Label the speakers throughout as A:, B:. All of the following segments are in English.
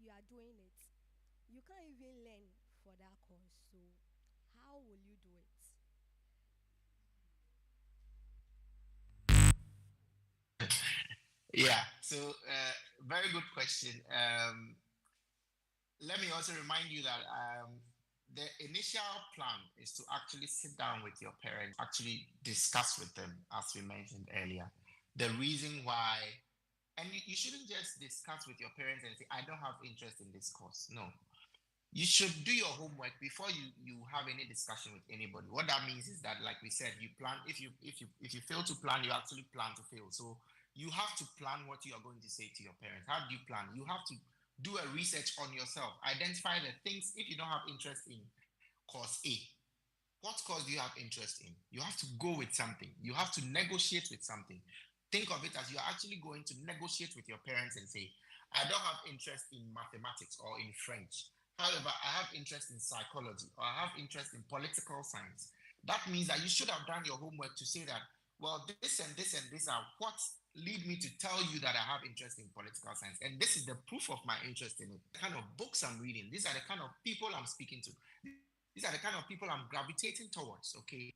A: you are doing it. You can't even learn for that course. So how will you do it?
B: Yeah. So, very good question. Let me also remind you that the initial plan is to actually sit down with your parents, actually discuss with them, as we mentioned earlier, the reason why. And you shouldn't just discuss with your parents and say, I don't have interest in this course. No, you should do your homework before you have any discussion with anybody. What that means is that, like we said, you plan. If you fail to plan, you actually plan to fail. So you have to plan what you are going to say to your parents. How do you plan? You have to do a research on yourself, identify the things. If you don't have interest in course A, what course do you have interest in? You have to go with something. You have to negotiate with something. Think of it as you're actually going to negotiate with your parents and say, I don't have interest in mathematics or in French. However, I have interest in psychology or I have interest in political science. That means that you should have done your homework to say that, well, this and this and this are what lead me to tell you that I have interest in political science. And this is the proof of my interest in it. The kind of books I'm reading. These are the kind of people I'm speaking to. These are the kind of people I'm gravitating towards. Okay.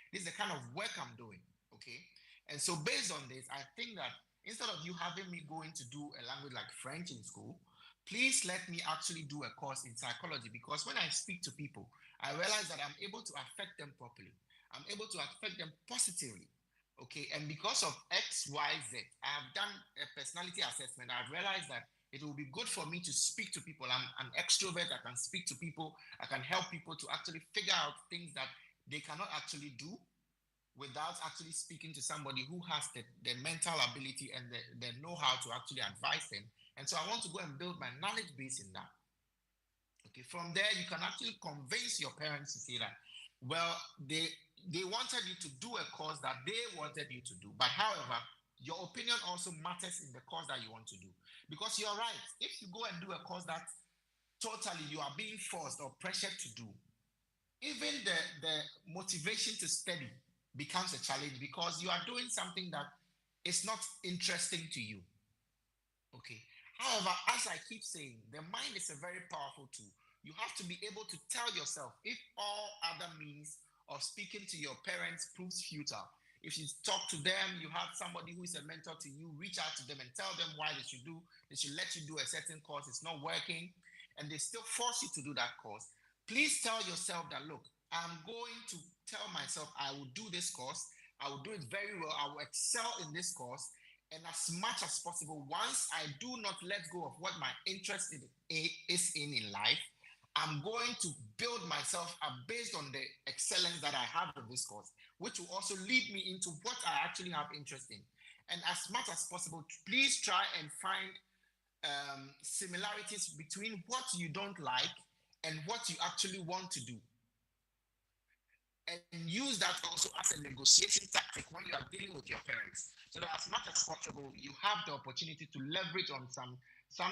B: This is the kind of work I'm doing. Okay. And so based on this, I think that instead of you having me going to do a language like French in school, please let me actually do a course in psychology, because when I speak to people, I realize that I'm able to affect them properly. I'm able to affect them positively. Okay. And because of XYZ, I have done a personality assessment. I've realized that it will be good for me to speak to people. I'm an extrovert. I can speak to people. I can help people to actually figure out things that they cannot actually do without actually speaking to somebody who has the mental ability and the know-how to actually advise them. And so I want to go and build my knowledge base in that. Okay, from there you can actually convince your parents to say that, well, they wanted you to do a course that they wanted you to do, but however, your opinion also matters in the course that you want to do. Because you're right, if you go and do a course that totally you are being forced or pressured to do, even the motivation to study becomes a challenge, because you are doing something that is not interesting to you. Okay. However, as I keep saying, the mind is a very powerful tool. You have to be able to tell yourself, if all other means of speaking to your parents proves futile, if you talk to them, you have somebody who is a mentor to you, reach out to them and tell them why they should let you do a certain course, it's not working, and they still force you to do that course. Please tell yourself that, look, I'm going to tell myself I will do this course, I will do it very well, I will excel in this course, and as much as possible, once I do not let go of what my interest is in life, I'm going to build myself up based on the excellence that I have in this course, which will also lead me into what I actually have interest in. And as much as possible, please try and find similarities between what you don't like and what you actually want to do, and use that also as a negotiation tactic when you are dealing with your parents. So that as much as possible, you have the opportunity to leverage on some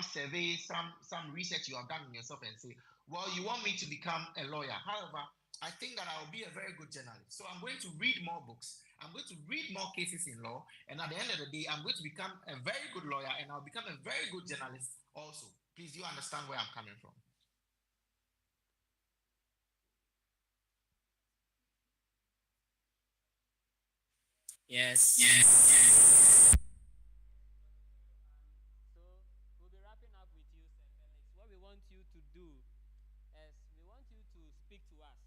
B: surveys, some research you have done in yourself, and say, well, you want me to become a lawyer. However, I think that I will be a very good journalist. So I'm going to read more books. I'm going to read more cases in law. And at the end of the day, I'm going to become a very good lawyer and I'll become a very good journalist also. Please, you understand where I'm coming from?
C: Yes.
D: So we'll be wrapping up with you, Sir Felix. What we want you to do is we want you to speak to us.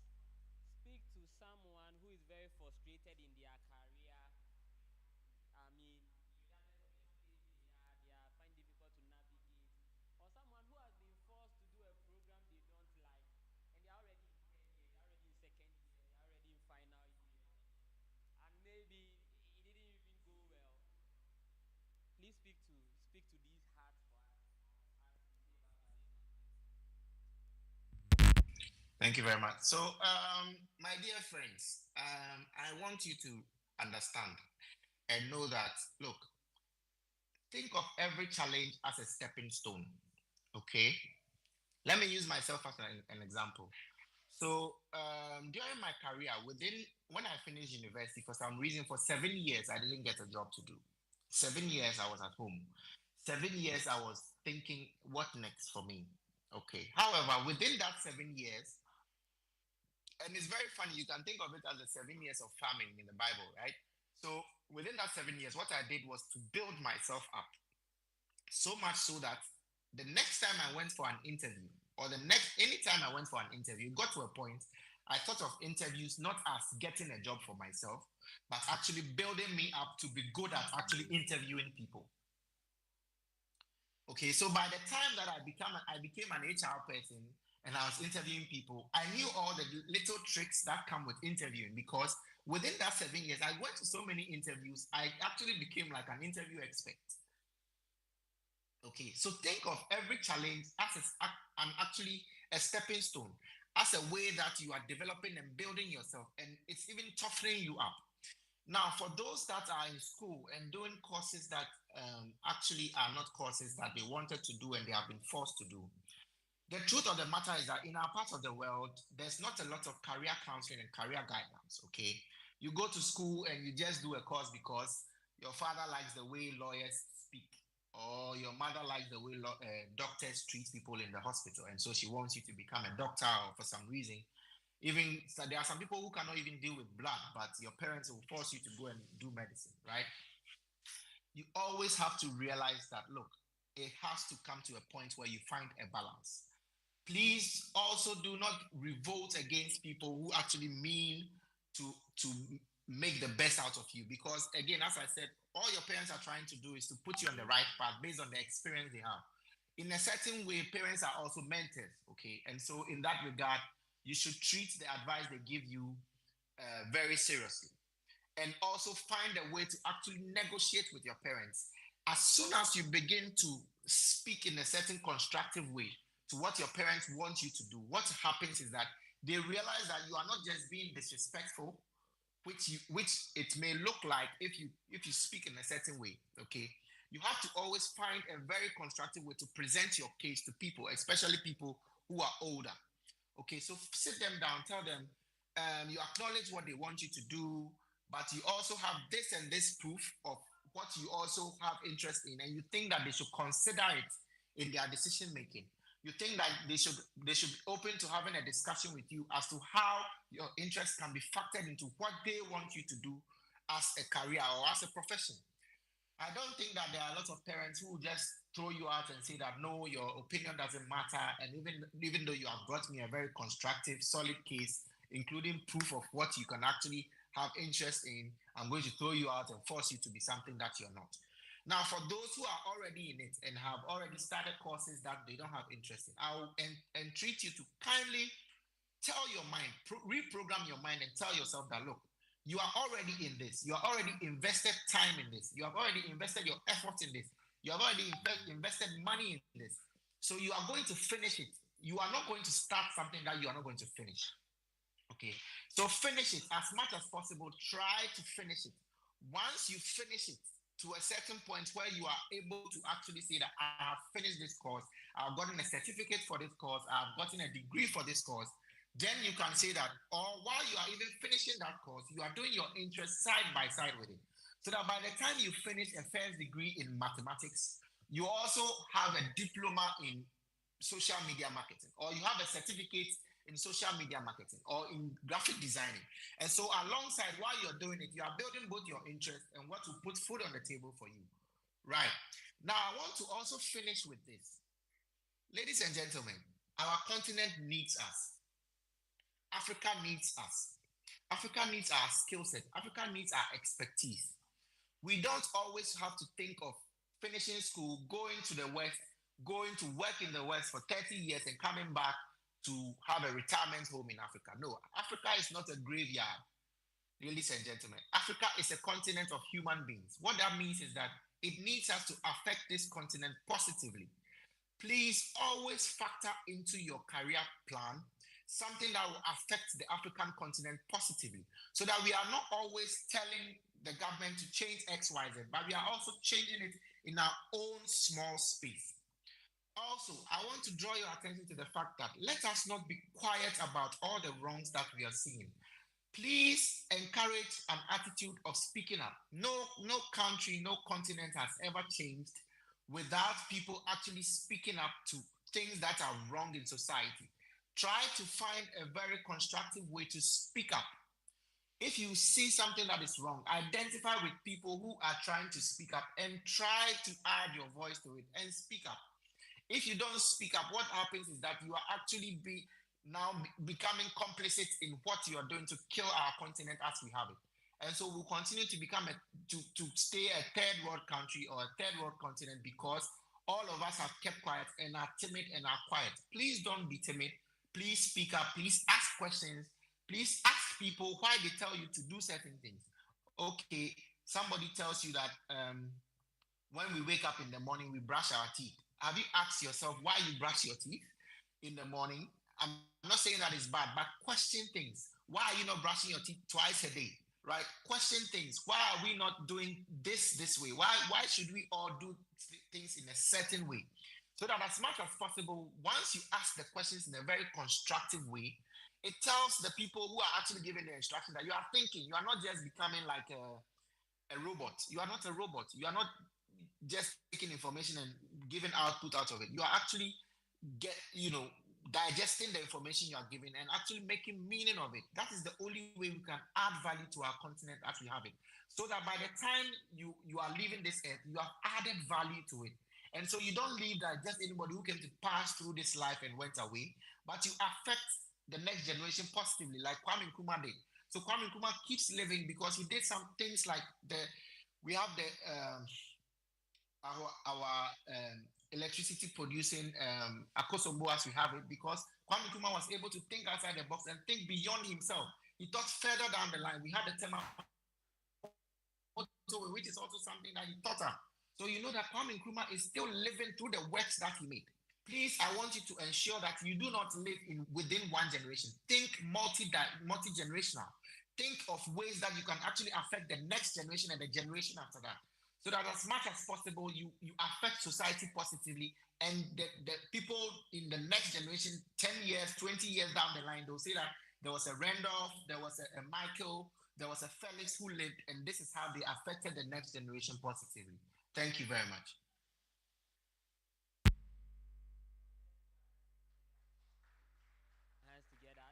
D: Speak to someone who is very frustrated in their career. I mean, regardless of the stage they are find difficult to navigate, or someone who has been forced to do a program they don't like, and they're already in third year, they're already in second year, they're already in final year, and maybe it didn't even go well. Please speak to these hearts for us as we say bye bye.
B: Thank you very much. So, my dear friends, I want you to understand and know that, look, think of every challenge as a stepping stone. Okay? Let me use myself as an example. So, during my career, when I finished university, for some reason, for 7 years, I didn't get a job to do. 7 years I was at home. 7 years I was thinking, what next for me? Okay. However, within that 7 years, and it's very funny, you can think of it as the 7 years of farming in the Bible, right? So within that 7 years, what I did was to build myself up so much so that the next time I went for an interview, or the next anytime I went for an interview, it got to a point I thought of interviews not as getting a job for myself, but actually building me up to be good at actually interviewing people. Okay, so by the time that I became an HR person and I was interviewing people, I knew all the little tricks that come with interviewing because within that 7 years, I went to so many interviews, I actually became like an interview expert. Okay, so think of every challenge as actually a stepping stone, as a way that you are developing and building yourself, and it's even toughening you up. Now, for those that are in school and doing courses that actually are not courses that they wanted to do and they have been forced to do, the truth of the matter is that in our part of the world, there's not a lot of career counseling and career guidance. Okay, you go to school and you just do a course because your father likes the way lawyers speak, or your mother likes the way doctors treat people in the hospital, and so she wants you to become a doctor, or for some reason even so there are some people who cannot even deal with blood, but your parents will force you to go and do medicine, right? You always have to realize that, look, it has to come to a point where you find a balance. Please also do not revolt against people who actually mean to make the best out of you, because again, as I said, all your parents are trying to do is to put you on the right path based on the experience they have. In a certain way, parents are also mentors, okay? And so in that regard, you should treat the advice they give you very seriously, and also find a way to actually negotiate with your parents. As soon as you begin to speak in a certain constructive way to what your parents want you to do, what happens is that they realize that you are not just being disrespectful, which it may look like if you speak in a certain way. Okay, you have to always find a very constructive way to present your case to people, especially people who are older. Okay, so sit them down, tell them you acknowledge what they want you to do, but you also have this and this proof of what you also have interest in, and you think that they should consider it in their decision making. You think that they should be open to having a discussion with you as to how your interests can be factored into what they want you to do as a career or as a profession. I don't think that there are a lot of parents who just throw you out and say that no, your opinion doesn't matter. And even though you have brought me a very constructive, solid case, including proof of what you can actually have interest in, I'm going to throw you out and force you to be something that you're not. Now, for those who are already in it and have already started courses that they don't have interest in, I'll entreat you to kindly tell your mind, reprogram your mind and tell yourself that, look, you are already in this. You are already invested time in this. You have already invested your effort in this. You have already invested money in this. So you are going to finish it. You are not going to start something that you are not going to finish. Okay. So finish it as much as possible. Try to finish it. Once you finish it to a certain point where you are able to actually say that I have finished this course, I've gotten a certificate for this course, I've gotten a degree for this course, then you can say that, or while you are even finishing that course, you are doing your interest side by side with it. So that by the time you finish a first degree in mathematics, you also have a diploma in social media marketing, or you have a certificate in social media marketing or in graphic designing. And so alongside while you're doing it, you are building both your interest and what will put food on the table for you. Right. Now, I want to also finish with this. Ladies and gentlemen, our continent needs us. Africa needs us. Africa needs our skill set. Africa needs our expertise. We don't always have to think of finishing school, going to the West, going to work in the West for 30 years and coming back to have a retirement home in Africa. No, Africa is not a graveyard, ladies and gentlemen. Africa is a continent of human beings. What that means is that it needs us to affect this continent positively. Please always factor into your career plan something that will affect the African continent positively, so that we are not always telling the government to change X, Y, Z, but we are also changing it in our own small space. Also, I want to draw your attention to the fact that let us not be quiet about all the wrongs that we are seeing. Please encourage an attitude of speaking up. No country, no continent has ever changed without people actually speaking up to things that are wrong in society. Try to find a very constructive way to speak up. If you see something that is wrong, identify with people who are trying to speak up and try to add your voice to it and speak up. If you don't speak up, what happens is that you are actually becoming complicit in what you are doing to kill our continent as we have it. And so we'll continue to to stay a third world country or a third world continent because all of us have kept quiet and are timid and are quiet. Please don't be timid. Please speak up. Please ask questions. Please ask people why they tell you to do certain things. Okay, somebody tells you that when we wake up in the morning, we brush our teeth. Have you asked yourself why you brush your teeth in the morning? I'm not saying that it's bad, but question things. Why are you not brushing your teeth twice a day? Right? Question things. Why are we not doing this way? Why should we all do things in a certain way? So that as much as possible, once you ask the questions in a very constructive way, it tells the people who are actually giving the instruction that you are thinking. You are not just becoming like a robot. You are not a robot. You are not just taking information and giving output out of it. You are actually digesting the information you are giving and actually making meaning of it. That is the only way we can add value to our continent as we have it. So that by the time you are leaving this earth, you have added value to it. And so you don't leave that just anybody who came to pass through this life and went away, but you affect the next generation positively, like Kwame Nkrumah did. So Kwame Nkrumah keeps living because he did some things like we have our electricity producing Akosombo as we have it, because Kwame Nkrumah was able to think outside the box and think beyond himself. He thought further down the line. We had the Tema, which is also something that he thought of. So you know that Kwame Nkrumah is still living through the works that he made. Please, I want you to ensure that you do not live within one generation. Think multi-generational. Think of ways that you can actually affect the next generation and the generation after that. So that as much as possible, you affect society positively, and the people in the next generation, 10 years, 20 years down the line, they'll say that there was a Randolph, there was a Michael, there was a Felix who lived, and this is how they affected the next generation positively. Thank you very much.
D: Hands together.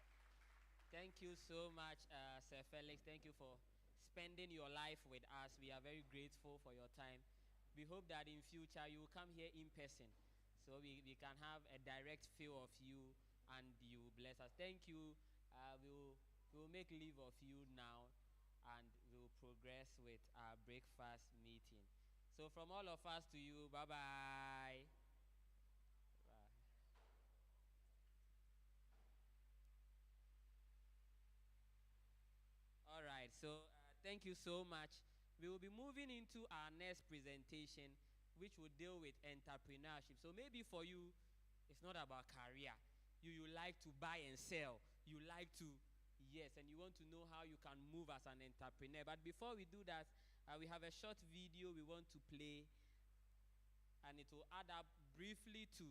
D: Thank you so much, Sir Felix. Thank you for spending your life with us. We are very grateful for your time. We hope that in future you will come here in person so we can have a direct feel of you and you bless us. Thank you. We'll make leave of you now and we'll progress with our breakfast meeting. So from all of us to you, bye-bye. All right, so thank you so much. We will be moving into our next presentation, which will deal with entrepreneurship. So maybe for you, it's not about career. You like to buy and sell. You like to, yes, and you want to know how you can move as an entrepreneur. But before we do that, we have a short video we want to play, and it will add up briefly to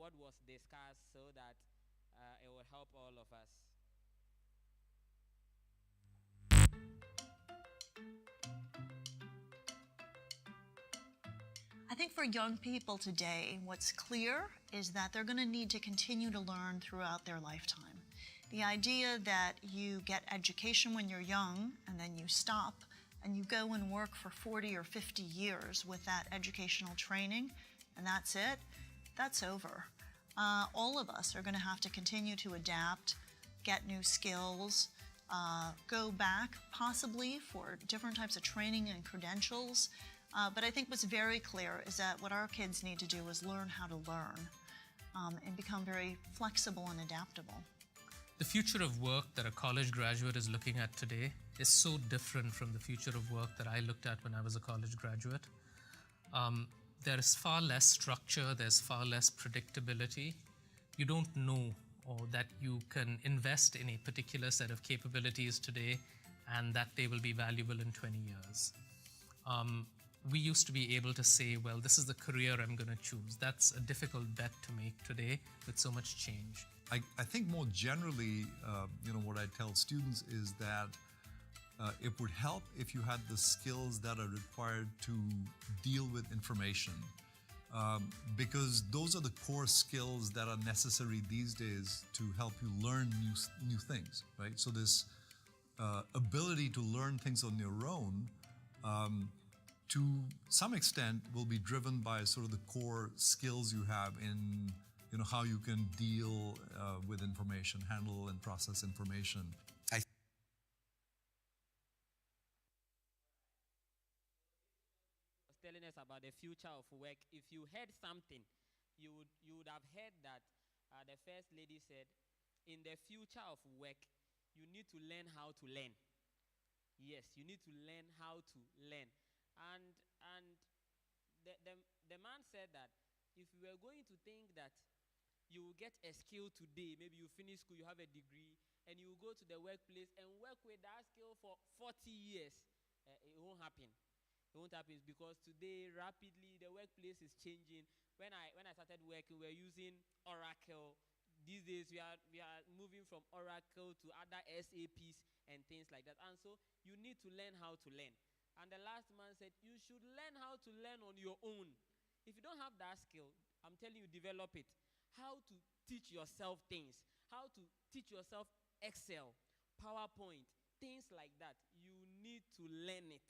D: what was discussed so that it will help all of us.
E: I think for young people today, what's clear is that they're going to need to continue to learn throughout their lifetime. The idea that you get education when you're young and then you stop and you go and work for 40 or 50 years with that educational training and that's it, that's over. All of us are going to have to continue to adapt, get new skills, go back possibly for different types of training and credentials. But I think what's very clear is that what our kids need to do is learn how to learn and become very flexible and adaptable.
F: The future of work that a college graduate is looking at today is so different from the future of work that I looked at when I was a college graduate. There is far less structure, there's far less predictability. You don't know or that you can invest in a particular set of capabilities today and that they will be valuable in 20 years. We used to be able to say, well, this is the career I'm going to choose. That's a difficult bet to make today with so much change.
G: I think more generally, what I tell students is that it would help if you had the skills that are required to deal with information. because those are the core skills that are necessary these days to help you learn new things, right? So this ability to learn things on your own, to some extent, will be driven by sort of the core skills you have in, how you can deal with information, handle and process information.
D: Telling us about the future of work. If you heard something, you would have heard that the first lady said, in the future of work, you need to learn how to learn. Yes, you need to learn how to learn. And the man said that if we were going to think that you will get a skill today, maybe you finish school, you have a degree, and you go to the workplace and work with that skill for 40 years, it won't happen. It won't happen because today, rapidly, the workplace is changing. When I started working, we were using Oracle. These days, we are moving from Oracle to other SAPs and things like that. And so, you need to learn how to learn. And the last man said, you should learn how to learn on your own. If you don't have that skill, I'm telling you, develop it. How to teach yourself things. How to teach yourself Excel, PowerPoint, things like that. You need to learn it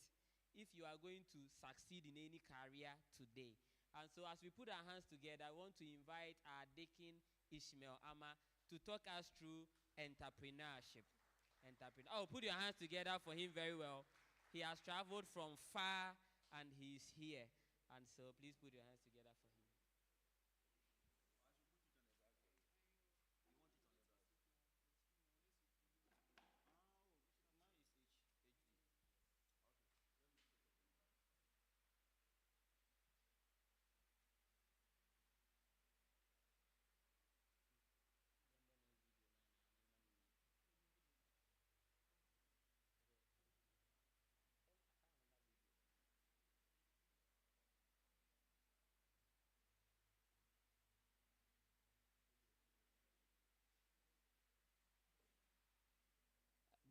D: if you are going to succeed in any career today. And so as we put our hands together, I want to invite our Deacon Ishmael Ama to talk us through entrepreneurship. Oh, put your hands together for him very well. He has traveled from far and he's here. And so please put your hands together for him.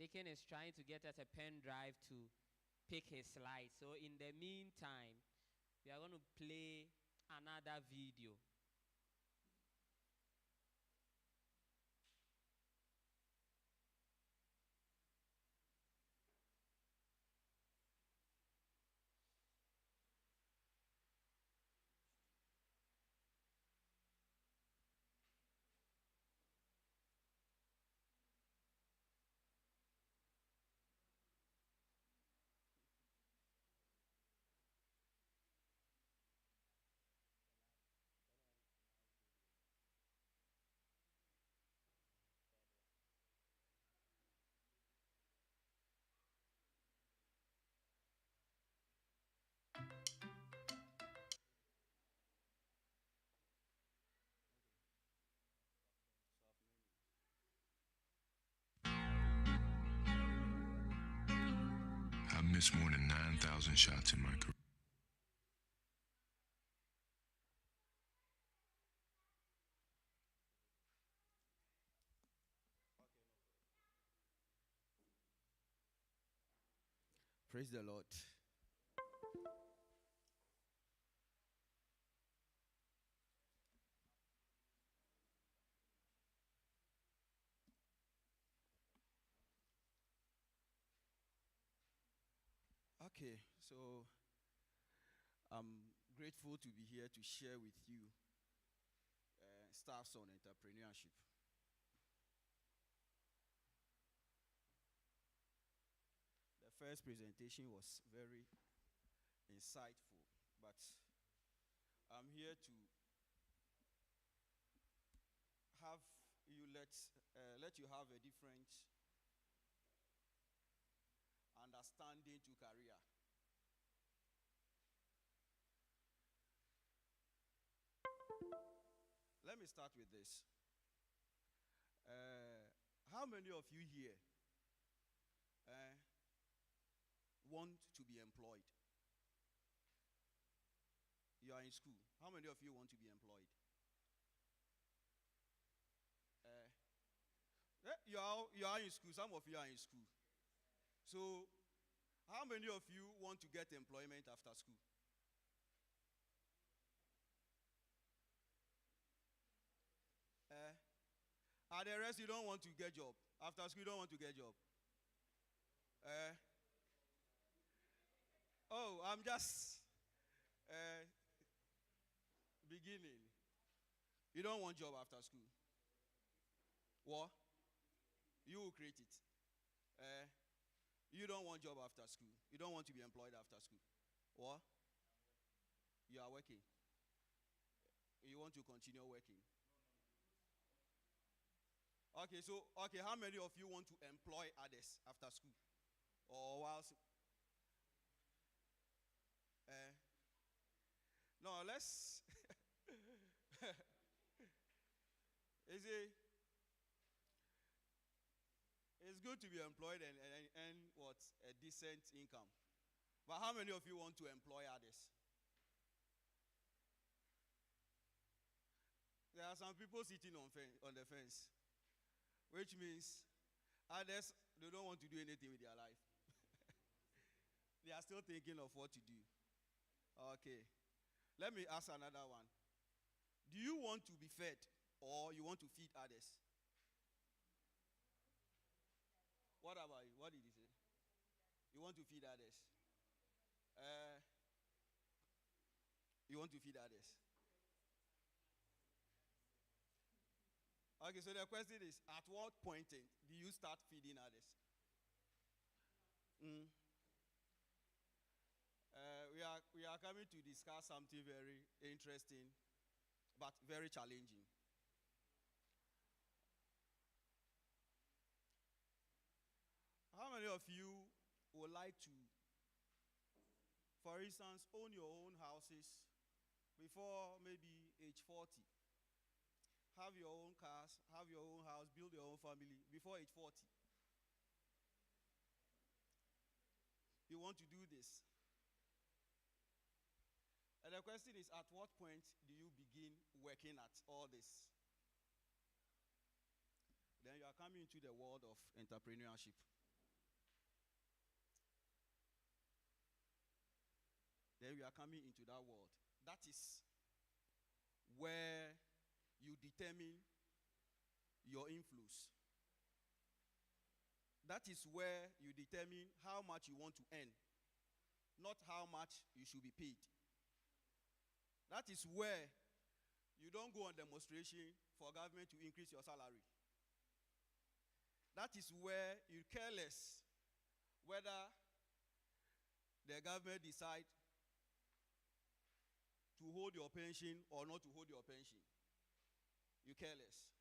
D: Deacon is trying to get us a pen drive to pick his slides. So in the meantime, we are going to play another video.
H: I've missed more than 9,000 shots in my career.
I: Praise the Lord. Okay, so I'm grateful to be here to share with you stuffs on entrepreneurship. The first presentation was very insightful, but I'm here to have you let you have a different understanding to career. Let me start with this. How many of you here want to be employed? You are in school. How many of you want to be employed? You are in school. Some of you are in school. So, how many of you want to get employment after school? Are the rest you don't want to get job? After school, you don't want to get job? I'm just beginning. You don't want job after school? What? You will create it. You don't want job after school. You don't want to be employed after school. What? You are working. You want to continue working. Okay, how many of you want to employ others after school? Or whilst? No, let's. Is it? It's good to be employed and earn what? A decent income. But how many of you want to employ others? There are some people sitting on the fence, which means others, they don't want to do anything with their life. They are still thinking of what to do. Okay. Let me ask another one. Do you want to be fed or you want to feed others? What about you? What did he say? You want to feed others? You want to feed others? Okay, so the question is, at what point do you start feeding others? We are coming to discuss something very interesting, but very challenging. How many of you would like to, for instance, own your own houses before maybe age 40? Have your own cars, have your own house, build your own family before age 40? You want to do this? And the question is, at what point do you begin working at all this? Then you are coming into the world of entrepreneurship. Then we are coming into that world. That is where you determine your influence. That is where you determine how much you want to earn, not how much you should be paid. That is where you don't go on demonstration for government to increase your salary. That is where you care less whether the government decide to hold your pension or not to hold your pension. You care less.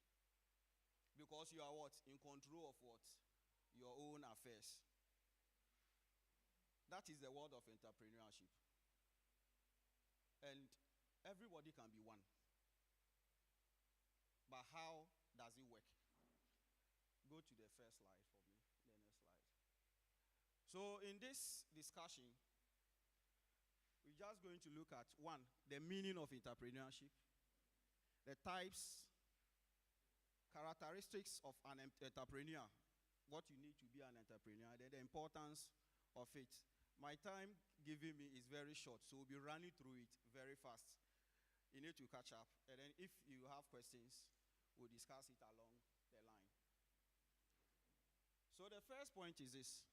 I: Because you are what? In control of what? Your own affairs. That is the world of entrepreneurship. And everybody can be one. But how does it work? Go to the first slide for me. The next slide. So in this discussion, we're just going to look at one, the meaning of entrepreneurship, the types, characteristics of an entrepreneur, what you need to be an entrepreneur, then the importance of it. My time given me is very short, so we'll be running through it very fast. You need to catch up, and then if you have questions, we'll discuss it along the line. So the first point is this.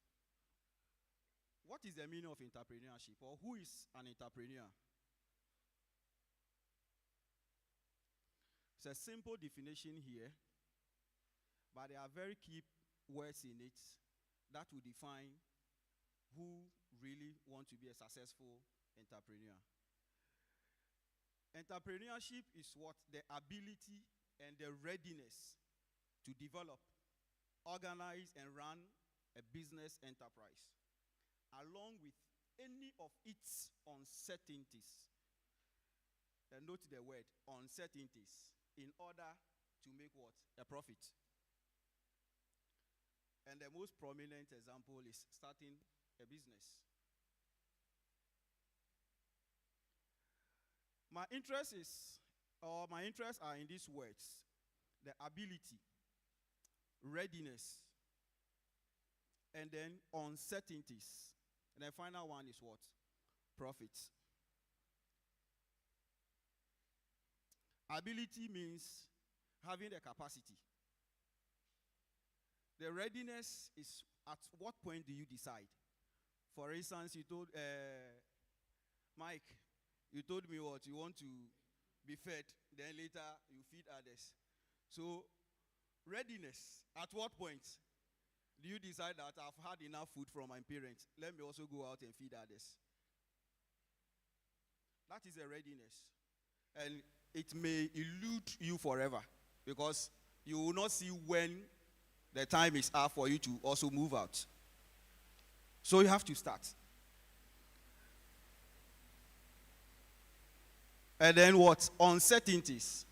I: What is the meaning of entrepreneurship, or who is an entrepreneur? It's a simple definition here, but there are very key words in it that will define who really want to be a successful entrepreneur. Entrepreneurship is what? The ability and the readiness to develop, organize, and run a business enterprise, along with any of its uncertainties. And note the word, uncertainties, in order to make what? A profit. And the most prominent example is starting a business. My interests are in these words: the ability, readiness, and then uncertainties. And the final one is what? Profits. Ability means having the capacity The readiness is at what point do you decide? For instance, you told Mike, you told me what you want to be fed, then later you feed others. So, readiness, at what point do you decide that I've had enough food from my parents? Let me also go out and feed others. That is a readiness. And it may elude you forever because you will not see when the time is up for you to also move out. So you have to start. And then what? Uncertainties.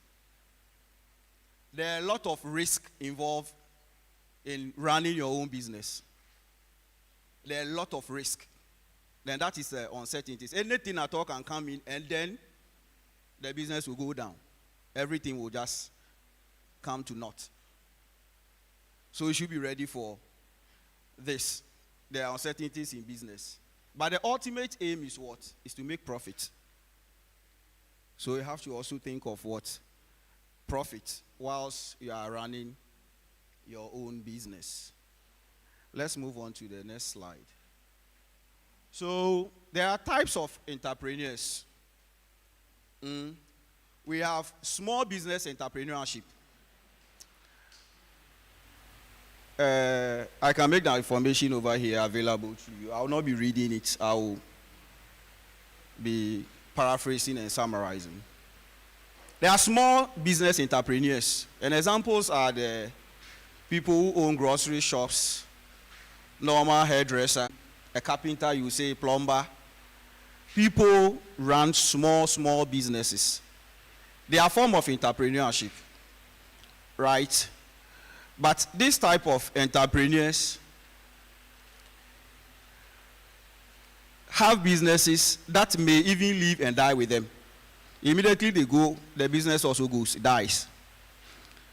I: There are a lot of risk involved in running your own business. There are a lot of risk. Then that is uncertainties. Anything at all can come in and then the business will go down. Everything will just come to naught. So you should be ready for this. There are uncertainties in business. But the ultimate aim is what? Is to make profit. So you have to also think of what? Profit whilst you are running your own business. Let's move on to the next slide. So there are types of entrepreneurs. We have small business entrepreneurship. I can make that information over here available to you. I will not be reading it. I will be paraphrasing and summarizing. There are small business entrepreneurs, and examples are the people who own grocery shops, normal hairdresser, a carpenter, you say plumber. People run small businesses. They are a form of entrepreneurship, right? But this type of entrepreneurs have businesses that may even live and die with them. Immediately they go, the business also goes, dies.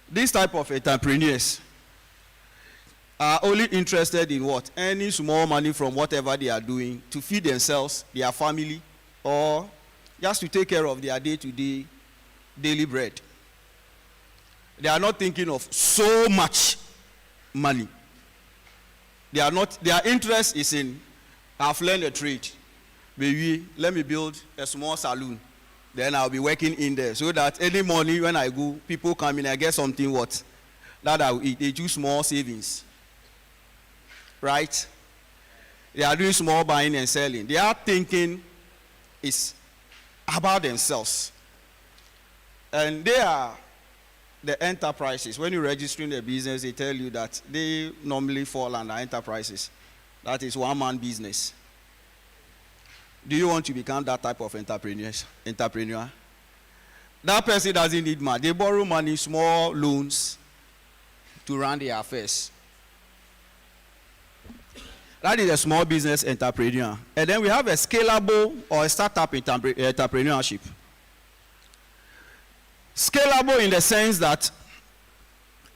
I: This type of entrepreneurs are only interested in what? Earning small money from whatever they are doing to feed themselves, their family, or just to take care of their day-to-day daily bread. They are not thinking of so much money. Their interest is in, I've learned a trade. Maybe let me build a small saloon. Then I'll be working in there so that any morning when I go, people come in, I get something what? That I will eat. They do small savings. Right? They are doing small buying and selling. Their thinking is about themselves. And they are the enterprises. When you're registering a business, they tell you that they normally fall under enterprises. That is one-man business. Do you want to become that type of entrepreneur? That person doesn't need money. They borrow money, small loans, to run their affairs. That is a small business entrepreneur. And then we have a scalable or a startup entrepreneurship. Scalable in the sense that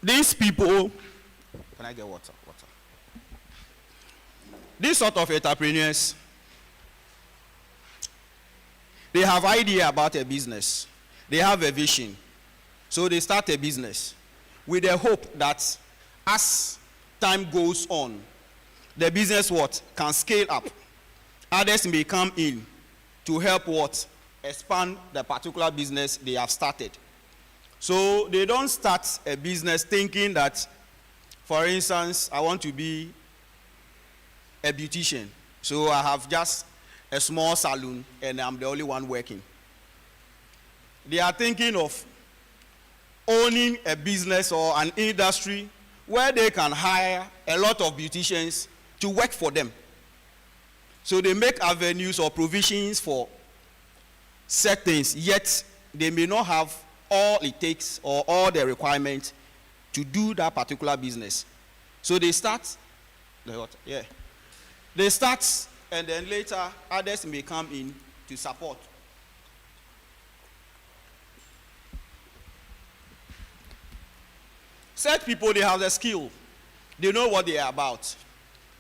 I: these people, can I get water? These sort of entrepreneurs, they have idea about a business. They have a vision. So they start a business with the hope that as time goes on, the business can scale up. Others may come in to help expand the particular business they have started. So they don't start a business thinking that, for instance, I want to be a beautician. So I have just a small salon and I'm the only one working. They are thinking of owning a business or an industry where they can hire a lot of beauticians to work for them. So they make avenues or provisions for set things, yet they may not have all it takes or all the requirements to do that particular business. So they start, they start, and then later others may come in to support. Such people, they have the skill. They know what they are about.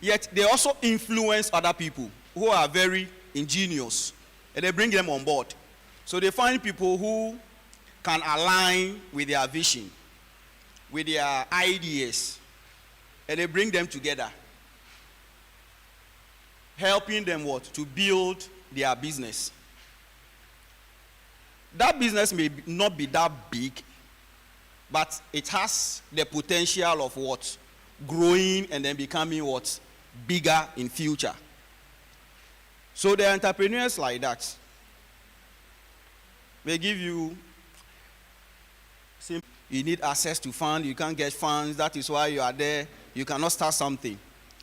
I: Yet they also influence other people who are very ingenious, and they bring them on board. So they find people who can align with their vision, with their ideas. and they bring them together, helping them what? To build their business. That business may not be that big, but it has the potential of what? Growing and then becoming what? Bigger in future. So the entrepreneurs like that, they give you, you need access to funds, you can't get funds, that is why you are there, you cannot start something.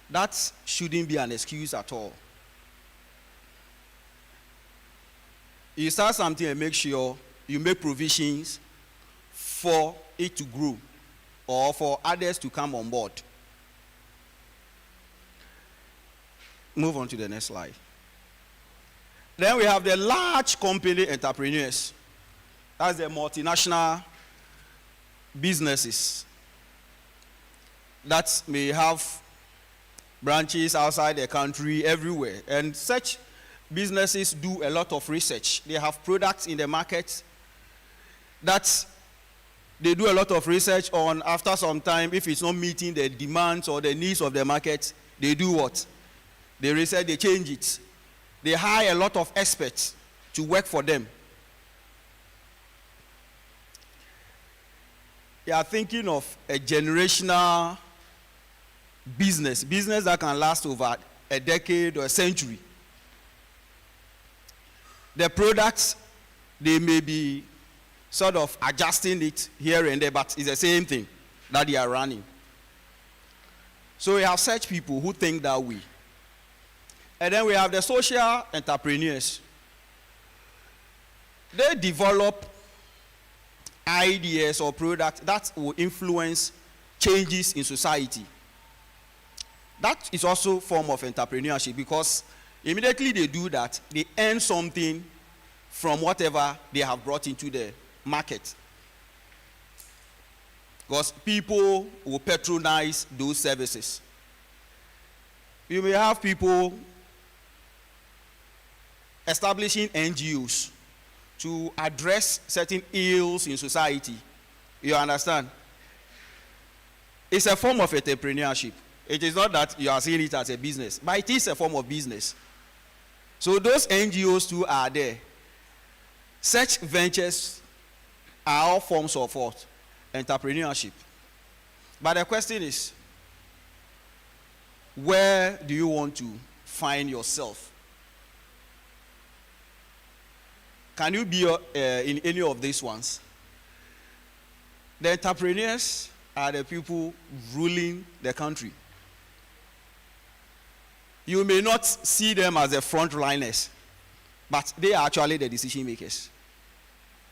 I: That shouldn't be an excuse at all. You start something and make sure you make provisions for it to grow or for others to come on board. Move on to the next slide. Then we have the large company entrepreneurs. That's the multinational businesses that may have branches outside the country, everywhere. And such businesses do a lot of research. They have products in the market that they do a lot of research on. After some time, if it's not meeting the demands or the needs of the market, they do what? They research, they change it. They hire a lot of experts to work for them. They are thinking of a generational business that can last over a decade or a century. The products, they may be sort of adjusting it here and there, but it's the same thing that they are running. So we have such people who think that way. And then we have the social entrepreneurs. They develop ideas or products that will influence changes in society. That is also a form of entrepreneurship, because immediately they do that, they earn something from whatever they have brought into the market. Because people will patronize those services. You may have people establishing NGOs to address certain ills in society. You understand? It's a form of entrepreneurship. It is not that you are seeing it as a business, but it is a form of business. So those NGOs too are there. Such ventures are all forms of what? Entrepreneurship. But the question is, where do you want to find yourself? Can you be in any of these ones? The entrepreneurs are the people ruling the country. You may not see them as the frontliners, but they are actually the decision makers.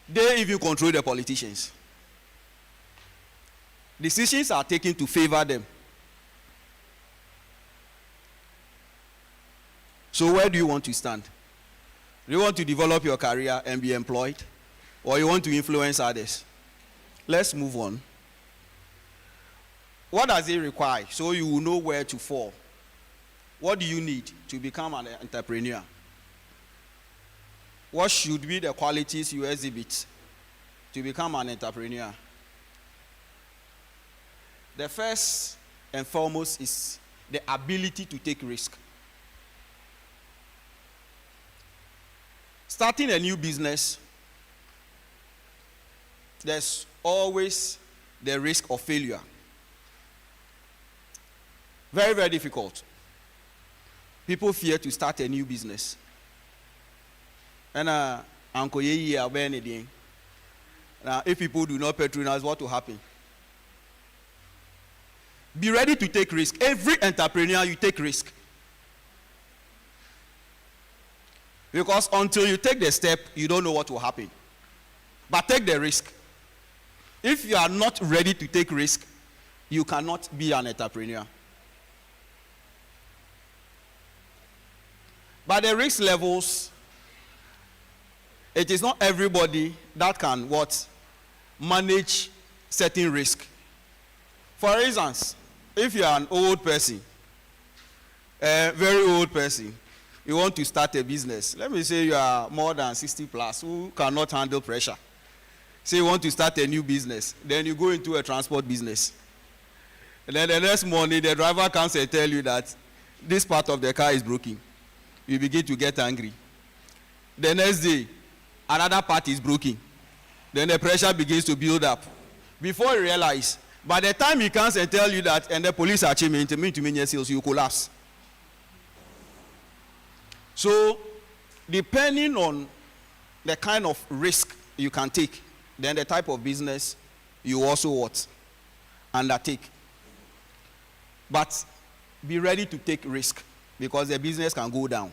I: They even control the politicians. Decisions are taken to favor them. So where do you want to stand? Do you want to develop your career and be employed? Or you want to influence others? Let's move on. What does it require so you will know where to fall? What do you need to become an entrepreneur? What should be the qualities you exhibit to become an entrepreneur? The first and foremost is the ability to take risk. Starting a new business, there's always the risk of failure. Very, very difficult. People fear to start a new business. And Uncle Ye are anything. Now, if people do not patronize, what will happen? Be ready to take risk. Every entrepreneur, you take risk. Because until you take the step, you don't know what will happen. But take the risk. If you are not ready to take risk, you cannot be an entrepreneur. But the risk levels, it is not everybody that can manage certain risk. For instance, if you are an old person, a very old person, you want to start a business. Let me say you are more than 60 plus who cannot handle pressure. Say you want to start a new business, then you go into a transport business. And then the next morning, the driver comes and tell you that this part of the car is broken. You begin to get angry. The next day, another part is broken. Then the pressure begins to build up. Before you realize, by the time he comes and tell you that, and the police are chasing to sales, you collapse. So, depending on the kind of risk you can take, then the type of business you also what? Undertake. But be ready to take risk because the business can go down.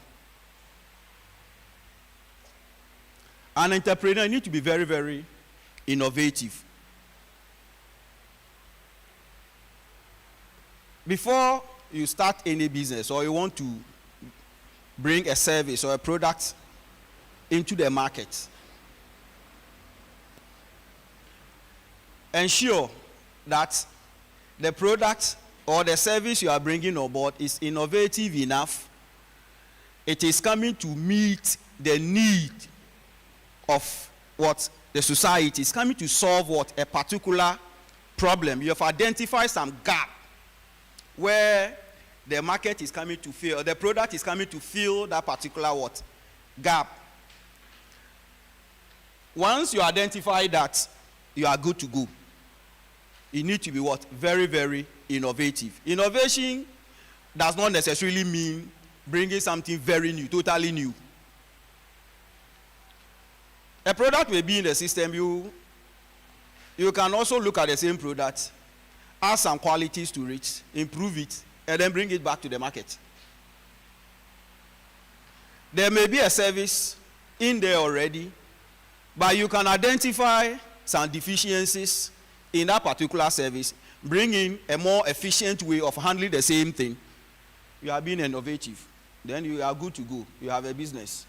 I: An entrepreneur need to be very, very innovative. Before you start any business or you want to bring a service or a product into the market, ensure that the product or the service you are bringing on board is innovative enough. It is coming to meet the need of what the society is coming to solve, what a particular problem. You have identified some gap where the market is coming to fill, the product is coming to fill that particular what gap. Once you identify that, you are good to go. You need to be what? Very, very innovative. Innovation does not necessarily mean bringing something very new, totally new. A product may be in the system. You can also look at the same product, add some qualities to it, improve it, and then bring it back to the market. There may be a service in there already, but you can identify some deficiencies in that particular service, bring in a more efficient way of handling the same thing. You are being innovative. Then you are good to go. You have a business.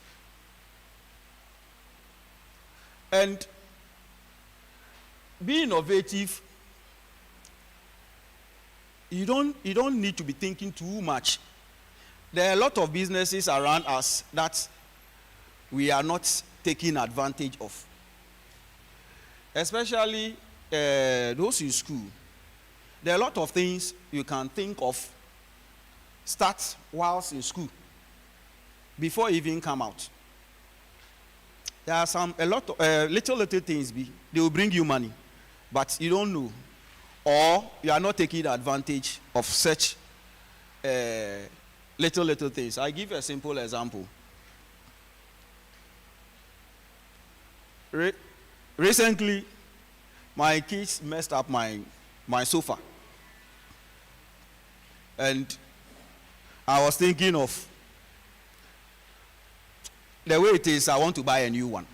I: And be innovative. You don't need to be thinking too much. There are a lot of businesses around us that we are not taking advantage of. Especially those in school. There are a lot of things you can think of start whilst in school before you even come out. There are a lot of little things, they will bring you money, but you don't know, or you are not taking advantage of such little things. I give a simple example. Recently, my kids messed up my sofa, and I was thinking of the way it is, I want to buy a new one.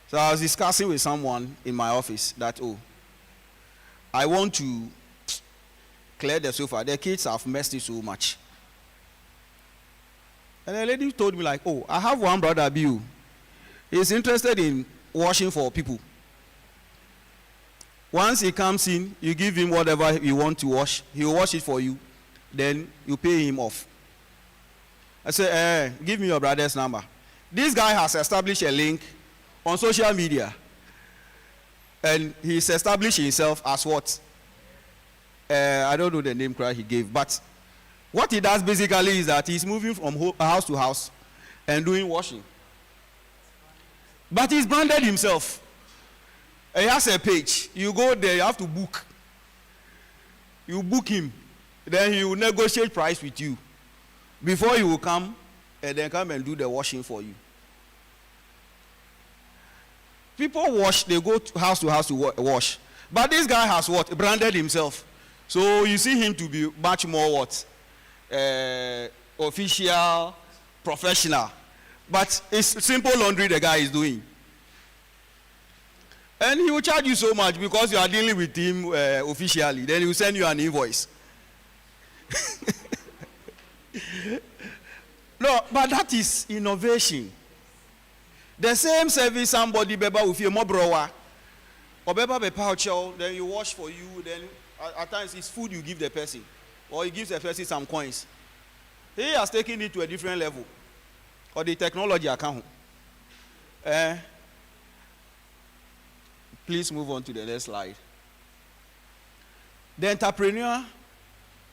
I: So I was discussing with someone in my office that, I want to clear the sofa. The kids have messed it so much. And the lady told me like, I have one brother, Bill. He's interested in washing for people. Once he comes in, you give him whatever you want to wash. He will wash it for you. Then you pay him off. I said, give me your brother's number. This guy has established a link on social media. And he's established himself as what? I don't know the name he gave. But what he does basically is that he's moving from house to house and doing washing. But he's branded himself. He has a page. You go there, you have to book. You book him. Then he will negotiate price with you. Before you will come, and then come and do the washing for you. People wash, they go house to wash. But this guy has what? Branded himself. So you see him to be much more what? Official, professional. But it's simple laundry the guy is doing. And he will charge you so much because you are dealing with him officially. Then he will send you an invoice. No, but that is innovation. The same service somebody beba with your mobrowa or beba be poucho, then you wash for you, then at times it's food you give the person, or he gives the person some coins. He has taken it to a different level, or the technology account. Please move on to the next slide. The entrepreneur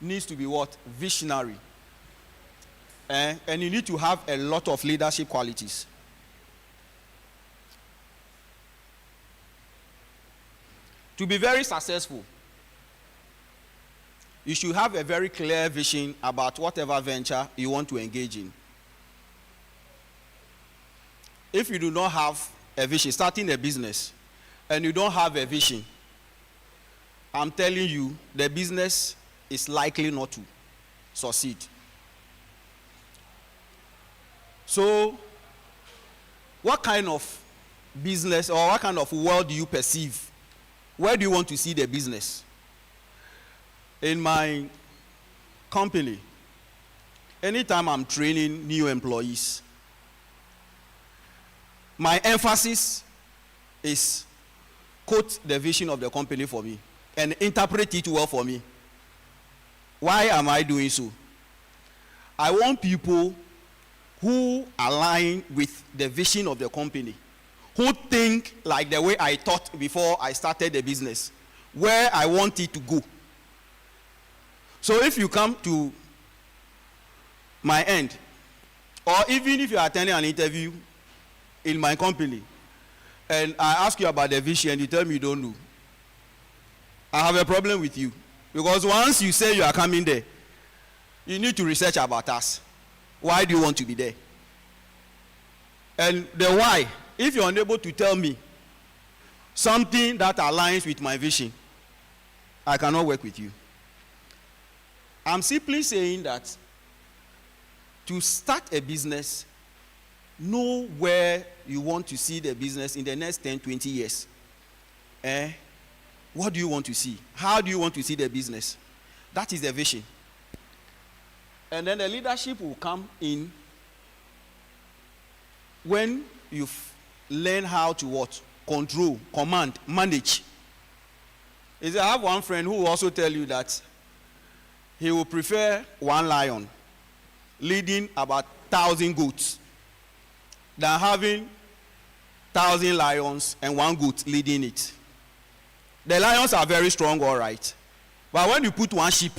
I: needs to be what? Visionary. And you need to have a lot of leadership qualities. To be very successful, you should have a very clear vision about whatever venture you want to engage in. If you do not have a vision, starting a business, and you don't have a vision, I'm telling you, the business is likely not to succeed. So, what kind of business or what kind of world do you perceive? Where do you want to see the business? In my company, anytime I'm training new employees, my emphasis is quote the vision of the company for me and interpret it well for me. Why am I doing so? I want people who align with the vision of the company, who think like the way I thought before I started the business, where I want it to go. So if you come to my end, or even if you are attending an interview in my company, and I ask you about the vision and you tell me you don't know, I have a problem with you. Because once you say you are coming there, you need to research about us. Why do you want to be there? And the why, if you're unable to tell me something that aligns with my vision, I cannot work with you. I'm simply saying that to start a business, know where you want to see the business in the next 10, 20 years. What do you want to see? How do you want to see the business? That is the vision. And then the leadership will come in when you learn how to what? Control, command, manage. I have one friend who will also tell you that he will prefer one lion leading about 1,000 goats than having 1,000 lions and one goat leading it. The lions are very strong, all right. But when you put one sheep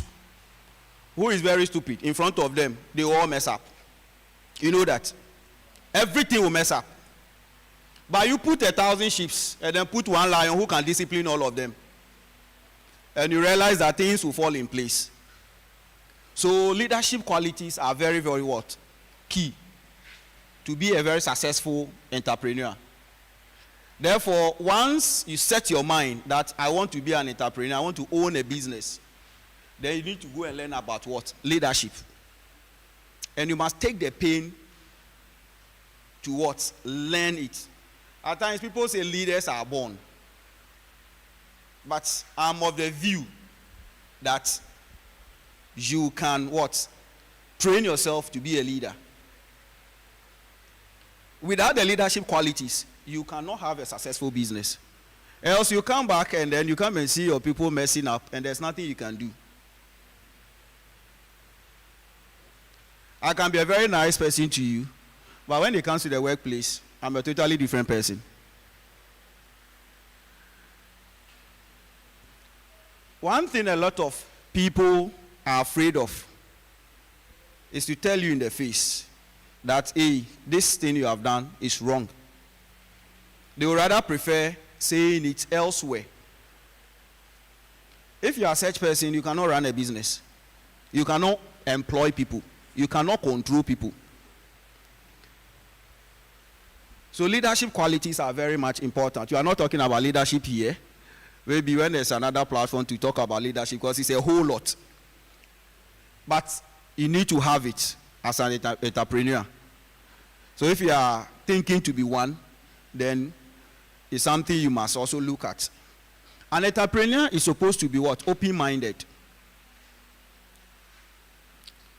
I: who is very stupid in front of them, they will all mess up. You know that. Everything will mess up. But you put 1,000 sheep and then put one lion who can discipline all of them. And you realize that things will fall in place. So leadership qualities are very, very what? Key to be a very successful entrepreneur. Therefore, once you set your mind that I want to be an entrepreneur, I want to own a business, then you need to go and learn about what? Leadership. And you must take the pain to what? Learn it. At times people say leaders are born. But I'm of the view that you can what? Train yourself to be a leader. Without the leadership qualities, you cannot have a successful business. Else you come back and then you come and see your people messing up and there's nothing you can do. I can be a very nice person to you, but when it comes to the workplace, I'm a totally different person. One thing a lot of people are afraid of is to tell you in the face that, hey, this thing you have done is wrong. They would rather prefer saying it elsewhere. If you are such person, you cannot run a business. You cannot employ people. You cannot control people. So leadership qualities are very much important. You are not talking about leadership here. Maybe when there's another platform to talk about leadership, because it's a whole lot. But you need to have it as an entrepreneur. So if you are thinking to be one, then it's something you must also look at. An entrepreneur is supposed to be what? Open-minded.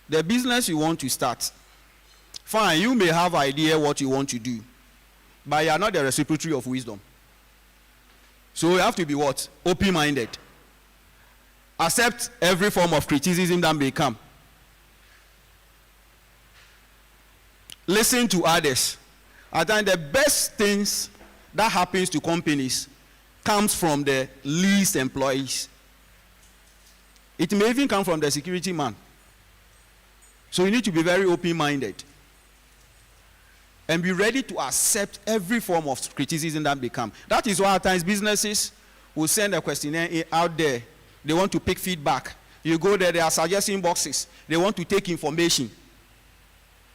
I: The business you want to start, fine, you may have idea what you want to do, but you are not the reciprocity of wisdom. So you have to be what? Open-minded. Accept every form of criticism that may come. Listen to others. I think the best things that happens to companies comes from the least employees. It may even come from the security man. So you need to be very open-minded and be ready to accept every form of criticism that may come. That is why at times businesses will send a questionnaire out there. They want to pick feedback. You go there, there are suggestion boxes. They want to take information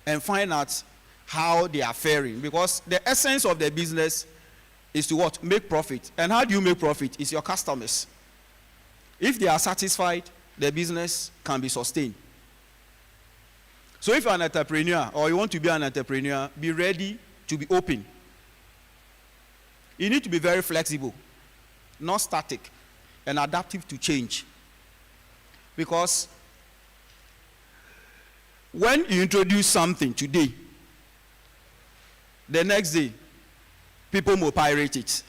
I: and find out how they are faring. Because the essence of the business is to what? Make profit. And how do you make profit? It's your customers. If they are satisfied, the business can be sustained. So if you're an entrepreneur or you want to be an entrepreneur, be ready to be open. You need to be very flexible, not static, and adaptive to change. Because when you introduce something today, the next day, people will pirate it.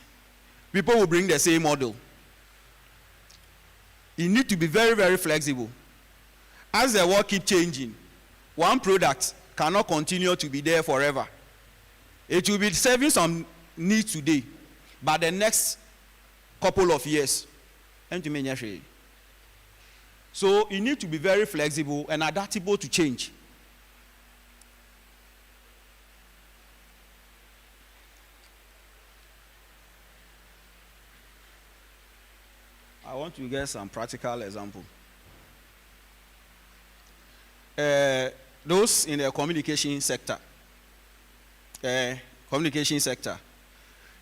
I: People will bring the same model. You need to be very, very flexible. As the world keeps changing, one product cannot continue to be there forever. It will be serving some needs today, but the next couple of years, so you need to be very flexible and adaptable to change. I want to get some practical example. Those in the communication sector,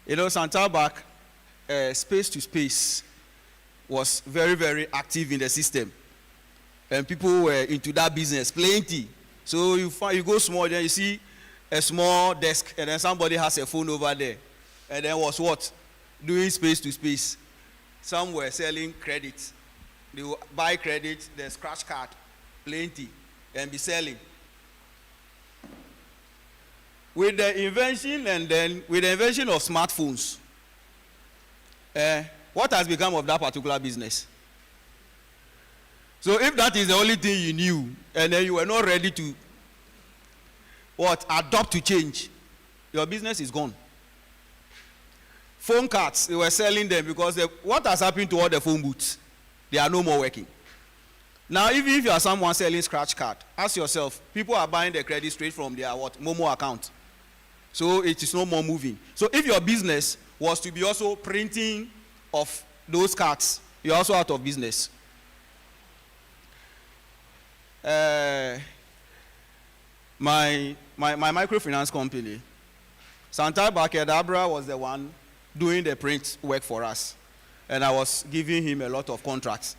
I: you know, Santa back, space to space was very, very active in the system, and people were into that business plenty. So you go small, then you see a small desk, and then somebody has a phone over there, and then was what? Doing space to space. Some were selling credit. They will buy credit, the scratch card, plenty, and be selling. With the invention of smartphones, what has become of that particular business? So if that is the only thing you knew, and then you were not ready to adopt to change, your business is gone. Phone cards, they were selling them because what has happened to all the phone booths? They are no more working. Now, even if you are someone selling scratch card, ask yourself, people are buying the credit straight from their Momo account. So it is no more moving. So if your business was to be also printing of those cards, you're also out of business. My microfinance company, Santa Bakedabra was the one doing the print work for us. And I was giving him a lot of contracts.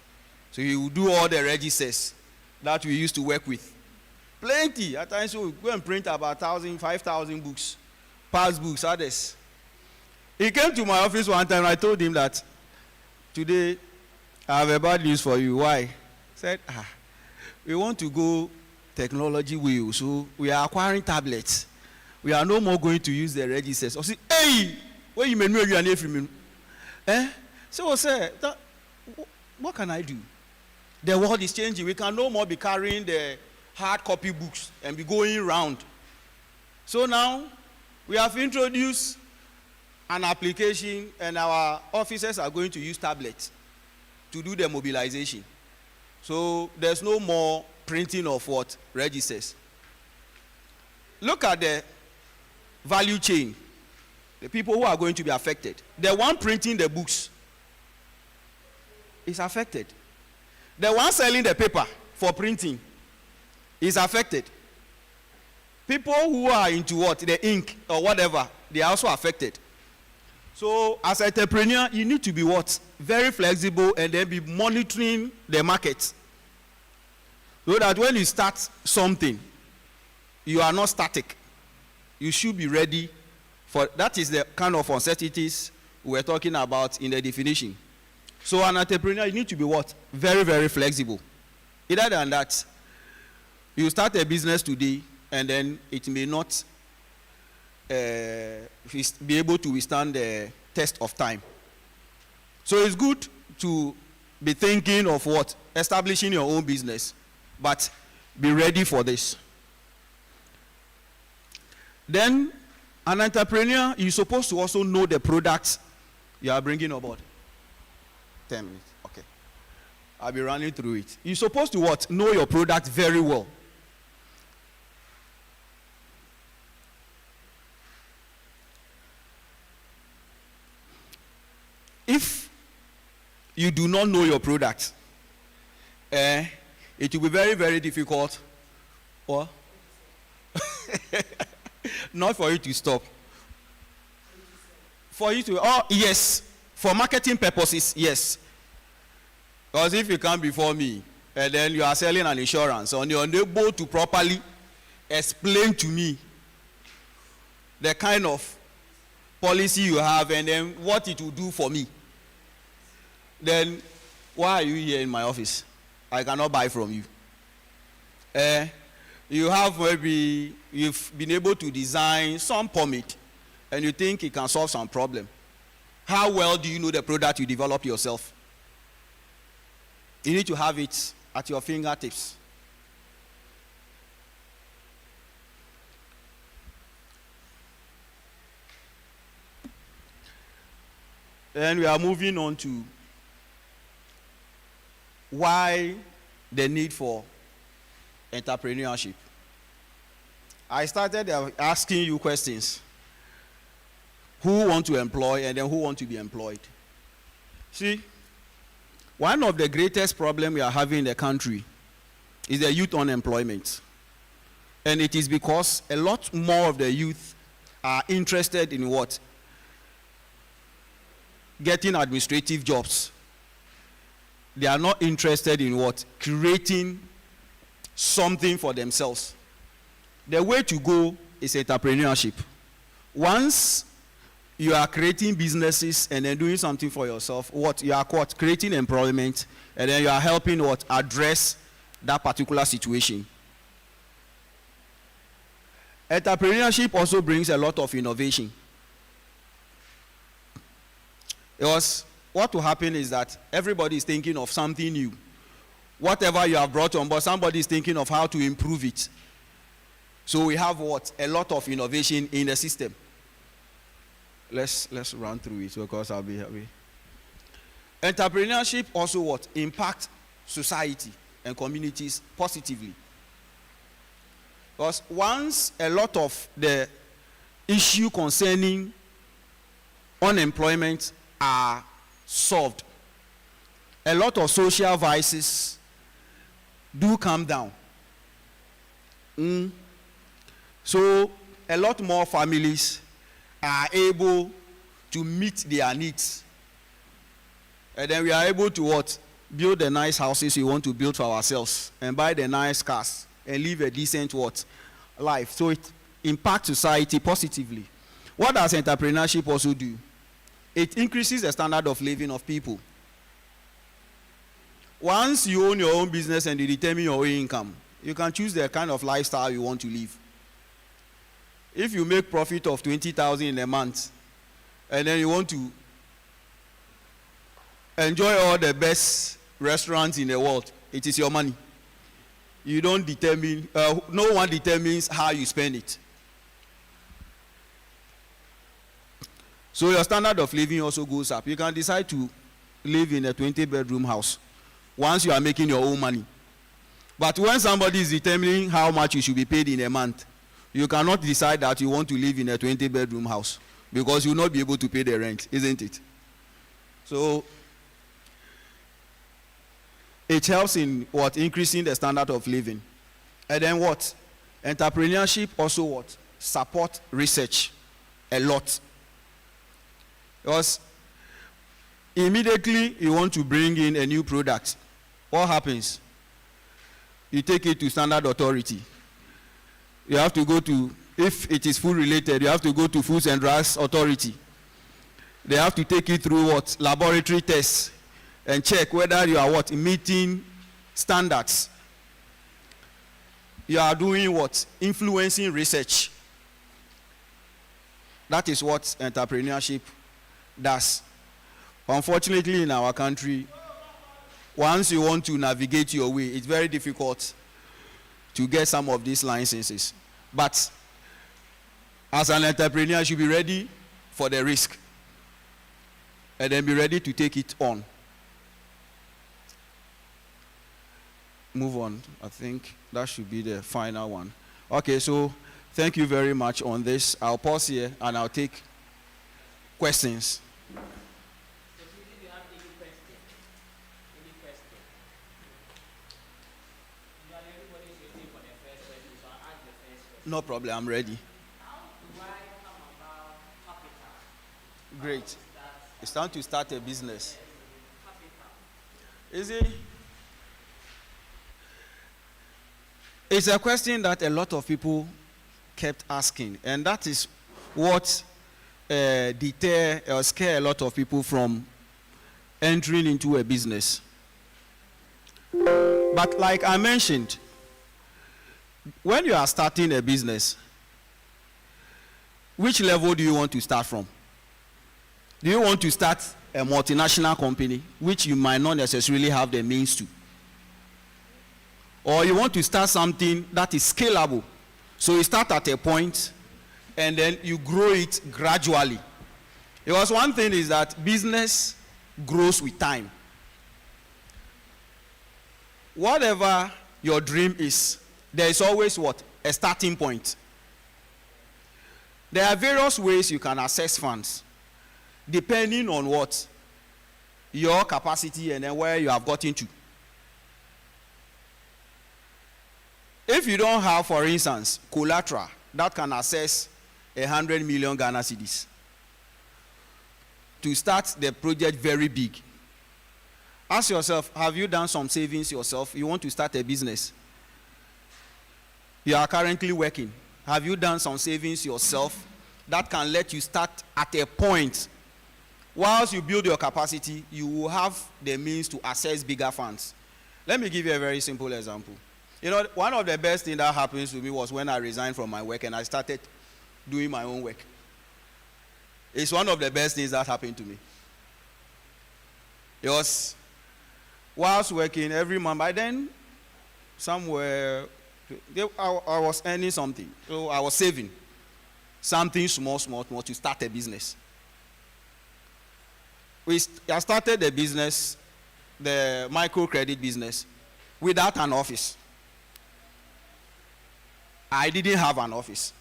I: So he would do all the registers that we used to work with. Plenty. At times we would go and print about 1,000, 5,000 books, past books, others. He came to my office one time and I told him that, today I have a bad news for you. Why? He said, we want to go technology way, so we are acquiring tablets. We are no more going to use the registers. I said, hey, what you mean you are not from me? So I said, what can I do? The world is changing. We can no more be carrying the hard copy books and be going around. So now we have introduced an application and our officers are going to use tablets to do the mobilization. So there's no more printing of registers. Look at the value chain. The people who are going to be affected. The one printing the books is affected. The one selling the paper for printing is affected. People who are into the ink or whatever, they are also affected. So as an entrepreneur, you need to be very flexible and then be monitoring the market. So that when you start something, you are not static. You should be ready for, that is the kind of uncertainties we're talking about in the definition. So an entrepreneur, you need to be very, very flexible. Other than that, you start a business today and then it may not be able to withstand the test of time. So it's good to be thinking of establishing your own business, but be ready for this. Then, an entrepreneur, you're supposed to also know the products you are bringing aboard. 10 minutes, okay. I'll be running through it. You're supposed to what? Know your product very well. If you do not know your product, it will be very, very difficult, or not for you to stop. For you to, oh yes, for marketing purposes, yes. Because if you come before me and then you are selling an insurance and you're unable to properly explain to me the kind of policy you have and then what it will do for me, then why are you here in my office? I cannot buy from you. You have maybe, you've been able to design some pomade and you think it can solve some problem. How well do you know the product you develop yourself? You need to have it at your fingertips. Then we are moving on to why the need for entrepreneurship. I started asking you questions. Who want to employ and then who want to be employed? See, one of the greatest problems we are having in the country is the youth unemployment. And it is because a lot more of the youth are interested in what? Getting administrative jobs. They are not interested in what? Creating something for themselves. The way to go is entrepreneurship. Once you are creating businesses and then doing something for yourself, what you are called creating employment, and then you are helping what? Address that particular situation. Entrepreneurship also brings a lot of innovation. Because what will happen is that everybody is thinking of something new. Whatever you have brought on board, somebody is thinking of how to improve it. So we have what? A lot of innovation in the system. Let's run through it because I'll be happy. Entrepreneurship also what? Impact society and communities positively. Because once a lot of the issue concerning unemployment are solved, a lot of social vices do come down. So a lot more families are able to meet their needs. And then we are able to what? Build the nice houses we want to build for ourselves and buy the nice cars and live a decent what? Life. So it impacts society positively. What does entrepreneurship also do? It increases the standard of living of people. Once you own your own business and you determine your own income, you can choose the kind of lifestyle you want to live. If you make profit of 20,000 in a month, and then you want to enjoy all the best restaurants in the world, it is your money. You don't determine, no one determines how you spend it. So your standard of living also goes up. You can decide to live in a 20-bedroom house once you are making your own money. But when somebody is determining how much you should be paid in a month, you cannot decide that you want to live in a 20-bedroom house because you will not be able to pay the rent, isn't it? So it helps in what? Increasing the standard of living. And then what? Entrepreneurship also what? Support research a lot. Because immediately you want to bring in a new product, what happens? You take it to standard authority. You have to go to, if it is food related, you have to go to Foods and Drugs Authority. They have to take it through what? Laboratory tests and check whether you are what? Meeting standards. You are doing what? Influencing research. That is what entrepreneurship does. Unfortunately, in our country, once you want to navigate your way, it's very difficult to get some of these licenses. But as an entrepreneur, you should be ready for the risk and then be ready to take it on. move on. I think that should be the final one. Okay, so thank you very much on this. I'll pause here and I'll take questions.
D: So, do you have any question? Any question? Usually everybody's waiting for the first question, so I'll ask the first question.
I: No problem, I'm ready.
D: How do I come about capital?
I: Great. It's time to start a business.
D: Capital.
I: Is it? It's a question that a lot of people kept asking, and that is what deter or scare a lot of people from entering into a business. But like I mentioned, when you are starting a business, which level do you want to start from? Do you want to start a multinational company, which you might not necessarily have the means to? Or you want to start something that is scalable? So you start at a point and then you grow it gradually. Because one thing is that business grows with time. Whatever your dream is, there is always what? A starting point. There are various ways you can access funds, depending on what? Your capacity and then where you have gotten to. If you don't have, for instance, collateral that can access 100 million Ghana cedis to start the project very big, ask yourself, have you done some savings yourself? You want to start a business. You are currently working. Have you done some savings yourself that can let you start at a point? Whilst you build your capacity, you will have the means to access bigger funds. Let me give you a very simple example. You know, one of the best things that happens to me was when I resigned from my work and I started doing my own work. It's one of the best things that happened to me. Because whilst working every month, by then, somewhere, I was earning something. So I was saving something small to start a business. I started the business, the microcredit business, without an office. I didn't have an office.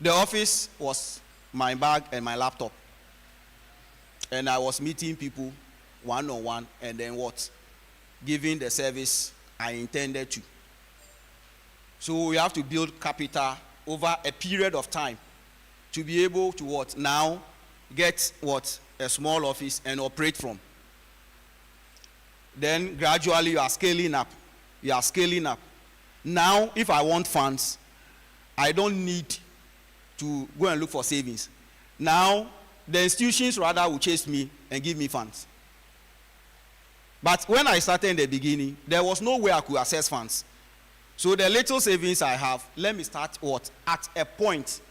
I: The office was my bag and my laptop. And I was meeting people one-on-one and then what? Giving the service I intended to. So we have to build capital over a period of time to be able to what? Now get what? A small office and operate from. Then gradually you are scaling up. You are scaling up. Now, if I want funds, I don't need to go and look for savings. Now, the institutions rather will chase me and give me funds. But when I started in the beginning, there was no way I could access funds. So the little savings I have, let me start what? At a point.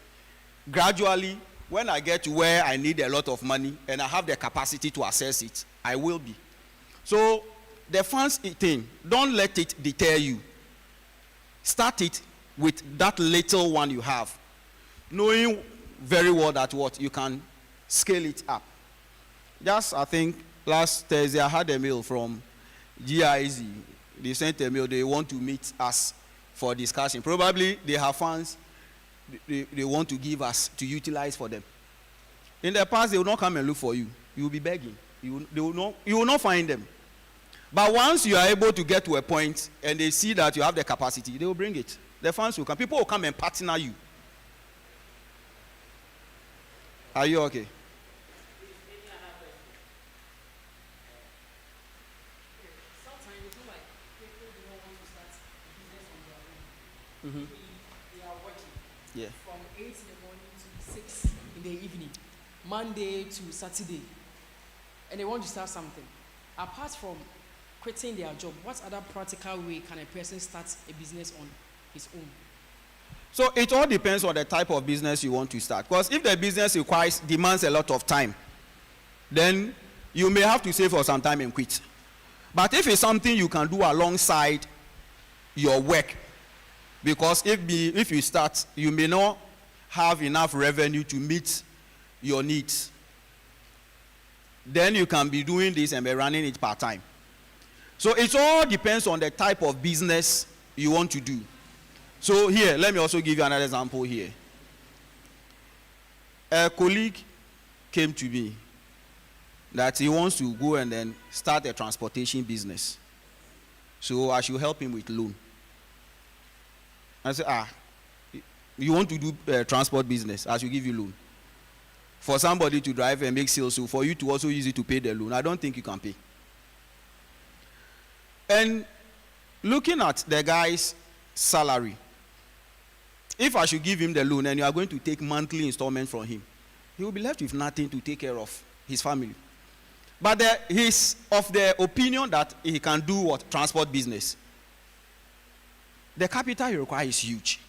I: Gradually, when I get to where I need a lot of money and I have the capacity to access it, I will be. So the funds thing, don't let it deter you. Start it with that little one you have, knowing very well that what you can scale it up. Just, I think, last Thursday I had a mail from GIZ. They sent a mail, they want to meet us for discussion. Probably they have funds they want to give us to utilize for them. In the past, they will not come and look for you. You will be begging. You will not find them. But once you are able to get to a point and they see that you have the capacity, they will bring it. The funds will come. People will come and partner you. Are you okay? Mm-hmm.
J: They are working
I: Yeah.
J: from 8 in the morning to 6 in the evening, Monday to Saturday, and they want to start something. Apart from quitting their job, what other practical way can a person start a business on his own?
I: So it all depends on the type of business you want to start. Because if the business demands a lot of time, then you may have to save for some time and quit. But if it's something you can do alongside your work, because if you start, you may not have enough revenue to meet your needs, then you can be doing this and be running it part-time. So it all depends on the type of business you want to do. So here, let me also give you another example here. A colleague came to me that he wants to go and then start a transportation business. So I should help him with loan. I said, you want to do transport business, I should give you loan. For somebody to drive and make sales, so for you to also use it to pay the loan, I don't think you can pay. And looking at the guy's salary, if I should give him the loan and you are going to take monthly installment from him, he will be left with nothing to take care of his family. But he's of the opinion that he can do what? Transport business. The capital he requires is huge.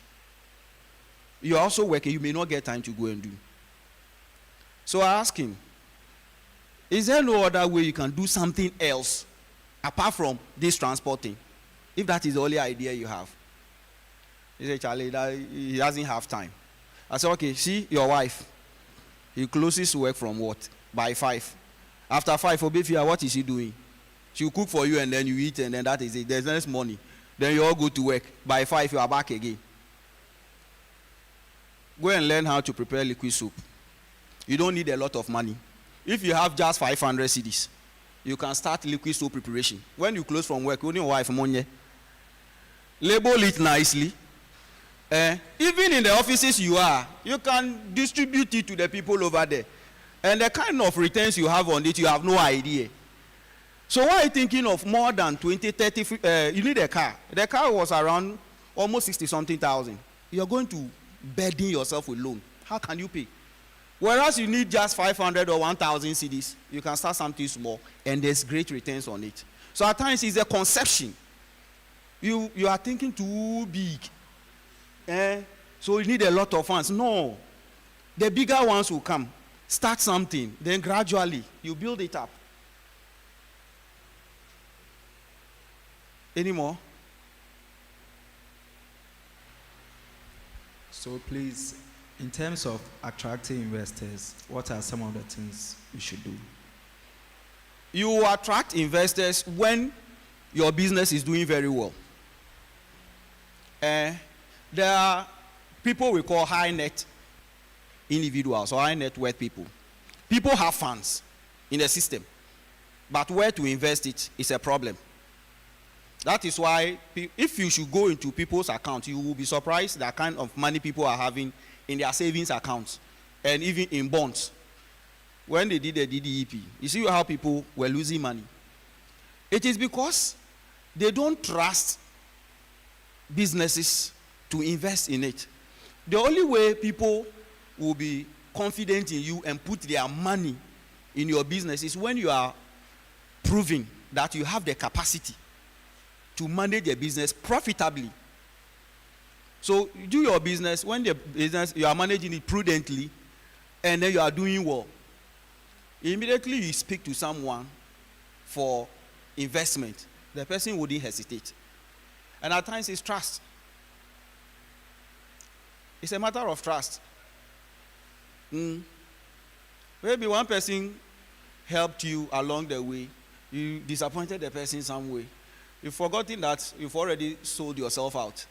I: You are also working, you may not get time to go and do. So I asked him, is there no other way you can do something else apart from this transporting? If that is the only idea you have. He said, Charlie, he doesn't have time. I said, okay, see your wife. He closes work from what? By 5. After 5, Obifia, what is she doing? She will cook for you and then you eat and then that is it. There's less money. Then you all go to work. By 5, you are back again. Go and learn how to prepare liquid soup. You don't need a lot of money. If you have just 500 cedis, you can start liquid soup preparation. When you close from work, only your wife money. Label it nicely. Even in the offices you are, you can distribute it to the people over there. And the kind of returns you have on it, you have no idea. So why are you thinking of more than 20, 30, you need a car. The car was around almost 60-something thousand. You're going to burden yourself with loan. How can you pay? Whereas you need just 500 or 1,000 cedis, you can start something small, and there's great returns on it. So at times it's a conception. You are thinking too big. So you need a lot of funds. No. The bigger ones will come. Start something, then gradually you build it up. Any more?
K: So please, in terms of attracting investors, what are some of the things you should do?
I: You attract investors when your business is doing very well. There are people we call high net individuals or high net worth people. People have funds in the system, but where to invest it is a problem. That is why if you should go into people's accounts, you will be surprised the kind of money people are having in their savings accounts and even in bonds. When they did the DDEP, you see how people were losing money. It is because they don't trust businesses to invest in it. The only way people will be confident in you and put their money in your business is when you are proving that you have the capacity to manage a business profitably. So you do your business when the business you are managing it prudently and then you are doing well. Immediately you speak to someone for investment, the person wouldn't hesitate. And at times it's trust. It's a matter of trust. Maybe one person helped you along the way. You disappointed the person some way. You've forgotten that you've already sold yourself out.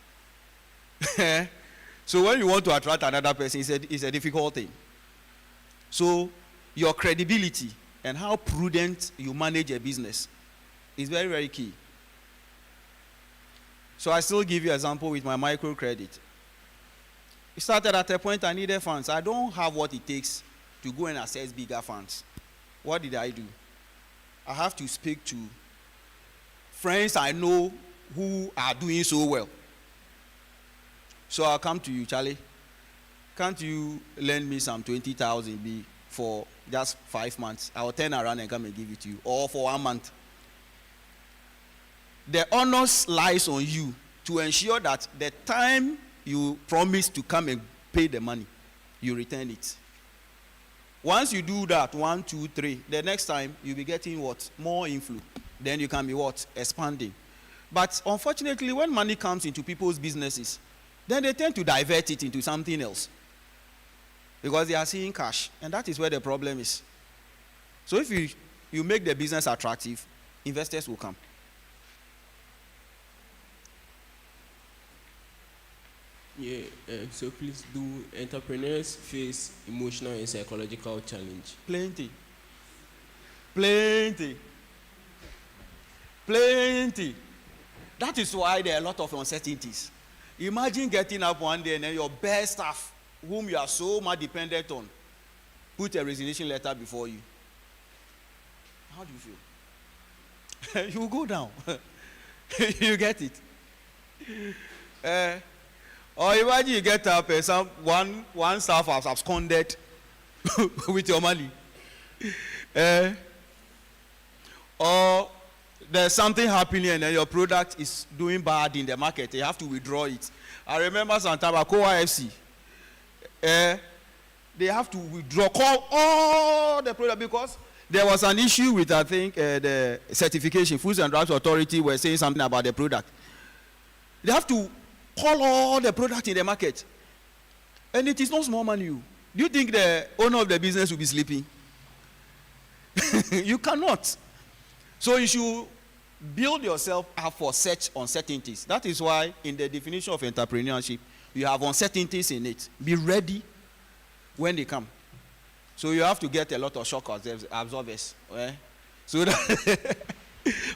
I: So when you want to attract another person, it's a difficult thing. So your credibility and how prudent you manage a business is very, very key. So I still give you an example with my microcredit. It started at a point I needed funds. I don't have what it takes to go and access bigger funds. What did I do? I have to speak to friends I know who are doing so well. So I'll come to you, Charlie. Can't you lend me some 20,000 B for just 5 months? I'll turn around and come and give it to you. Or for 1 month. The onus lies on you to ensure that the time you promise to come and pay the money, you return it. Once you do that, 1, 2, 3, the next time you'll be getting what? More inflow. Then you can be what? Expanding. But unfortunately, when money comes into people's businesses, then they tend to divert it into something else. Because they are seeing cash. And that is where the problem is. So if you make the business attractive, investors will come.
L: Yeah, so please, do entrepreneurs face emotional and psychological challenge?
I: Plenty. Plenty. Plenty. That is why there are a lot of uncertainties. Imagine getting up one day and then your best staff, whom you are so much dependent on, put a resignation letter before you. How do you feel? You go down. You get it. Or imagine you get up and one staff has absconded with your money. Or there's something happening and then your product is doing bad in the market. You have to withdraw it. I remember sometime at CoIFC, they have to withdraw, call all the product because there was an issue with, I think, the certification. Foods and Drugs Authority were saying something about the product. They have to call all the product in the market. And it is not small money. Do you think the owner of the business will be sleeping? You cannot. So you should build yourself up for such uncertainties. That is why in the definition of entrepreneurship, you have uncertainties in it. Be ready when they come. So you have to get a lot of shock absorbers. So that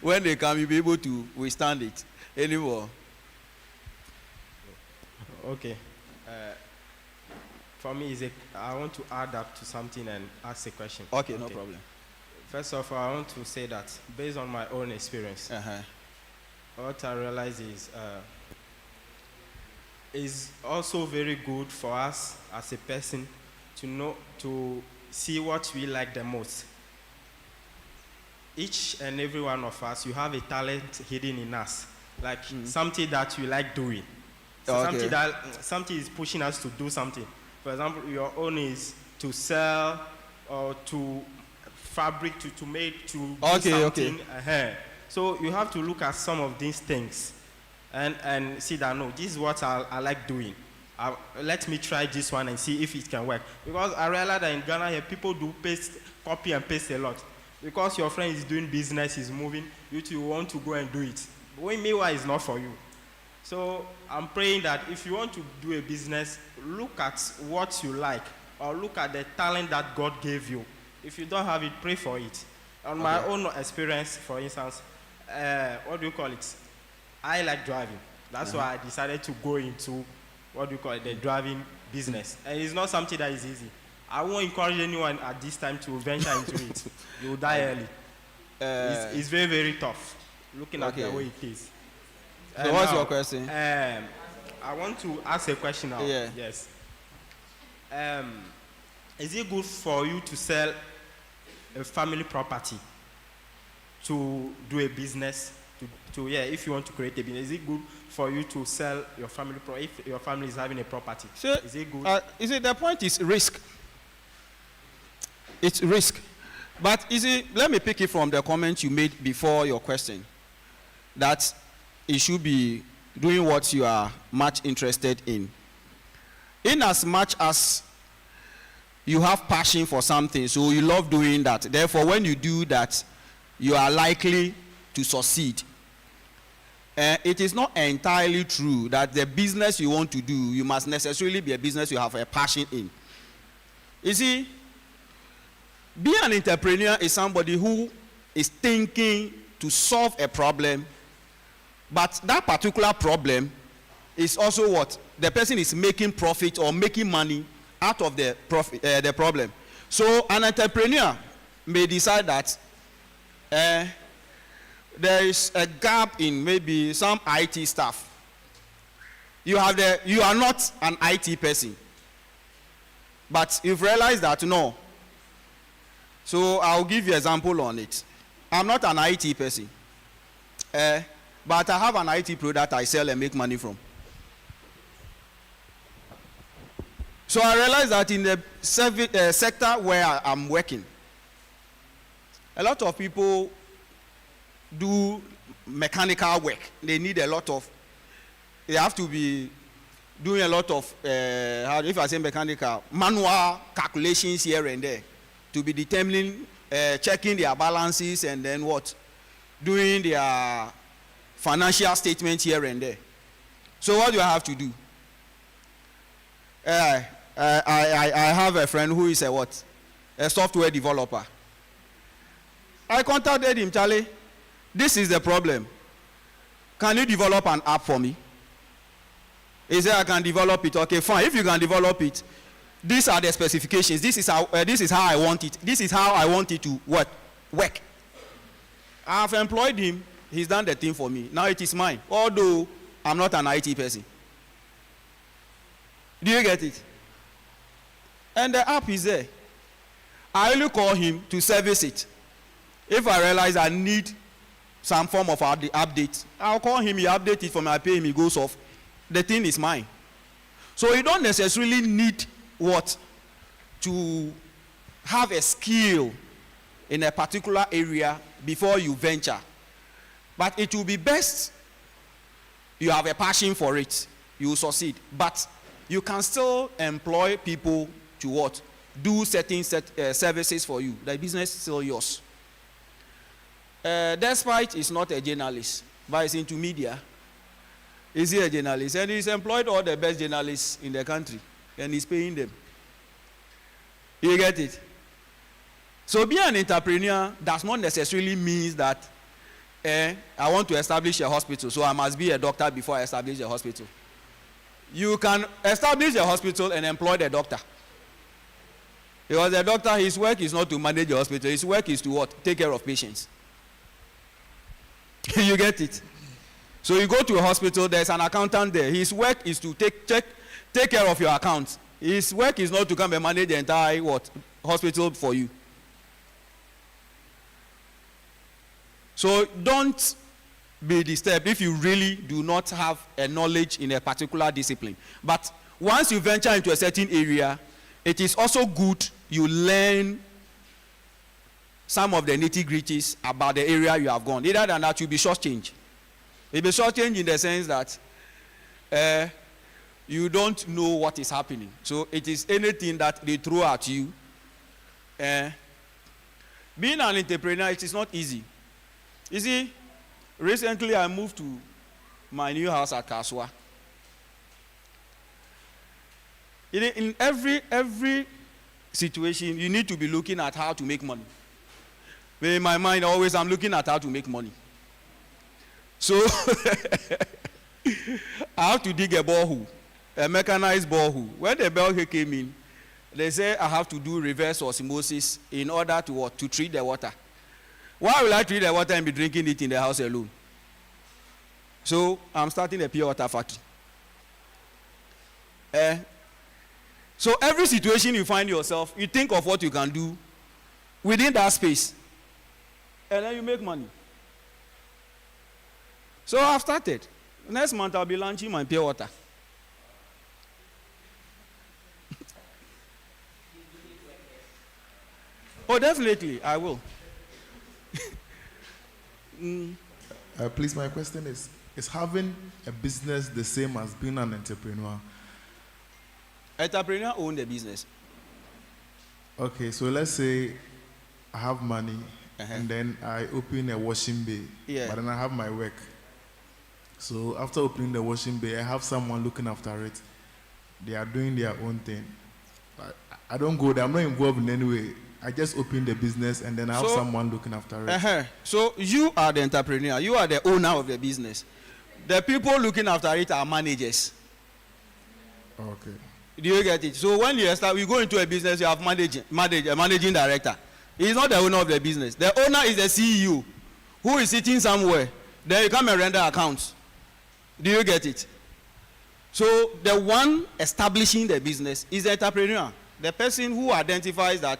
I: when they come, you'll be able to withstand it anymore.
K: Okay. For me, I want to add up to something and ask a question.
I: Okay, no problem.
K: First of all, I want to say that based on my own experience, what I realize is also very good for us as a person to see what we like the most. Each and every one of us, you have a talent hidden in us, like something that you like doing. So something is pushing us to do something. For example, your own is to sell or to fabric, to make, to do something. So you have to look at some of these things and see that, no, this is what I like doing. Let me try this one and see if it can work. Because I realize that in Ghana here, people do copy and paste a lot. Because your friend is doing business, is moving, you too want to go and do it. But meanwhile, it's not for you. So I'm praying that if you want to do a business, look at what you like, or look at the talent that God gave you. If you don't have it, pray for it. On my own experience, for instance, what do you call it? I like driving. That's why I decided to go into, the driving business. And it's not something that is easy. I won't encourage anyone at this time to venture into it. You will die early. It's very, very tough, looking at the way it is.
I: So what's your question?
K: I want to ask a question now.
I: Yeah.
K: Yes. Is it good for you to sell a family property to do a business? If you want to create a business, is it good for you to sell your family if your family is having a property?
I: So,
K: is it good?
I: The point is risk. It's risk. But let me pick it from the comment you made before your question, that it should be doing what you are much interested in. In as much as you have passion for something, so you love doing that. Therefore, when you do that, you are likely to succeed. It is not entirely true that the business you want to do, you must necessarily be a business you have a passion in. You see, being an entrepreneur is somebody who is thinking to solve a problem, but that particular problem is also what? The person is making profit or making money out of the problem. So an entrepreneur may decide that there is a gap in maybe some IT stuff. You are not an IT person, but you've realized that no. So I'll give you an example on it. I'm not an IT person, but I have an IT product I sell and make money from. So I realized that in the sector where I'm working, a lot of people do mechanical work. They need a lot of, they have to be doing a lot of, if I say mechanical, manual calculations here and there to be determining, checking their balances and then what? Doing their financial statements here and there. So what do I have to do? I have a friend who is a what? A software developer. I contacted him, Charlie. This is the problem. Can you develop an app for me? He said, I can develop it. Okay, fine. If you can develop it, these are the specifications. This is how I want it. This is how I want it to work. I have employed him. He's done the thing for me. Now it is mine. Although I'm not an IT person. Do you get it? And the app is there. I only call him to service it. If I realize I need some form of update, I'll call him, he update it for me, I pay him, he goes off. The thing is mine. So you don't necessarily need what? To have a skill in a particular area before you venture. But it will be best you have a passion for it, you will succeed. But you can still employ people to what? Do certain services for you. The business is still yours. Despite he's not a journalist, but he's into media. Is he a journalist? And he's employed all the best journalists in the country. And he's paying them. You get it? So being an entrepreneur does not necessarily mean that I want to establish a hospital, so I must be a doctor before I establish a hospital. You can establish a hospital and employ the doctor. Because the doctor, his work is not to manage the hospital. His work is to what? Take care of patients. You get it? So you go to a hospital, there's an accountant there. His work is to take care of your accounts. His work is not to come and manage the entire what? Hospital for you. So don't be disturbed if you really do not have a knowledge in a particular discipline. But once you venture into a certain area, it is also good you learn some of the nitty-gritties about the area you have gone. Either than that, you'll be shortchanged. You'll be shortchanged in the sense that you don't know what is happening. So it is anything that they throw at you. Being an entrepreneur, it is not easy. You see, recently I moved to my new house at Kaswa. In every situation, you need to be looking at how to make money. In my mind, always I'm looking at how to make money. So I have to dig a borehole, a mechanized borehole. When the borehole came in, they say I have to do reverse osmosis in order to what? To treat the water. Why will I treat the water and be drinking it in the house alone? So I'm starting a pure water factory. So every situation you find yourself, you think of what you can do within that space. And then you make money. So I've started. Next month I'll be launching my pure water. Oh, definitely, I will.
M: Please, my question is having a business the same as being an entrepreneur?
I: Entrepreneur own the business.
M: Okay, so let's say I have money and then I open a washing bay, but then I have my work. So after opening the washing bay, I have someone looking after it. They are doing their own thing. I don't go there. I'm not involved in any way. I just open the business and then I have someone looking after it.
I: So you are the entrepreneur. You are the owner of the business. The people looking after it are managers.
M: Okay.
I: Do you get it? So when you start, you go into a business, you have managing director. He's not the owner of the business. The owner is the CEO who is sitting somewhere. Then you come and render accounts. Do you get it? So the one establishing the business is the entrepreneur. The person who identifies that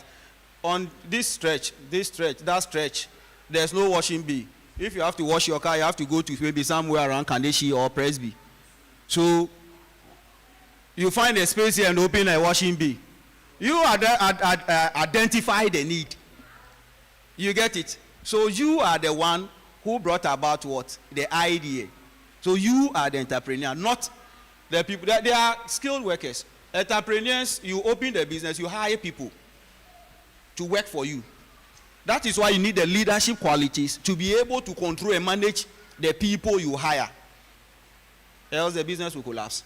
I: on this stretch, that stretch, there's no washing bay. If you have to wash your car, you have to go to maybe somewhere around Kandeshi or Presby. So you find a space here and open a washing bay. You identify the need. You get it? So you are the one who brought about what? The idea. So you are the entrepreneur, not the people. They are skilled workers. Entrepreneurs, you open the business, you hire people to work for you. That is why you need the leadership qualities to be able to control and manage the people you hire. Else the business will collapse.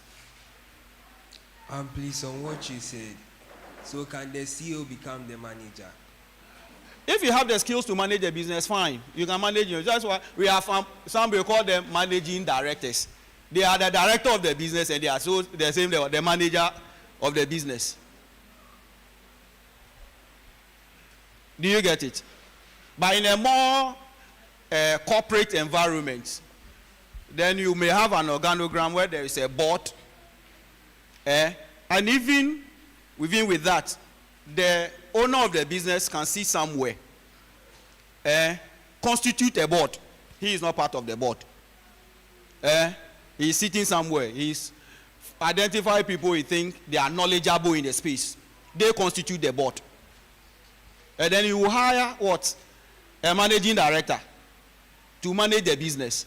L: Please, on what you said, so can the CEO become the manager?
I: If you have the skills to manage a business, fine. You can manage it. That's why we have some we call them managing directors. They are the director of the business and they are so the same the manager of the business. Do you get it? But in a more corporate environment, then you may have an organogram where there is a board, and even with that, the owner of the business can sit somewhere, constitute a board. He is not part of the board. He is sitting somewhere. He's identify people he think they are knowledgeable in the space. They constitute the board. And then you will hire what? A managing director to manage the business.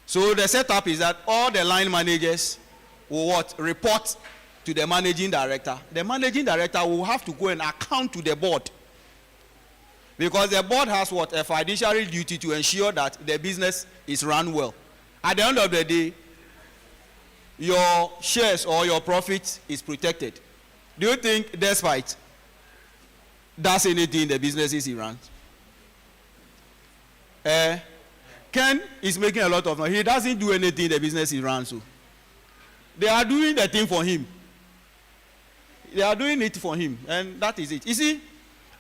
I: So the setup is that all the line managers will what? Report to the managing director. The managing director will have to go and account to the board. Because the board has what? A fiduciary duty to ensure that the business is run well. At the end of the day, your shares or your profit is protected. Do you think despite does anything in the businesses he runs? Ken is making a lot of money. He doesn't do anything in the business he runs. So they are doing the thing for him. They are doing it for him, and that is it. You see,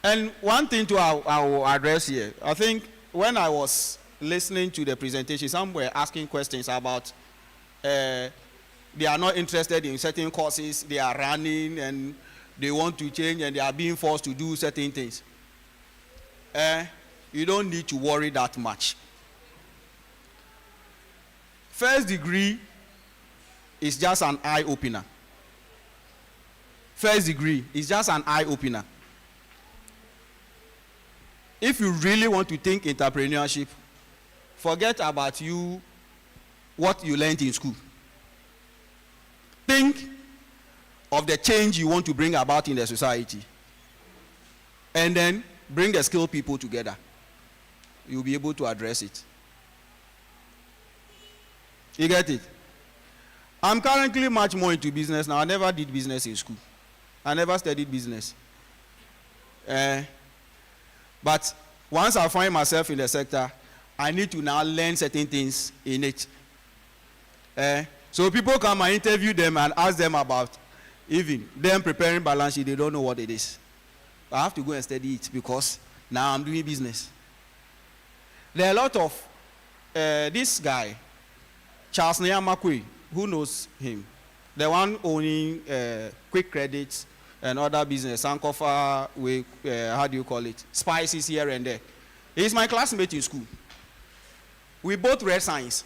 I: and one thing I will address here. I think when I was listening to the presentation, some were asking questions about they are not interested in certain courses they are running and they want to change and they are being forced to do certain things. You don't need to worry that much. First degree is just an eye-opener. First degree is just an eye-opener. If you really want to think entrepreneurship, forget about what you learned in school. Think of the change you want to bring about in the society. And then bring the skilled people together. You'll be able to address it. You get it? I'm currently much more into business now. I never did business in school. I never studied business. But once I find myself in the sector, I need to now learn certain things in it. So people come and interview them and ask them about even them preparing balance sheet, they don't know what it is. I have to go and study it because now I'm doing business. There are a lot of this guy, Charles Nyamakwe, who knows him? The one owning Quick Credits and other business, Sankofa, how do you call it? Spices here and there. He's my classmate in school. We both read science.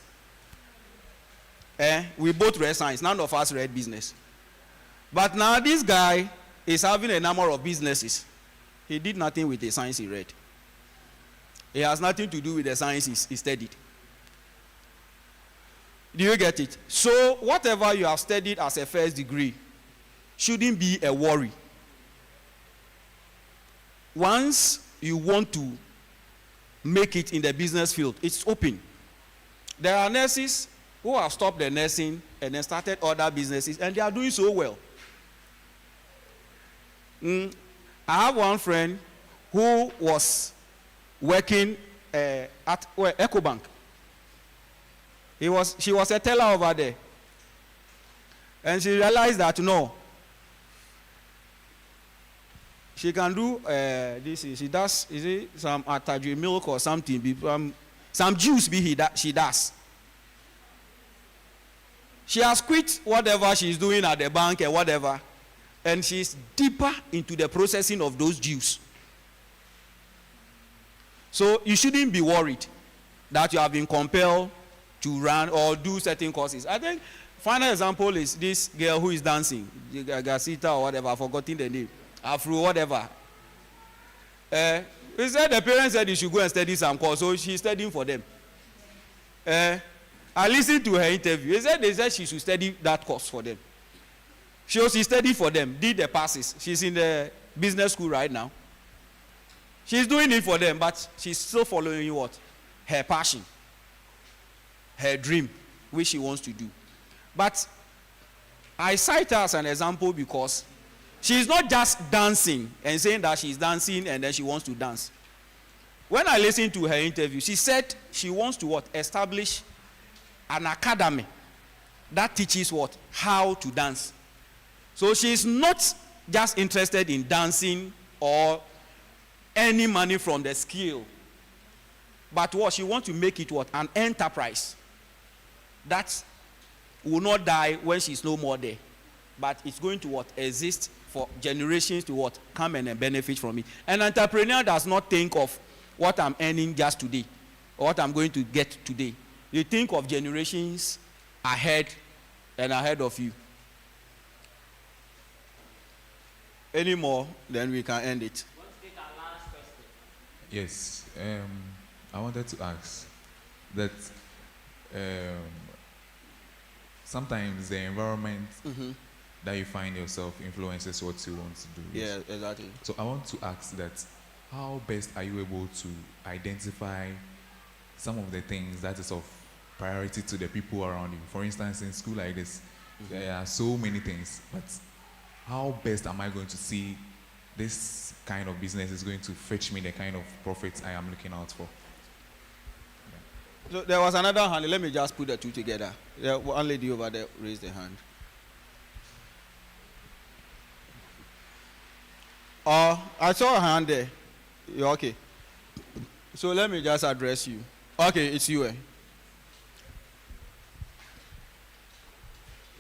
I: We both read science. None of us read business. But now this guy is having a number of businesses. He did nothing with the science he read. It has nothing to do with the science he studied. Do you get it? So whatever you have studied as a first degree shouldn't be a worry. Once you want to make it in the business field, it's open. There are nurses who have stopped the nursing and then started other businesses, and they are doing so well. I have one friend who was working at EcoBank. She was a teller over there. And she realized that no, she can do this. She does, is it some atadri milk or something? Some juice she does. She has quit whatever she's doing at the bank and whatever, and she's deeper into the processing of those juice. So you shouldn't be worried that you have been compelled to run or do certain courses. I think final example is this girl who is dancing, Gasita or whatever, I've forgotten the name, Afro whatever. He said the parents said you should go and study some course, so she's studying for them. I listened to her interview. They said she should study that course for them. She studied for them, did the passes. She's in the business school right now. She's doing it for them, but she's still following what? Her passion, her dream, which she wants to do. But I cite her as an example because she's not just dancing and saying that she's dancing and then she wants to dance. When I listened to her interview, she said she wants to what? Establish an academy that teaches what? How to dance. So she's not just interested in dancing or any money from the skill. But what? She wants to make it what? An enterprise that will not die when she's no more there. But it's going to what? Exist for generations to what? Come and benefit from it. An entrepreneur does not think of what I'm earning just today or what I'm going to get today. You think of generations ahead and ahead of you. Any more, then we can end it.
N: Yes, I wanted to ask that sometimes the environment that you find yourself influences what you want to do.
I: Yeah, exactly.
N: So I want to ask that, how best are you able to identify some of the things that is of priority to the people around you? For instance, in school like this, there are so many things, but how best am I going to see this kind of business is going to fetch me the kind of profits I am looking out for?
I: So there was another hand. Let me just put the two together. Yeah, one lady over there raised the hand. I saw a hand there. You're okay. So let me just address you. Okay, it's you.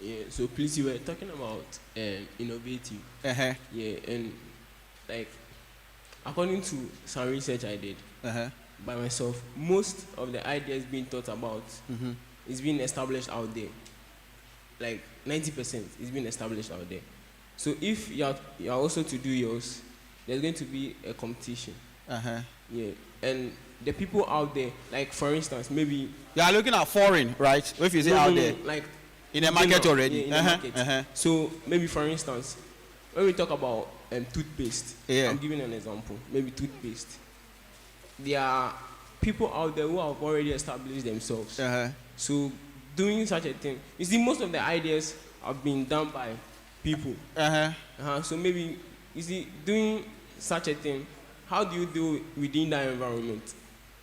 L: Yeah, so please, you were talking about innovative.
I: Uh-huh.
L: Yeah, and like according to some research I did by myself, most of the ideas being thought about is being established out there. Like 90% is being established out there. So if you are also to do yours, there's going to be a competition. Yeah, and the people out there, like for instance, maybe
I: you are looking at foreign, right? If you say out there,
L: like
I: in the market already.
L: Yeah, in the market. So maybe for instance, when we talk about toothpaste, I'm giving an example. Maybe toothpaste. There are people out there who have already established themselves. So doing such a thing, you see, most of the ideas have been done by people. So maybe, you see, doing such a thing, how do you do within that environment?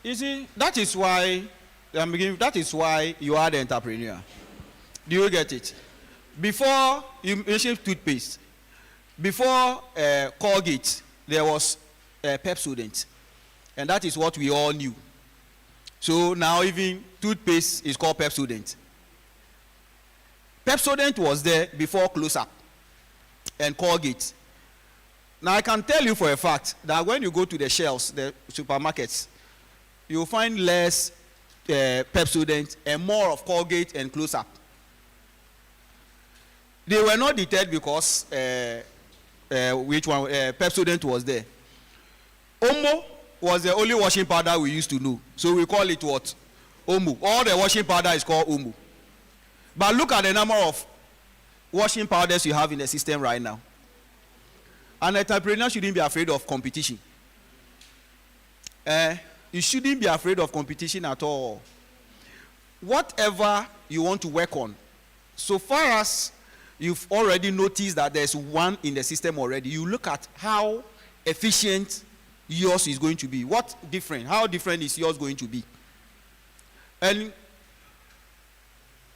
I: You see, that is why you are the entrepreneur. Do you get it? Before you mentioned toothpaste, before Colgate, there was Pepsodent, and that is what we all knew. So now even toothpaste is called Pepsodent. Pepsodent was there before Close-Up and Colgate. Now I can tell you for a fact that when you go to the shelves, the supermarkets, you'll find less Pepsodent and more of Colgate and Close-Up. They were not deterred because Pepsodent was there. Omo was the only washing powder we used to know. So we call it what? Omo. All the washing powder is called Omo. But look at the number of washing powders you have in the system right now. An entrepreneur shouldn't be afraid of competition. You shouldn't be afraid of competition at all. Whatever you want to work on, so far as you've already noticed that there's one in the system already, you look at how efficient yours is going to be. How different is yours going to be? And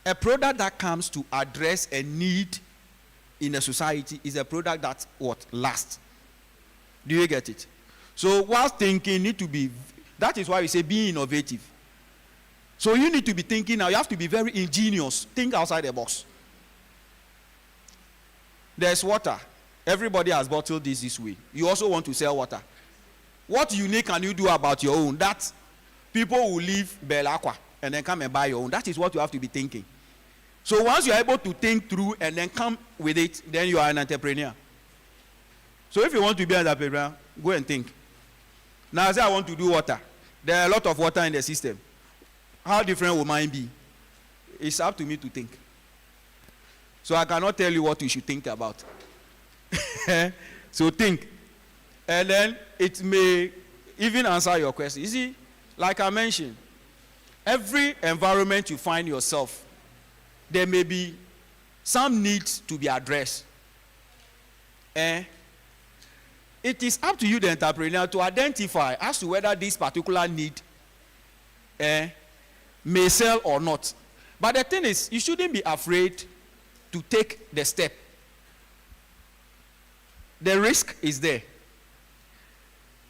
I: a product that comes to address a need in a society is a product that lasts. Do you get it? So whilst thinking need to be, that is why we say be innovative. So you need to be thinking now, you have to be very ingenious. Think outside the box. There's water. Everybody has bottled this way. You also want to sell water. What unique can you do about your own? That people will leave Bell Aqua and then come and buy your own. That is what you have to be thinking. So once you are able to think through and then come with it, then you are an entrepreneur. So if you want to be an entrepreneur, go and think. Now I say I want to do water. There are a lot of water in the system. How different will mine be? It's up to me to think. So I cannot tell you what you should think about. So think. And then it may even answer your question. You see, like I mentioned, every environment you find yourself, there may be some need to be addressed. It is up to you, the entrepreneur, to identify as to whether this particular need may sell or not. But the thing is, you shouldn't be afraid to take the step. The risk is there.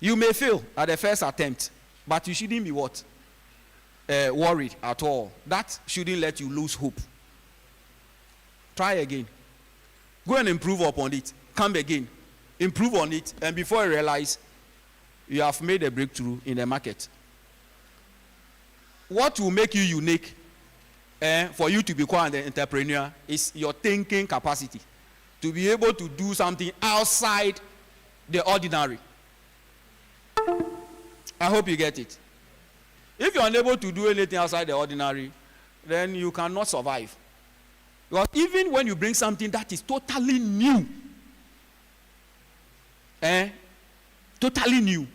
I: You may fail at the first attempt, but you shouldn't be what? Worried at all. That shouldn't let you lose hope. Try again. Go and improve upon it. Come again. Improve on it. And before you realize, you have made a breakthrough in the market. What will make you unique for you to become an entrepreneur is your thinking capacity. To be able to do something outside the ordinary. I hope you get it. If you're unable to do anything outside the ordinary, then you cannot survive. Because even when you bring something that is totally new, totally new,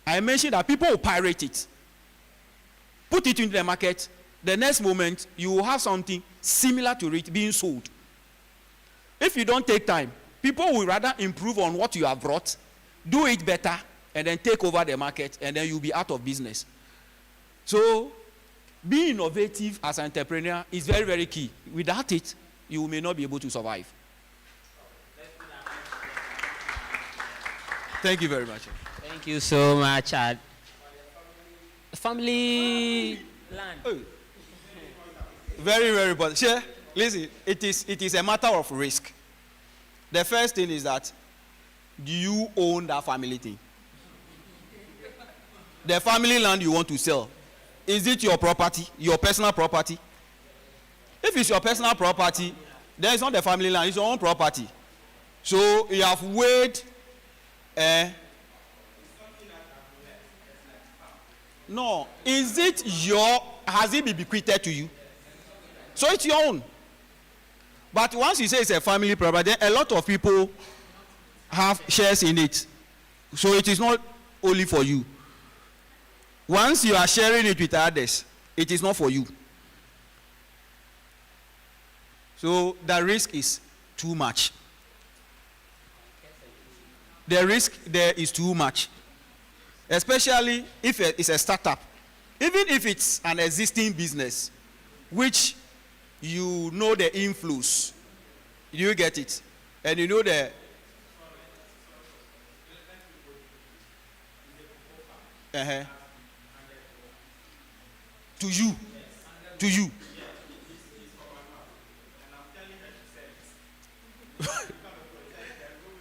I: I mentioned that people will pirate it, put it into the market. The next moment, you will have something similar to it being sold. If you don't take time, people will rather improve on what you have brought, do it better, and then take over the market, and then you'll be out of business. So, being innovative as an entrepreneur is very, very key. Without it, you may not be able to survive. Thank you very much.
D: Thank you so much. Family land.
I: Oh. Very, very important. Sure. Listen, it is a matter of risk. The first thing is that, do you own that family thing? The family land you want to sell, is it your property, your personal property? If it's your personal property, then it's not the family land, it's your own property. So you have weighed. No, is it has it been bequeathed to you? So it's your own. But once you say it's a family property, then a lot of people have shares in it. So it is not only for you. Once you are sharing it with others, it is not for you. So the risk is too much. The risk there is too much. Especially if it's a startup. Even if it's an existing business, which you know the inflows, you get it, and you know the to you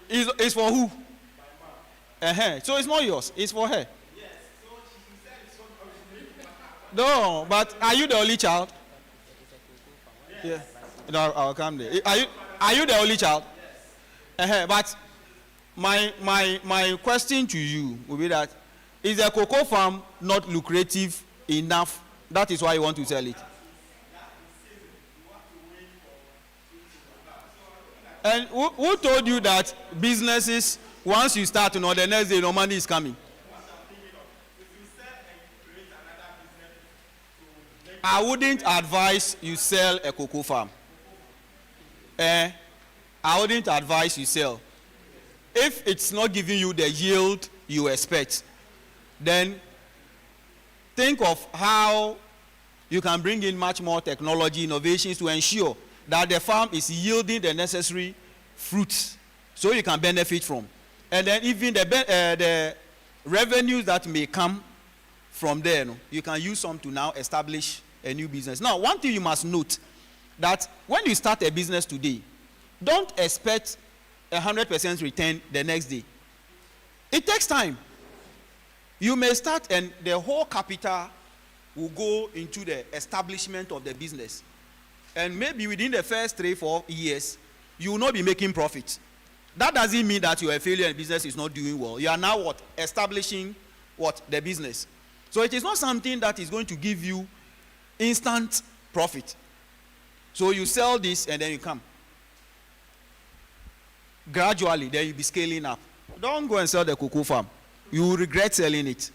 I: it's for who? So it's not yours, it's for her. No, but are you the only child? Yeah. No, I'll come there. Are you the only child? But my question to you will be that, is the cocoa farm not lucrative enough? That is why you want to sell it. And who told you that businesses, once you start, the next day no money is coming? I wouldn't advise you sell a cocoa farm. I wouldn't advise you sell. If it's not giving you the yield you expect, then think of how you can bring in much more technology innovations to ensure that the farm is yielding the necessary fruits so you can benefit from. And then even the revenues that may come from there, you can use some to now establish a new business. Now, one thing you must note, that when you start a business today, don't expect 100% return the next day. It takes time. You may start and the whole capital will go into the establishment of the business. And maybe within the first 3-4 years, you will not be making profit. That doesn't mean that you are a failure and business is not doing well. You are now what? Establishing what? The business. So it is not something that is going to give you instant profit. So you sell this and then you come. Gradually, then you'll be scaling up. Don't go and sell the cocoa farm. You will regret selling it.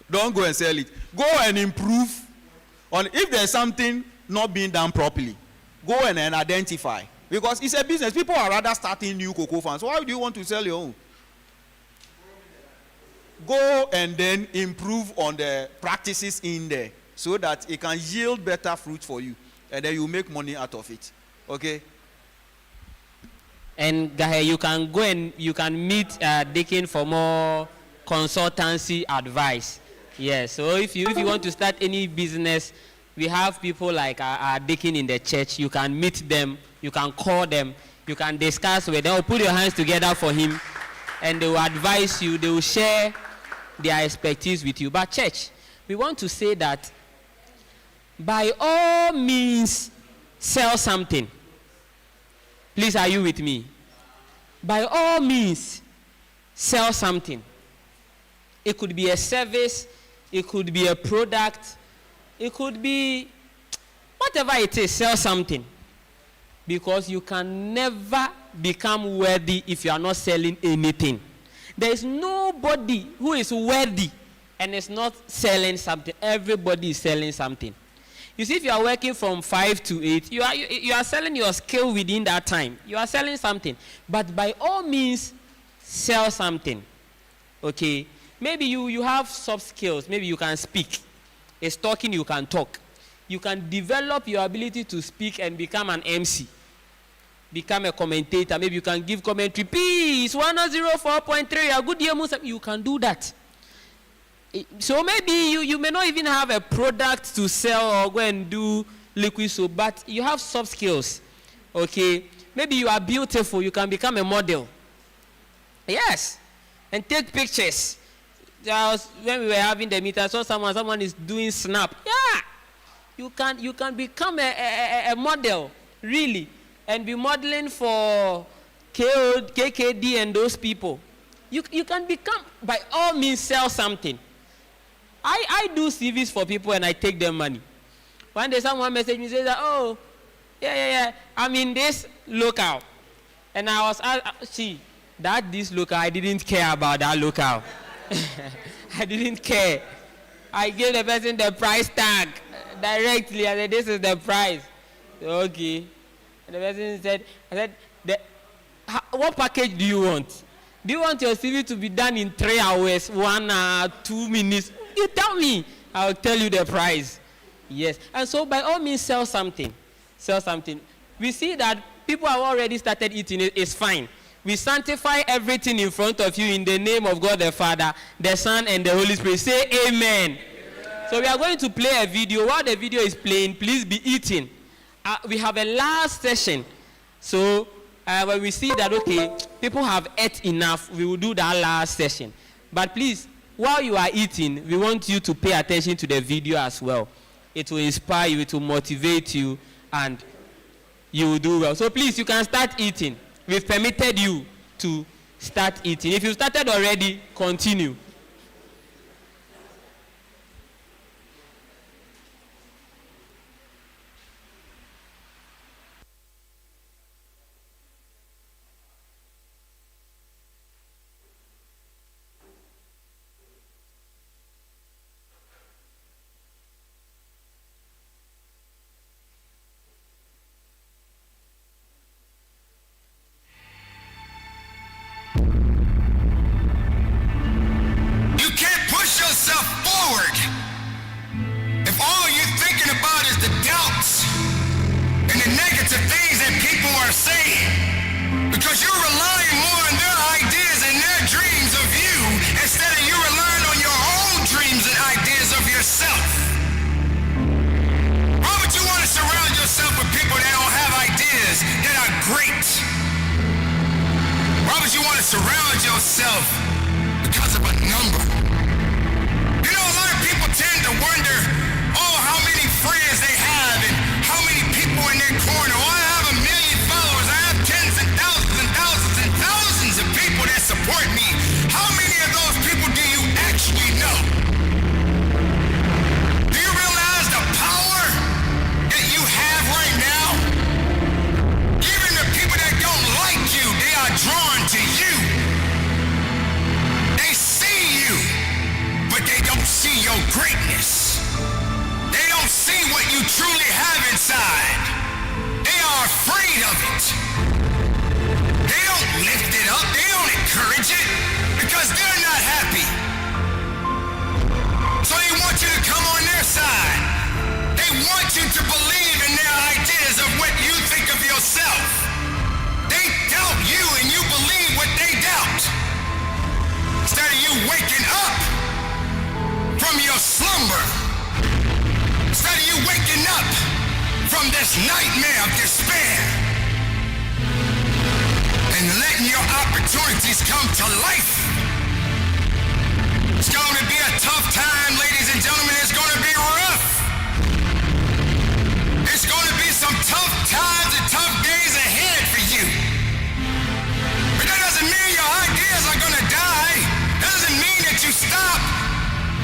I: Don't go and sell it. Go and improve on. If there's something not being done properly, go and identify. Because it's a business. People are rather starting new cocoa farms. Why do you want to sell your own? Go and then improve on the practices in there so that it can yield better fruit for you. And then you make money out of it. Okay?
D: And Gahe, you can go and you can meet Deacon for more consultancy advice. Yes. So if you want to start any business, we have people like our Deacon in the church. You can meet them. You can call them. You can discuss with them. Or put your hands together for him, and they will advise you. They will share their expertise with you. But church, we want to say that by all means, sell something. Please, are you with me? By all means, sell something. It could be a service, it could be a product, it could be whatever it is, sell something. Because you can never become worthy if you are not selling anything. There is nobody who is worthy and is not selling something. Everybody is selling something. You see, if you are working from 5 to 8, you are selling your skill within that time. You are selling something. But by all means, sell something. Okay? Maybe you have soft skills. Maybe you can speak. It's talking, you can talk. You can develop your ability to speak and become an MC. Become a commentator. Maybe you can give commentary. Peace, 104.3, a good year, you can do that. So maybe you may not even have a product to sell or go and do liquid soap, but you have soft skills. Okay? Maybe you are beautiful. You can become a model. Yes. And take pictures. When we were having the meeting, I saw someone is doing snap. Yeah. You can become a model, really, and be modeling for KKD and those people. You can become, by all means, sell something. I do CVs for people and I take them money. One day someone messaged me, says that, oh, yeah, I'm in this local. And I was, this local, I didn't care about that local. I didn't care. I gave the person the price tag directly. I said, this is the price. Okay. And the person said, what package do you want? Do you want your CV to be done in 3 hours, 1 hour, 2 minutes? You tell me. I'll tell you the price. Yes. And so by all means, sell something. Sell something. We see that people have already started eating it. It's fine. We sanctify everything in front of you in the name of God the Father, the Son, and the Holy Spirit. Say amen. So we are going to play a video. While the video is playing, please be eating. We have a last session. So when we see that, okay, people have ate enough, we will do that last session. But please, while you are eating, we want you to pay attention to the video as well. It will inspire you, it will motivate you, and you will do well. So please, you can start eating. We've permitted you to start eating. If you started already, continue.
O: Surround yourself because of a number. You know, a lot of people tend to wonder, how many friends they have and how many people in their corner. I have 1 million followers. I have tens and thousands of people that support me. How many of those people do you actually know? Do you realize the power that you have right now? Even the people that don't like you, they are drawn to you. They see you, but they don't see your greatness. They don't see what you truly have inside. outside. They are afraid of it. They don't lift it up. They don't encourage it because they're not happy. So they want you to come on their side. They want you to believe in their ideas of what you think of yourself. They doubt you and you believe what they doubt. Instead of you waking up from your slumber, instead of you waking up from this nightmare of despair and letting your opportunities come to life. It's going to be a tough time, ladies and gentlemen. It's going to be rough. It's going to be some tough times and tough days ahead for you. But that doesn't mean your ideas are going to die. That doesn't mean that you stop.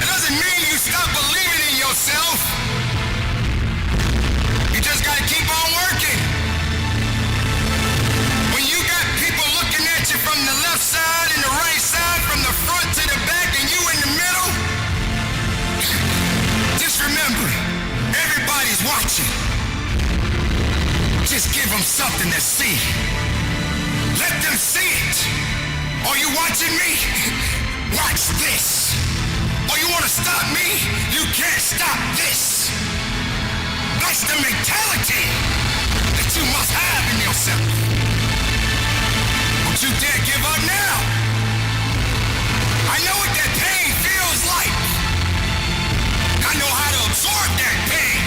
O: It doesn't mean you stop believing in yourself. You just got to keep on working. When you got people looking at you from the left side and the right side, from the front to the back, and you in the middle, just remember, everybody's watching. Just give them something to see. Let them see it. Are you watching me? Watch this. Oh, you want to stop me? You can't stop this. That's the mentality that you must have in yourself. Don't you dare give up now. I know what that pain feels like. I know how to absorb that pain.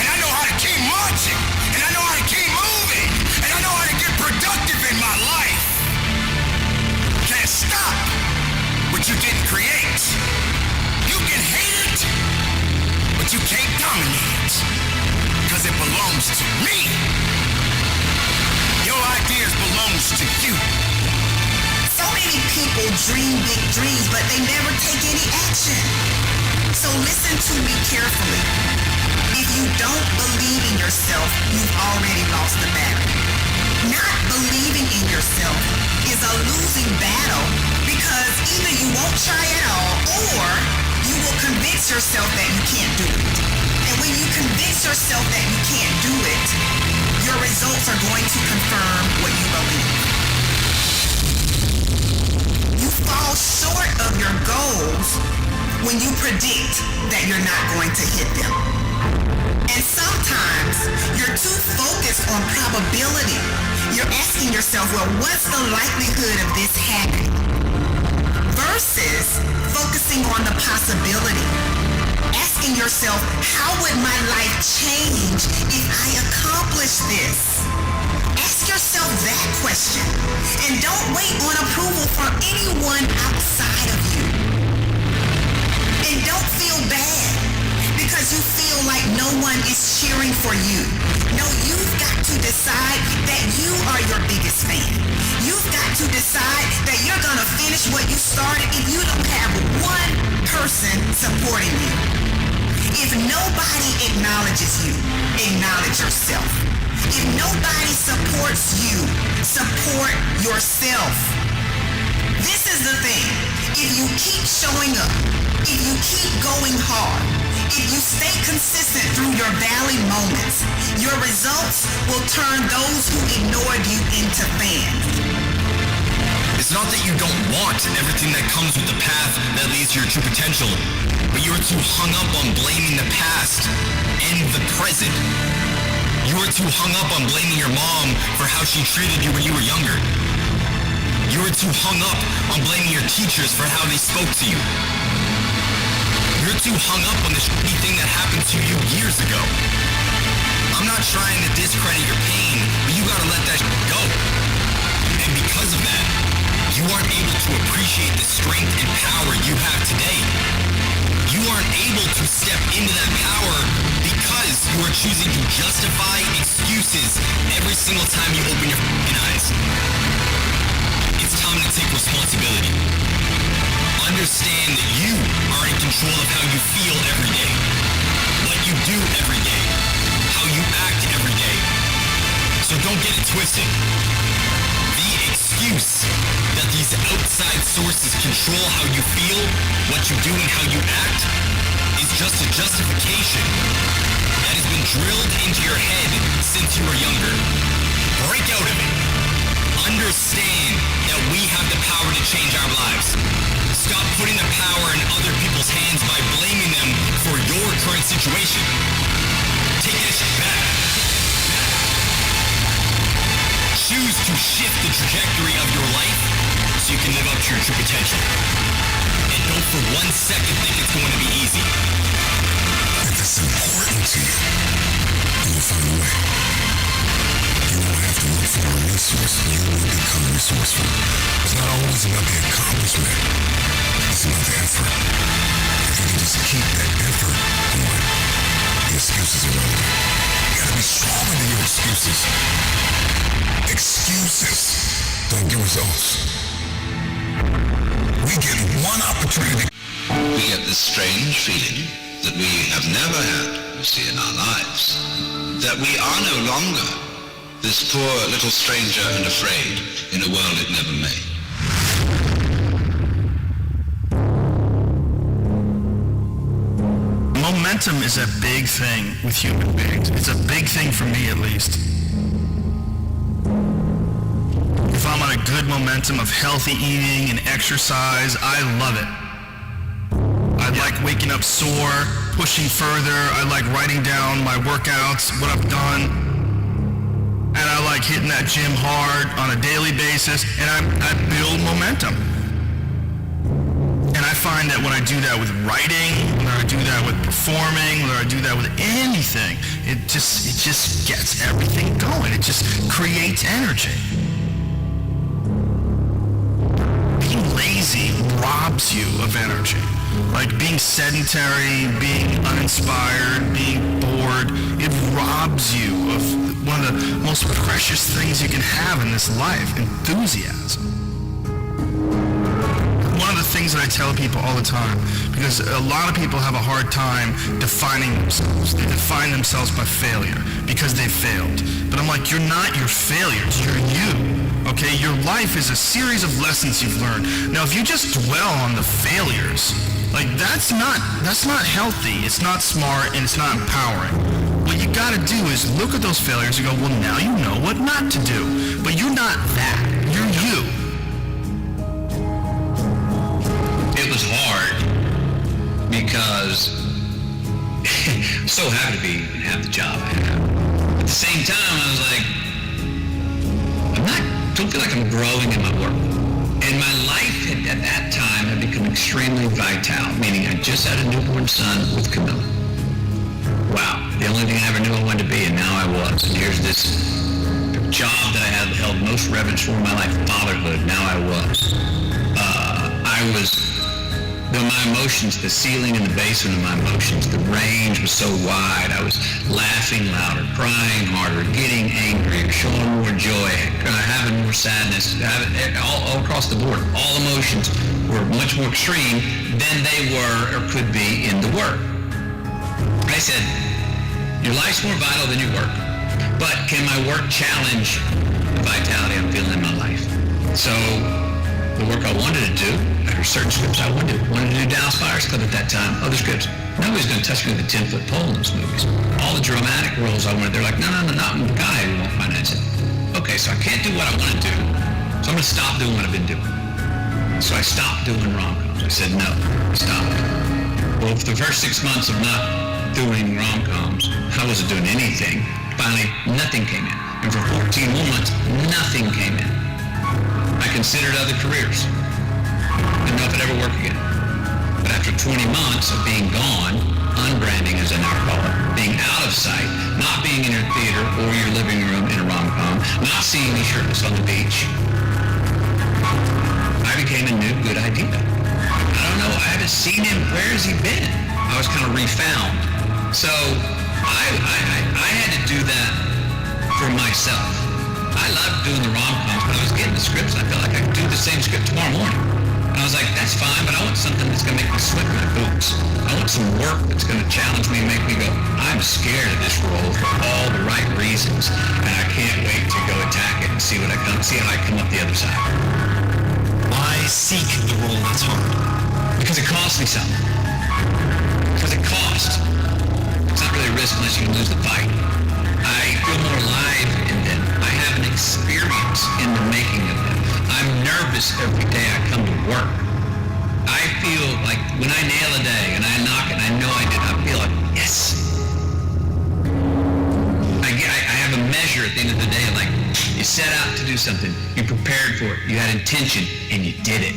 O: And I know how to keep marching. And I know how to keep moving. And I know how to get productive in my life. Can't stop what you didn't create. You can hate it, but you can't dominate it, because it belongs to me. Your ideas belongs to you.
P: So many people dream big dreams, but they never take any action. So listen to me carefully. If you don't believe in yourself, you've already lost the battle. Not believing in yourself is a losing battle, because either you won't try at all, or you will convince yourself that you can't do it. And when you convince yourself that you can't do it, your results are going to confirm what you believe. You fall short of your goals when you predict that you're not going to hit them. And sometimes you're too focused on probability. You're asking yourself, well, what's the likelihood of this happening? Versus focusing on the possibility. Asking yourself, how would my life change if I accomplish this? Ask yourself that question. And don't wait on approval from anyone outside of you. And don't feel bad because you feel like no one is cheering for you. No, you've got to decide that you are your biggest fan. You've got to decide that you're going to finish what you started if you don't have one person supporting you. If nobody acknowledges you, acknowledge yourself. If nobody supports you, support yourself. This is the thing. If you keep showing up, if you keep going hard, if you stay consistent through your valley moments, your results will turn those who ignored you into fans.
O: It's not that you don't want everything that comes with the path that leads to your true potential, but you're too hung up on blaming the past and the present. You were too hung up on blaming your mom for how she treated you when you were younger. You were too hung up on blaming your teachers for how they spoke to you. You're too hung up on the shitty thing that happened to you years ago. I'm not trying to discredit your pain, but you gotta let that go. And because of that, you aren't able to appreciate the strength and power you have today. You aren't able to step into that power because you are choosing to justify excuses every single time you open your eyes. It's time to take responsibility. Understand that you are in control of how you feel every day, what you do every day, how you act every day. So don't get it twisted. The excuse that these outside sources control how you feel, what you do, and how you act is just a justification that is been drilled into your head since you were younger. Break out of it. Understand that we have the power to change our lives. Stop putting the power in other people's hands by blaming them for your current situation. Take that shit back. Choose to shift the trajectory of your life so you can live up to your true potential. And don't for 1 second think it's going to be easy.
H: If it's important to you, you'll find a way. You won't have to look for a resource. You will become resourceful. It's not always about the accomplishment. It's about the effort. If you can just keep that effort going, the excuses are relevant. You gotta be stronger than your excuses. Excuses don't get results. We get one opportunity.
Q: We get this strange feeling that we have never had, you see, in our lives. That we are no longer this poor little stranger and afraid in a world it never made.
O: Momentum is a big thing with human beings. It's a big thing for me, at least. If I'm on a good momentum of healthy eating and exercise, I love it. I like waking up sore, pushing further. I like writing down my workouts, what I've done. And I like hitting that gym hard on a daily basis, and I build momentum. And I find that when I do that with writing, when I do that with performing, when I do that with anything, it just gets everything going. It just creates energy. Being lazy robs you of energy. Like being sedentary, being uninspired, being bored, it robs you of one of the most precious things you can have in this life, enthusiasm. One of the things that I tell people all the time, because a lot of people have a hard time defining themselves. They define themselves by failure because they failed. But I'm like, you're not your failures, you're you. Okay, your life is a series of lessons you've learned. Now, if you just dwell on the failures, like that's not healthy, it's not smart, and it's not empowering. What you gotta do is look at those failures and go, well, now you know what not to do. But you're not that, you're you.
Q: It was hard because I'm so happy to have the job I have. At the same time, I was like, don't feel like I'm growing in my work. And my life at that time had become extremely vital, meaning I just had a newborn son with Camilla. Wow, the only thing I ever knew I wanted to be, and now I was. And here's this job that I had held most reverence for in my life, fatherhood. Now I was. My emotions, the ceiling and the basement of my emotions, the range was so wide. I was laughing louder, crying harder, getting angry, showing more joy, having more sadness, all across the board. All emotions were much more extreme than they were or could be in the work. I said, your life's more vital than your work, but can my work challenge the vitality I'm feeling in my life? So the work I wanted to do, there were certain scripts I wanted to do Dallas Buyers Club at that time, other scripts. Nobody's going to touch me with a 10-foot pole in those movies. All the dramatic roles I wanted, they're like, no, not the guy who won't finance it. Okay, so I can't do what I want to do, so I'm going to stop doing what I've been doing. So I stopped doing rom-coms. I said, no, I stopped. Well, for the first 6 months of not doing rom-coms, I wasn't doing anything. Finally, nothing came in. And for 14 more months, nothing came in. I considered other careers. Didn't know if it'd ever work again. But after 20 months of being gone, unbranding as I now call it, being out of sight, not being in your theater or your living room in a rom-com, not seeing me shirtless on the beach, I became a new good idea. I don't know, I haven't seen him, where has he been? I was kind of refound. So I had to do that for myself. I loved doing the rom-coms, but I was getting the scripts and I felt like I could do the same script tomorrow morning. And I was like, that's fine, but I want something that's going to make me sweat in my boots. I want some work that's going to challenge me and make me go, I'm scared of this role for all the right reasons, and I can't wait to go attack it and see how I come up the other side.
O: Why seek the role that's hard?
Q: Because it costs me something. Because it costs. It's not really nervous unless you lose the fight. I feel more alive in them. I have an experience in the making of them. I'm nervous every day I come to work. I feel like when I nail a day and I knock it and I know I did, I feel like, yes. I have a measure at the end of the day, like you set out to do something, you prepared for it, you had intention, and you did it.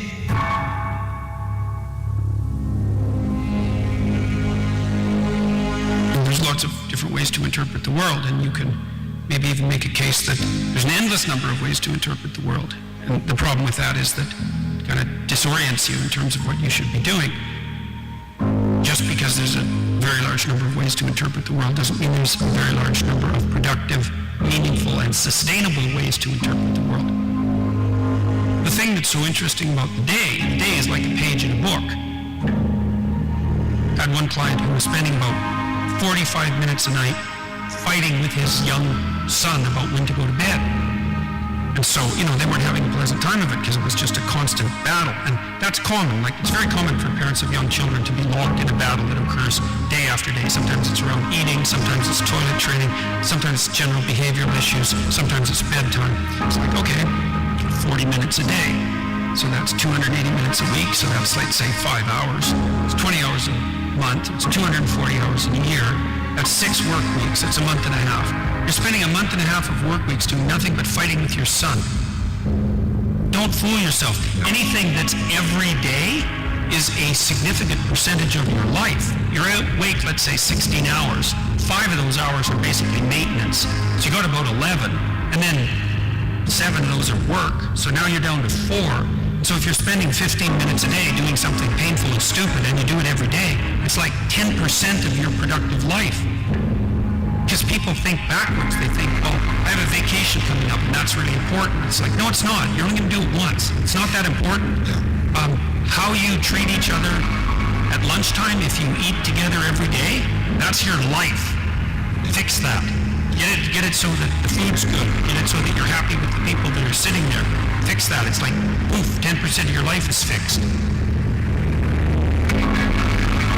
R: There's lots of different ways to interpret the world, and you can maybe even make a case that there's an endless number of ways to interpret the world. And the problem with that is that it kind of disorients you in terms of what you should be doing. Just because there's a very large number of ways to interpret the world doesn't mean there's a very large number of productive, meaningful, and sustainable ways to interpret the world. The thing that's so interesting about the day is like a page in a book. I had one client who was spending about 45 minutes a night fighting with his young son about when to go to bed. And so, they weren't having a pleasant time of it because it was just a constant battle. And that's common. Like, it's very common for parents of young children to be locked in a battle that occurs day after day. Sometimes it's around eating, sometimes it's toilet training, sometimes it's general behavioral issues, sometimes it's bedtime. It's like, okay, 40 minutes a day. So that's 280 minutes a week. So that's, let's say, 5 hours. It's 20 hours a month. It's 240 hours in a year. That's 6 work weeks. That's a month and a half. You're spending a month and a half of work weeks doing nothing but fighting with your son. Don't fool yourself. Anything that's every day is a significant percentage of your life. You're awake, let's say, 16 hours. 5 of those hours are basically maintenance. So you got about 11, and then 7 of those are work. So now you're down to 4. So if you're spending 15 minutes a day doing something painful and stupid, and you do it every day, it's like 10% of your productive life. Because people think backwards. They think, oh, I have a vacation coming up, and that's really important. It's like, no, it's not. You're only going to do it once. It's not that important. How you treat each other at lunchtime, if you eat together every day, that's your life. Fix that. Get it so that the food's good. Get it so that you're happy with the people that are sitting there. Fix that. It's like, poof, 10% of your life is fixed.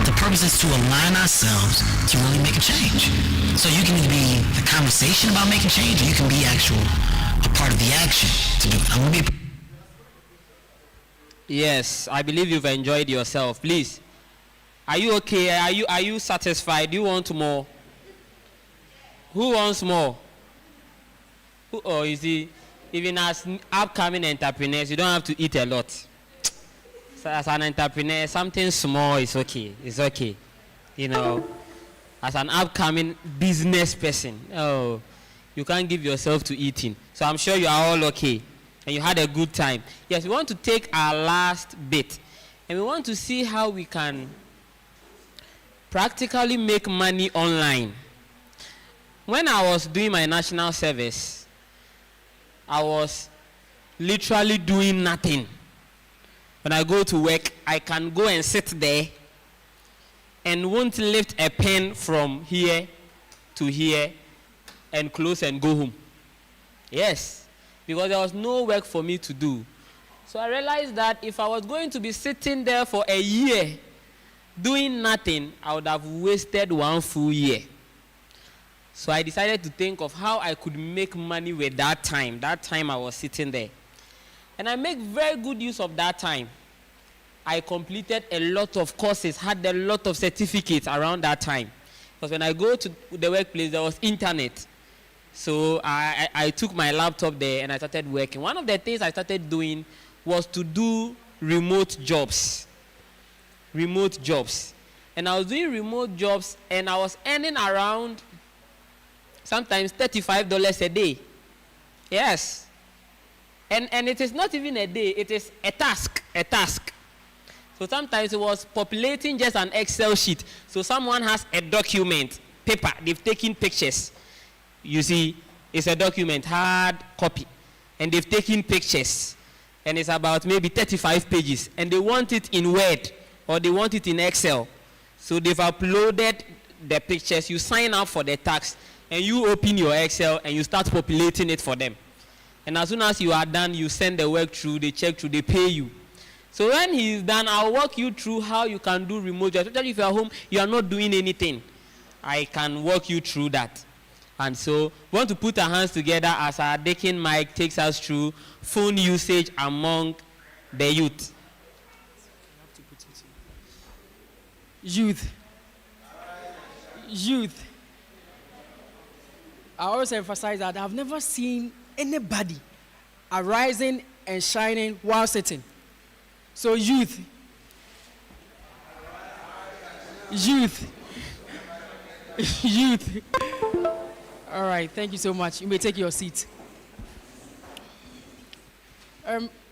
S: The purpose is to align ourselves to really make a change. So you can either be the conversation about making change, or you can be a part of the action to do it. I'm gonna be.
D: Yes, I believe you've enjoyed yourself. Please, are you okay? Are you satisfied? Do you want more? Who wants more? Oh, you see, even as upcoming entrepreneurs, you don't have to eat a lot. So as an entrepreneur, something small is okay. It's okay. As an upcoming business person, you can't give yourself to eating. So I'm sure you are all okay. And you had a good time. Yes, we want to take our last bit. And we want to see how we can practically make money online. When I was doing my national service, I was literally doing nothing. When I go to work, I can go and sit there and won't lift a pen from here to here and close and go home. Yes, because there was no work for me to do. So I realized that if I was going to be sitting there for a year doing nothing, I would have wasted 1 full year. So I decided to think of how I could make money with that time I was sitting there. And I make very good use of that time. I completed a lot of courses, had a lot of certificates around that time. Because when I go to the workplace, there was internet. So I took my laptop there and I started working. One of the things I started doing was to do remote jobs. And I was doing remote jobs and I was earning around sometimes $35 a day. Yes. And it is not even a day, it is a task. So sometimes it was populating just an Excel sheet. So someone has a document, paper, they've taken pictures. You see, it's a document, hard copy. And they've taken pictures. And it's about maybe 35 pages. And they want it in Word or they want it in Excel. So they've uploaded the pictures, you sign up for the tax, and you open your Excel and you start populating it for them. And as soon as you are done, you send the work through, they check through, they pay you. So when he is done, I'll walk you through how you can do remote jobs. Especially if you are home, you are not doing anything. I can walk you through that. And so, we want to put our hands together as our Deacon Mike takes us through phone usage among the youth.
J: Youth. I always emphasize that I've never seen anybody arising and shining while sitting. So youth. All right, thank you so much. You may take your seat.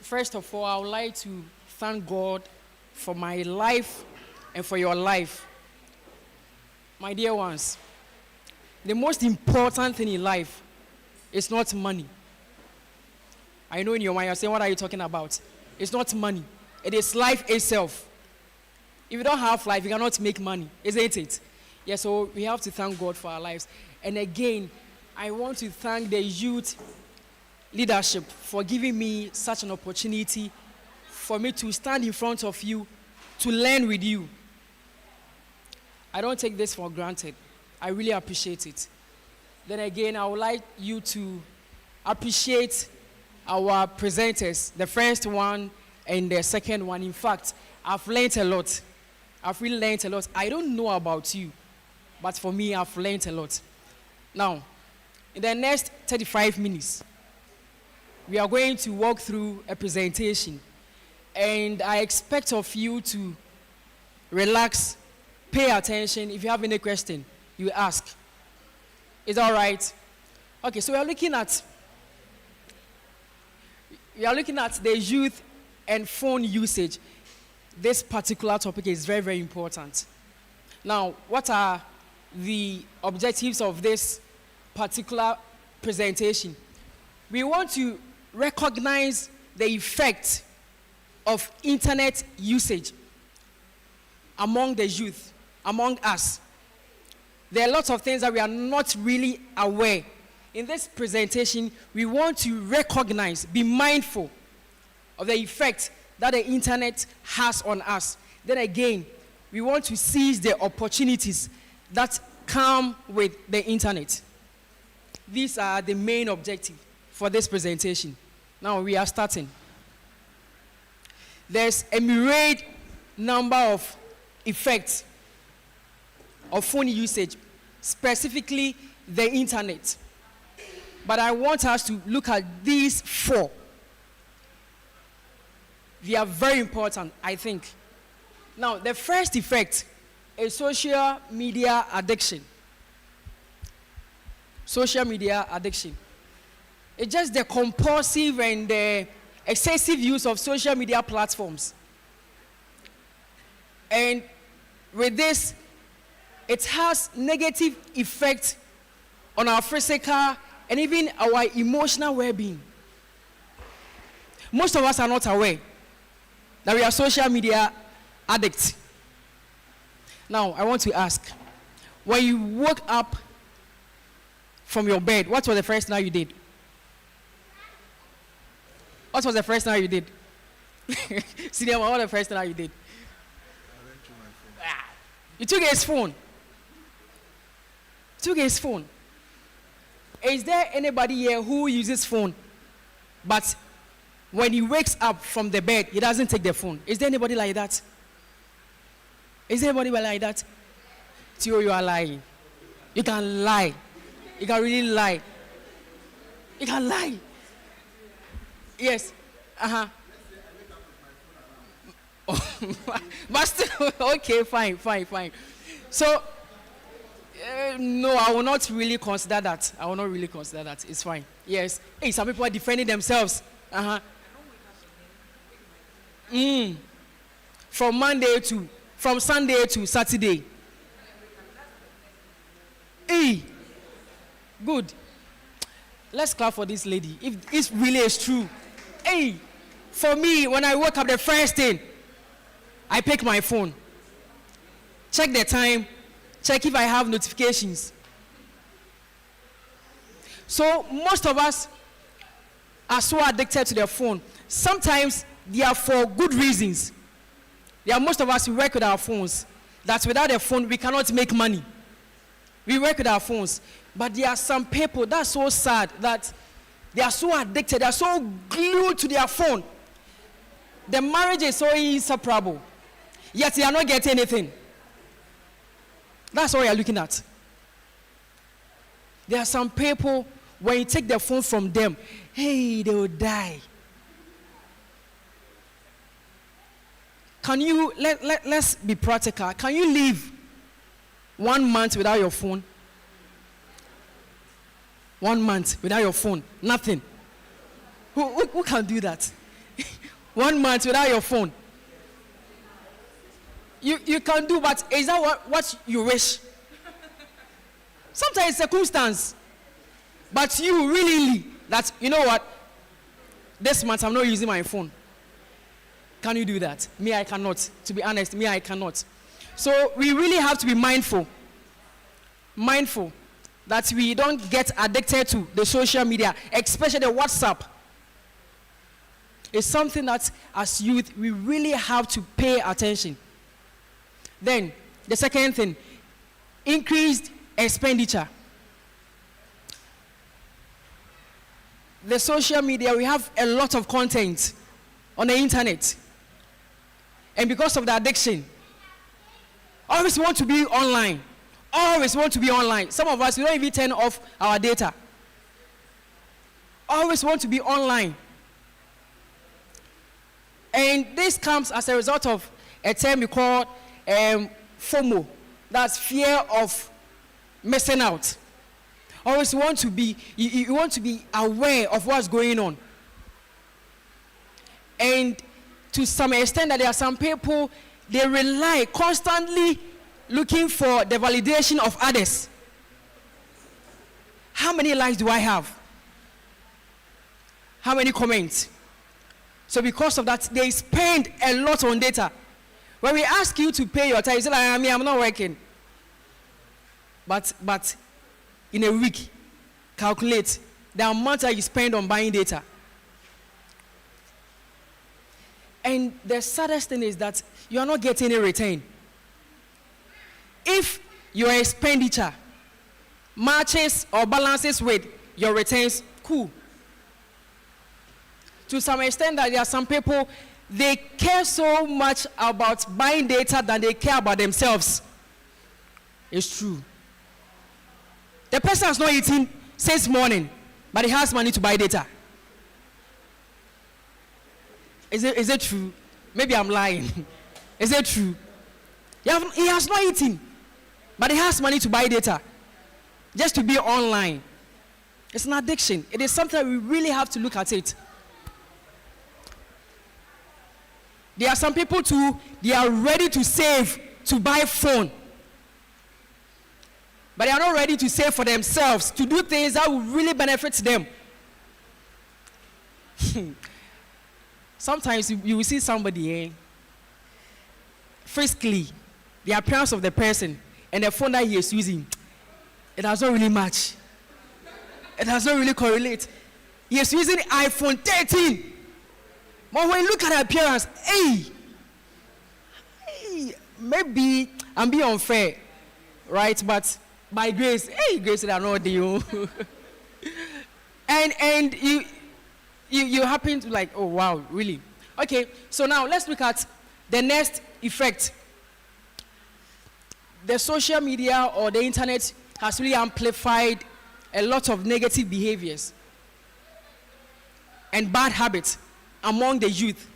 J: First of all, I would like to thank God for my life and for your life. My dear ones, the most important thing in life is not money. I know in your mind you're saying, what are you talking about? It's not money. It is life itself. If you don't have life, you cannot make money, isn't it? Yeah, so we have to thank God for our lives. And again, I want to thank the youth leadership for giving me such an opportunity for me to stand in front of you, to learn with you. I don't take this for granted. I really appreciate it. Then again, I would like you to appreciate our presenters, the first one and the second one. In fact, I've learned a lot. I've really learned a lot. I don't know about you, but for me, I've learned a lot. Now, in the next 35 minutes, we are going to walk through a presentation, and I expect of you to relax, pay attention. If you have any question, you ask. Is that all right? Okay, so we are looking at the youth and phone usage. This particular topic is very, very important. Now, what are the objectives of this particular presentation? We want to recognize the effect of internet usage among the youth, among us. There are lots of things that we are not really aware. In this presentation, we want to recognize, be mindful of the effect that the internet has on us. Then again, we want to seize the opportunities that come with the internet. These are the main objectives for this presentation. Now we are starting. There's a myriad number of effects of phone usage, specifically the internet. But I want us to look at these 4. They are very important, I think. Now, the first effect is social media addiction. Social media addiction. It's just the compulsive and the excessive use of social media platforms. And with this, it has negative effect on our physical and even our emotional well-being. Most of us are not aware that we are social media addicts. Now, I want to ask, when you woke up from your bed, what was the first thing you did? What was the first thing you did? Senior, what was the first thing you did?
M: I went through my phone.
J: You took his phone. Took his phone. Is there anybody here who uses phone, but when he wakes up from the bed, he doesn't take the phone? Is there anybody like that? Is there anybody like that? Theo, you are lying. You can lie. You can really lie. You can lie. Yes. But still, okay, fine. So, no, I will not really consider that. I will not really consider that. It's fine. Yes. Hey, some people are defending themselves. From Sunday to Saturday. Hey, good. Let's clap for this lady. If it really is true. Hey, for me, when I wake up, the first thing, I pick my phone, check the time, check if I have notifications. So most of us are so addicted to their phone. Sometimes they are for good reasons. There are most of us who work with our phones. That without a phone, we cannot make money. We work with our phones. But there are some people that's so sad that they are so addicted, they are so glued to their phone. The marriage is so inseparable, yet they are not getting anything. That's what we are looking at. There are some people, when you take the phone from them, hey, they will die. Can you, let's be practical. Can you live 1 month without your phone? 1 month without your phone? Nothing. Who can do that? 1 month without your phone? You can do, but is that what you wish? Sometimes it's circumstance. But you really, that, you know what? This month I'm not using my phone. Can you do that? Me, I cannot. To be honest, me, I cannot. So we really have to be mindful. Mindful that we don't get addicted to the social media, especially the WhatsApp. It's something that as youth, we really have to pay attention. Then, the second thing, increased expenditure. The social media, we have a lot of content on the internet. And because of the addiction, always want to be online. Always want to be online. Some of us, we don't even turn off our data. Always want to be online. And this comes as a result of a term we call FOMO. That's fear of missing out. Always want to be, you want to be aware of what's going on. And to some extent that there are some people, they rely constantly looking for the validation of others. How many likes do I have? How many comments? So because of that, they spend a lot on data. When we ask you to pay your time, you say, like, I'm not working. But in a week, calculate the amount that you spend on buying data. And the saddest thing is that you are not getting a return. If your expenditure matches or balances with your returns, cool. To some extent that there are some people, they care so much about buying data than they care about themselves. It's true. The person has not eaten since morning, but he has money to buy data. Is it true? Maybe I'm lying. Is it true? He has not eaten, but he has money to buy data just to be online. It's an addiction. It is something we really have to look at it. There are some people too, they are ready to save to buy phone. But they are not ready to save for themselves, to do things that will really benefit them. Sometimes you will see somebody, physically, the appearance of the person and the phone that he is using, it does not really match. It does not really correlate. He is using iPhone 13. But when you look at the appearance, hey, maybe I'm being unfair, right? But by grace, grace that I know you. and you happen to like, oh wow, really? Okay, so now let's look at the next effect. The social media or the internet has really amplified a lot of negative behaviors and bad habits among the youth.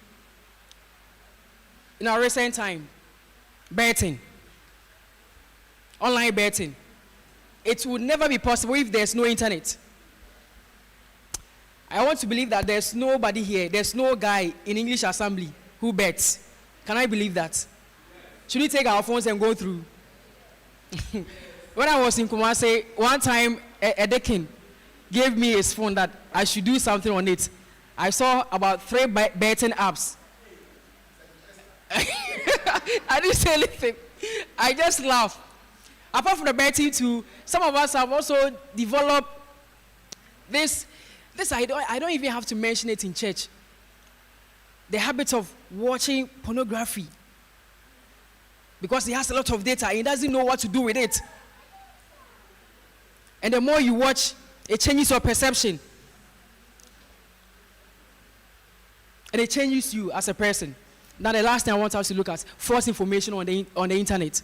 J: In our recent time, betting, online betting, it would never be possible if there's no internet. I want to believe that there's nobody here, there's no guy in English Assembly who bets. Can I believe that? Should we take our phones and go through? When I was in Kumasi, one time a deacon gave me his phone that I should do something on it. I saw about 3 betting apps. I didn't say anything. I just laughed. Apart from the betting too, some of us have also developed this I don't even have to mention it in church. The habit of watching pornography. Because he has a lot of data and he doesn't know what to do with it. And the more you watch, it changes your perception. And it changes you as a person. Now the last thing I want us to look at, false information on the internet.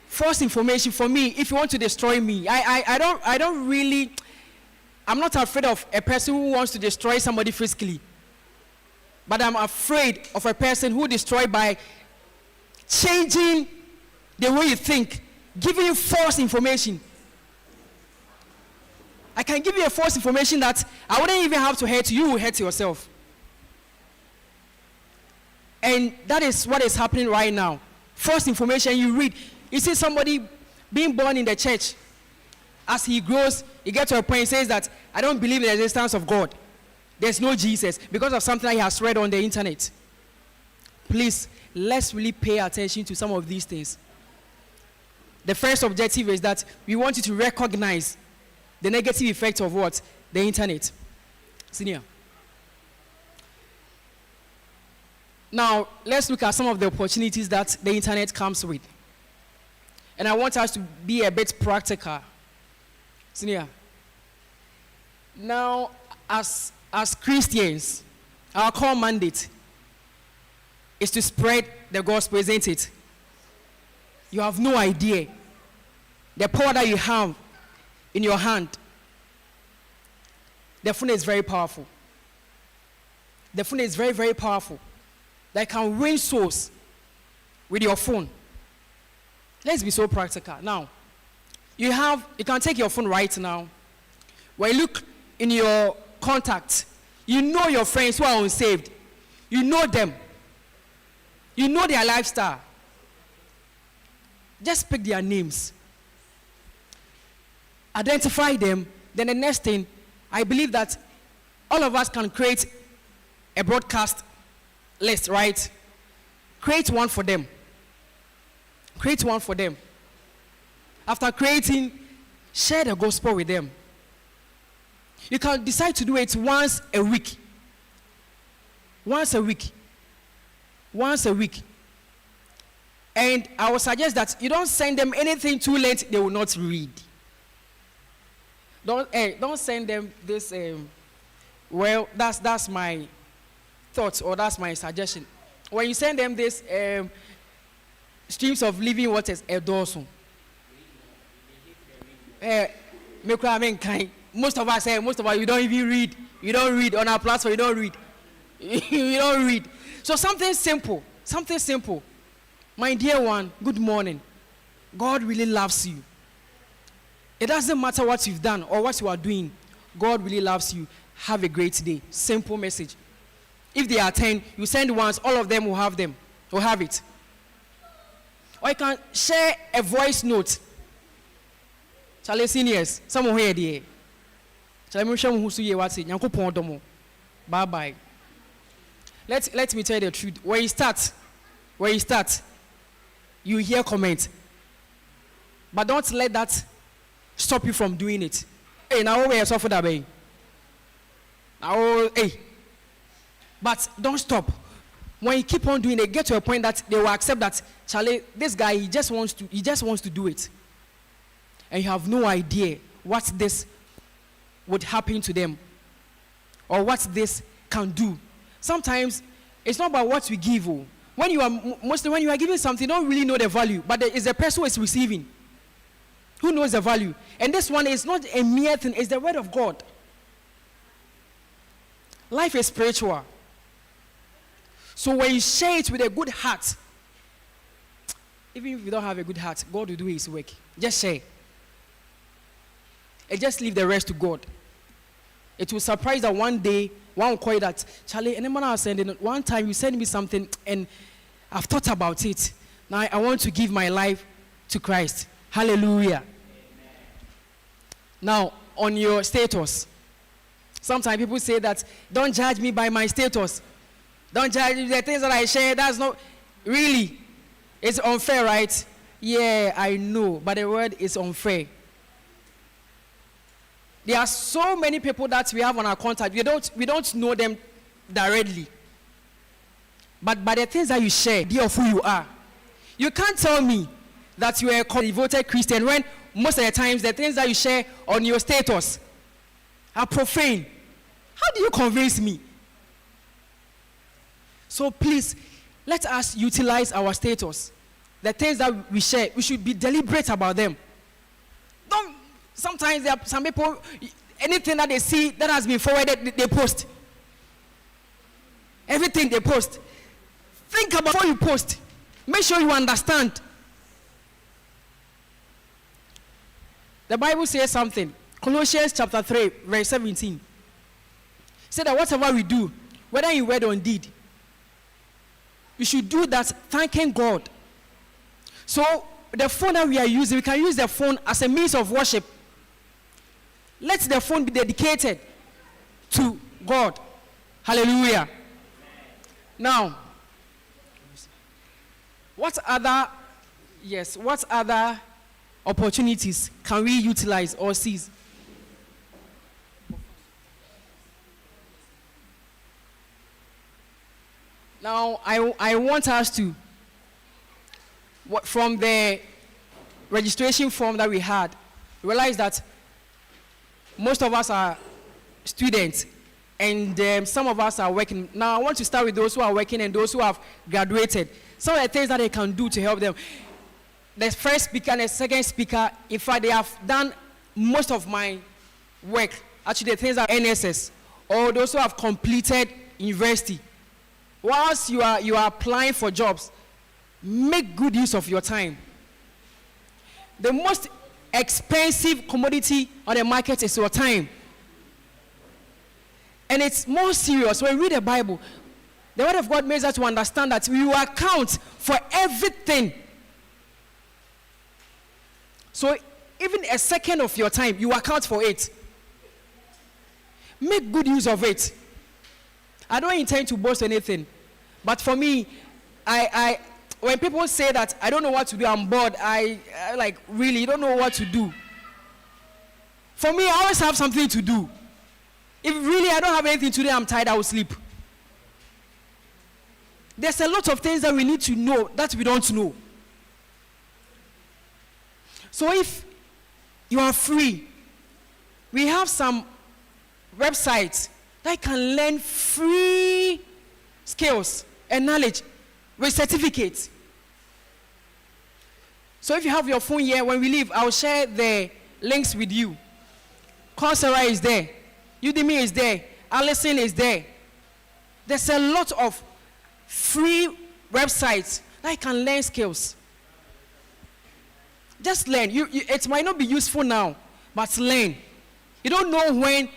J: False information, for me, if you want to destroy me, I don't really, I'm not afraid of a person who wants to destroy somebody physically. But I'm afraid of a person who destroys by changing the way you think, giving you false information. I can give you a false information that I wouldn't even have to hurt you, you will hurt yourself. And that is what is happening right now. False information you read. You see somebody being born in the church. As he grows, he gets to a point, he says that, I don't believe in the existence of God. There's no Jesus, because of something that he has read on the internet. Please, let's really pay attention to some of these things. The first objective is that we want you to recognize the negative effect of what? The internet. Senior. Now, let's look at some of the opportunities that the internet comes with. And I want us to be a bit practical. Senior. Now, as Christians, our core mandate is to spread the gospel, isn't it? You have no idea the power that you have in your hand. The phone is very powerful. The phone is very, very powerful. That can win souls with your phone. Let's be so practical. Now, you can take your phone right now. When you look in your contacts, you know your friends who are unsaved. You know them. You know their lifestyle. Just pick their names. Identify them. Then the next thing, I believe that all of us can create a broadcast list, right? Create one for them. Create one for them. After creating, share the gospel with them. You can decide to do it once a week. Once a week. Once a week. And I would suggest that you don't send them anything too late they will not read. Don't send them this, well, that's my thoughts, or that's my suggestion. When you send them this streams of living waters, Edosun. Most of us, you don't even read. You don't read on our platform, you don't read. You don't read. So something simple. My dear one, good morning. God really loves you. It doesn't matter what you've done or what you are doing. God really loves you. Have a great day. Simple message. If they are 10, you send once, all of them will have it. Or you can share a voice note. Charlie seniors, someone here there. Bye bye. Let me tell you the truth. When you start, you hear comments. But don't let that stop you from doing it. Hey, now we are so for that way. Now, hey. But don't stop. When you keep on doing it, get to a point that they will accept that, Charlie, this guy, he just wants to do it. And you have no idea what this would happen to them or what this can do. Sometimes it's not about what we give. When you are giving something, you don't really know the value, but it's the person who is receiving who knows the value. And this one is not a mere thing, it's the word of God. Life is spiritual. So when you share it with a good heart, even if you don't have a good heart, God will do his work. Just share. And just leave the rest to God. It will surprise that one day, one will call you that, Charlie, anyone else sending it? One time you sent me something and I've thought about it. Now I want to give my life to Christ. Hallelujah. Amen. Now, on your status, sometimes people say that, don't judge me by my status. Don't judge the things that I share. That's not really. It's unfair, right? Yeah, I know, but the word is unfair. There are so many people that we have on our contact. We don't know them directly. But by the things that you share, idea of who you are. You can't tell me that you are a devoted Christian when most of the times the things that you share on your status are profane. How do you convince me? So please, let us utilize our status. The things that we share, we should be deliberate about them. Sometimes there are some people, anything that they see that has been forwarded, they post. Everything they post. Think about before you post. Make sure you understand. The Bible says something. Colossians chapter 3, verse 17. It said that whatever we do, whether in word or in deed, we should do that thanking God. So the phone that we are using, we can use the phone as a means of worship. Let the phone be dedicated to God. Hallelujah. Now, what other opportunities can we utilize or seize? Now, I want us to, from the registration form that we had, realize that most of us are students and some of us are working. Now, I want to start with those who are working and those who have graduated. Some of the things that they can do to help them. The first speaker and the second speaker, in fact, they have done most of my work. Actually, the things are NSS, or those who have completed university. Whilst you are applying for jobs, make good use of your time. The most expensive commodity on the market is your time. And it's more serious. When we read the Bible, the Word of God makes us to understand that we will account for everything. So even a second of your time, you account for it. Make good use of it. I don't intend to boast anything. But for me, when people say that I don't know what to do, I'm bored, I like really don't know what to do. For me, I always have something to do. If really I don't have anything to do, I'm tired, I will sleep. There's a lot of things that we need to know that we don't know. So if you are free, we have some websites that can learn free skills and knowledge with certificates. So if you have your phone here, when we leave, I'll share the links with you. Coursera is there. Udemy is there. Allison is there. There's a lot of free websites that you can learn skills. Just learn. It might not be useful now, but learn. You don't know when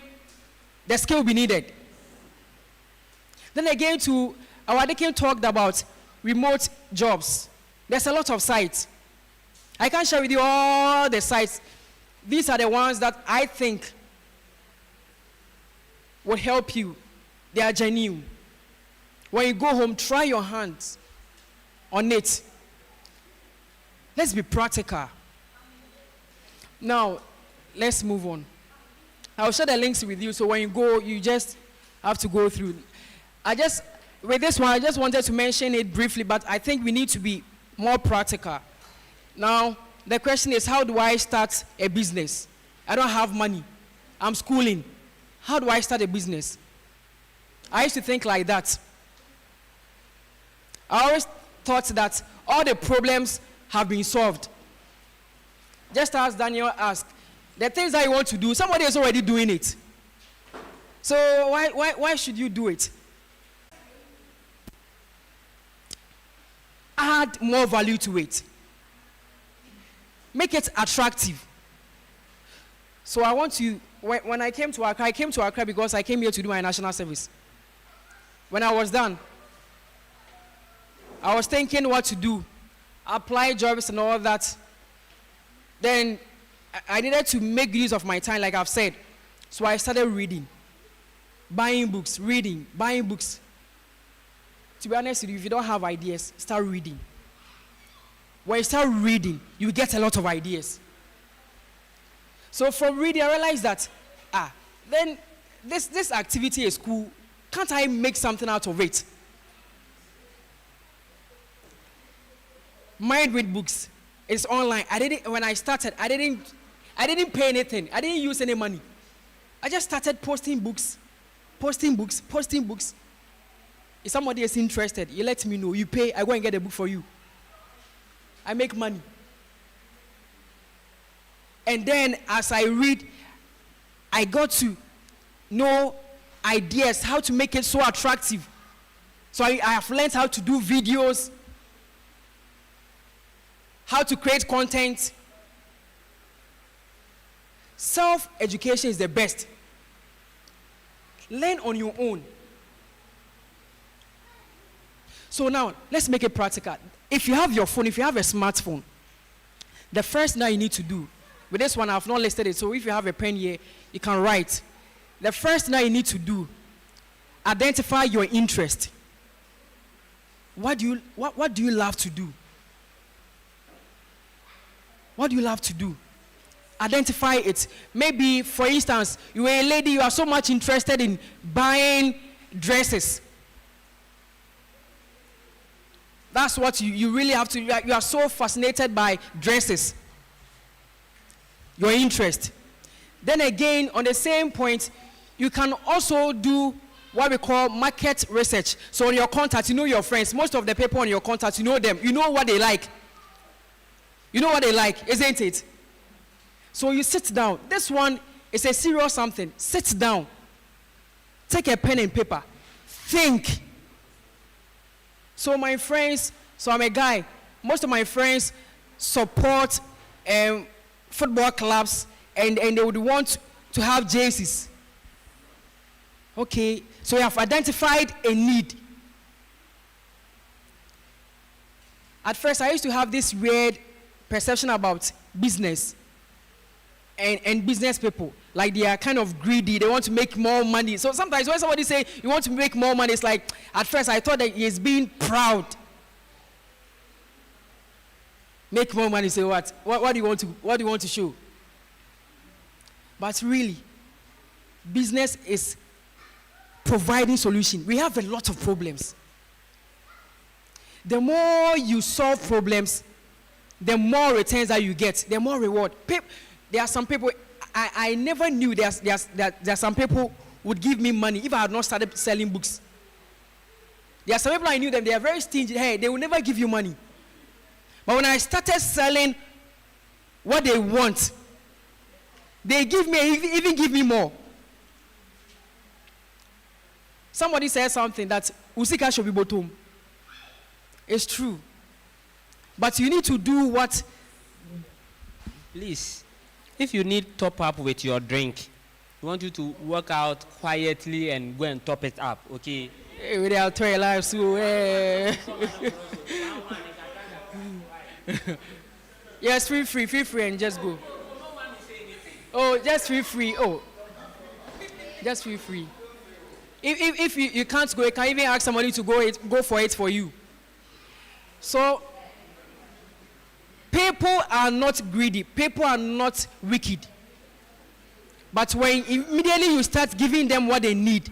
J: the skill will be needed. Then again, our deacon talked about remote jobs. There's a lot of sites. I can't share with you all the sites. These are the ones that I think will help you. They are genuine. When you go home, try your hands on it. Let's be practical. Now, let's move on. I'll share the links with you, so when you go, you just have to go through. With this one, I just wanted to mention it briefly, but I think we need to be more practical. Now, the question is, how do I start a business? I don't have money. I'm schooling. How do I start a business? I used to think like that. I always thought that all the problems have been solved. Just as Daniel asked, the things that you want to do, somebody is already doing it. So why should you do it? Add more value to it. Make it attractive. So I want to, when I came to Accra because I came here to do my national service. When I was done, I was thinking what to do, apply jobs and all that. Then I needed to make use of my time, like I've said. So I started reading, buying books, reading, buying books. To be honest with you, if you don't have ideas, start reading. When you start reading, you get a lot of ideas. So from reading, I realized that, then this activity is cool. Can't I make something out of it? Mind read books. It's online. When I started, I didn't pay anything. I didn't use any money. I just started posting books. If somebody is interested, you let me know. You pay, I go and get a book for you. I make money. And then as I read, I got to know ideas, how to make it so attractive. So I have learned how to do videos, how to create content. Self-education is the best. Learn on your own. So now, let's make it practical. If you have your phone, if you have a smartphone, the first thing you need to do, with this one, I have not listed it, so if you have a pen here, you can write. The first thing you need to do, identify your interest. What do you love to do? What do you love to do? Identify it. Maybe, for instance, you are a lady, you are so much interested in buying dresses. That's what you really have to, you are so fascinated by dresses. Your interest. Then again, on the same point, you can also do what we call market research. So on your contacts, you know your friends. Most of the people on your contacts, you know them. You know what they like. You know what they like, isn't it? So you sit down. This one is a serious something. Sit down. Take a pen and paper. Think. So my friends, so I'm a guy. Most of my friends support football clubs and they would want to have jerseys. Okay, so you have identified a need. At first, I used to have this weird perception about business and business people. Like they are kind of greedy, they want to make more money. So sometimes when somebody say you want to make more money, it's like, at first I thought that he is being proud. Make more money, say what? What do you want to show? But really, business is providing solution. We have a lot of problems. The more you solve problems, the more returns that you get, the more reward. There are some people, I never knew there are some people who would give me money if I had not started selling books. There are some people I knew them, they are very stingy. Hey, they will never give you money. But when I started selling what they want, they even give me more. Somebody said something that Usika should be bottom. It's true. But you need to do what?
D: Please, if you need top up with your drink, we want you to work out quietly and go and top it up, okay?
J: Hey, without try life, so yes, feel free and just go. Oh, just feel free. Oh, just feel free. If you can't go, you can even ask somebody to go for it for you. So, people are not greedy. People are not wicked. But when immediately you start giving them what they need,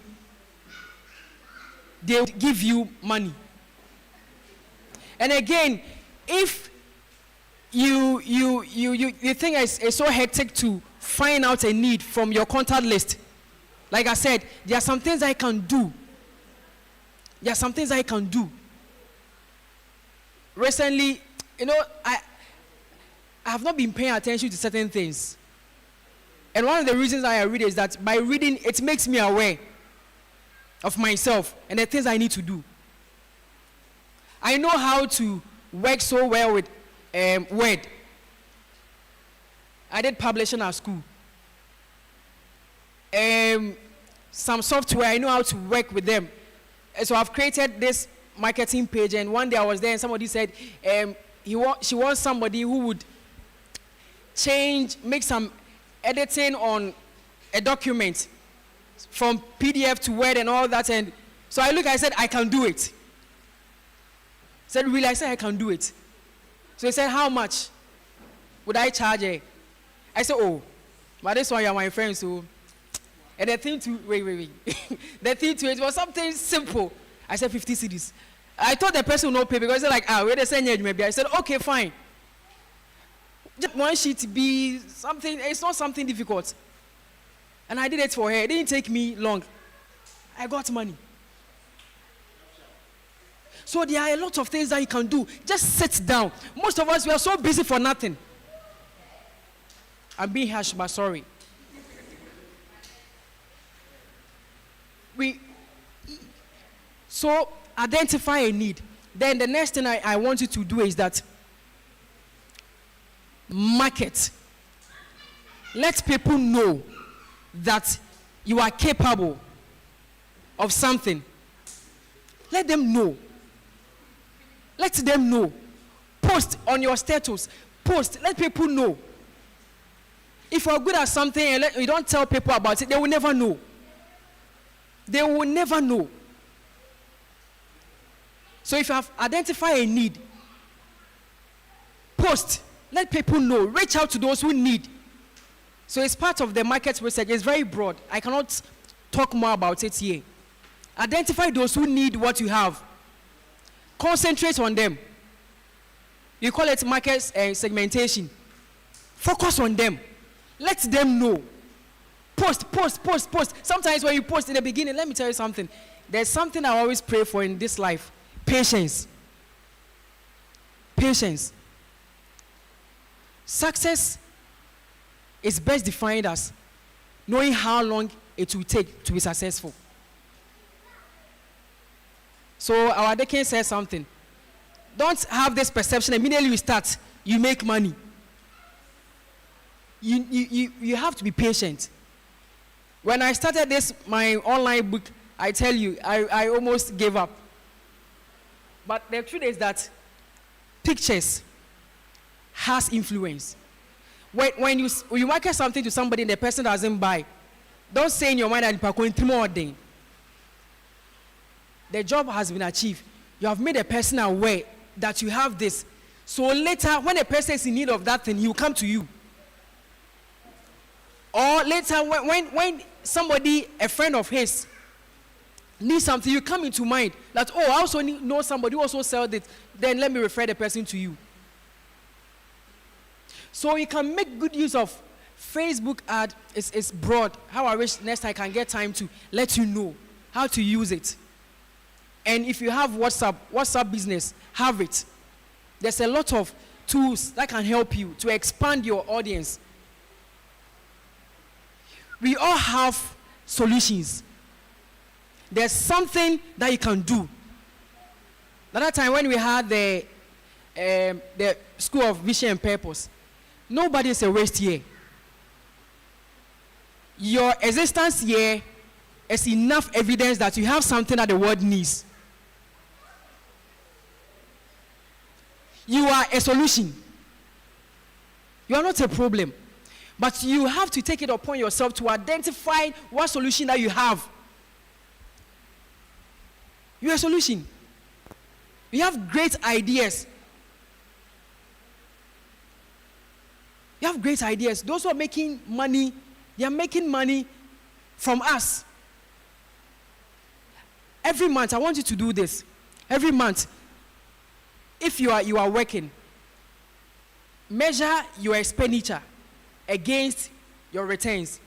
J: they will give you money. And again, if you think it's so hectic to find out a need from your contact list, like I said, there are some things I can do. Recently, I have not been paying attention to certain things. And one of the reasons I read is that by reading, it makes me aware of myself and the things I need to do. I know how to work so well with Word. I did publishing at school. Some software, I know how to work with them. And so I've created this marketing page, and one day I was there and somebody said she wants somebody who would make some editing on a document from PDF to Word and all that. And so I said, I can do it. I said, really? I said, I can do it. So he said, how much would I charge her? I said, oh, but this one you're my friend, so. And the thing to, wait. The thing to it was something simple. I said 50 cedis. I thought the person would not pay because they're like, wait a second, maybe. I said, okay, fine. Just one sheet be something, it's not something difficult. And I did it for her. It didn't take me long. I got money. So there are a lot of things that you can do. Just sit down. Most of us, we are so busy for nothing. I'm being harsh, but sorry. So identify a need. Then the next thing I want you to do is that market. Let people know that you are capable of something. Let them know. Let them know. Post on your status. Post. Let people know. If you are good at something and you don't tell people about it, they will never know. They will never know. So if you have identified a need, post. Let people know. Reach out to those who need. So it's part of the market research. It's very broad. I cannot talk more about it here. Identify those who need what you have. Concentrate on them. You call it market segmentation. Focus on them. Let them know. Post. Sometimes when you post in the beginning, let me tell you something. There's something I always pray for in this life. Patience. Patience. Success is best defined as knowing how long it will take to be successful. So our deacon says something. Don't have this perception immediately you start, you make money. You have to be patient. When I started this, my online book, I tell you, I almost gave up. But the truth is that pictures has influence. When you market something to somebody and the person doesn't buy, don't say in your mind that you're going through more than. The job has been achieved. You have made a person aware that you have this. So later, when a person is in need of that thing, he will come to you. Or later, when somebody, a friend of his, needs something, you come into mind that, oh, I also know somebody who also sells it. Then let me refer the person to you. So you can make good use of Facebook ad. It's broad. How I wish next time I can get time to let you know how to use it. And if you have WhatsApp business, have it. There's a lot of tools that can help you to expand your audience. We all have solutions. There's something that you can do. The other time when we had the School of Vision and Purpose, nobody is a waste here. Your existence here is enough evidence that you have something that the world needs. You are a solution. You are not a problem. But you have to take it upon yourself to identify what solution that you have. You are a solution. You have great ideas. You have great ideas. Those who are making money, they are making money from us. Every month, I want you to do this. Every month, if you are working, measure your expenditure against your returns.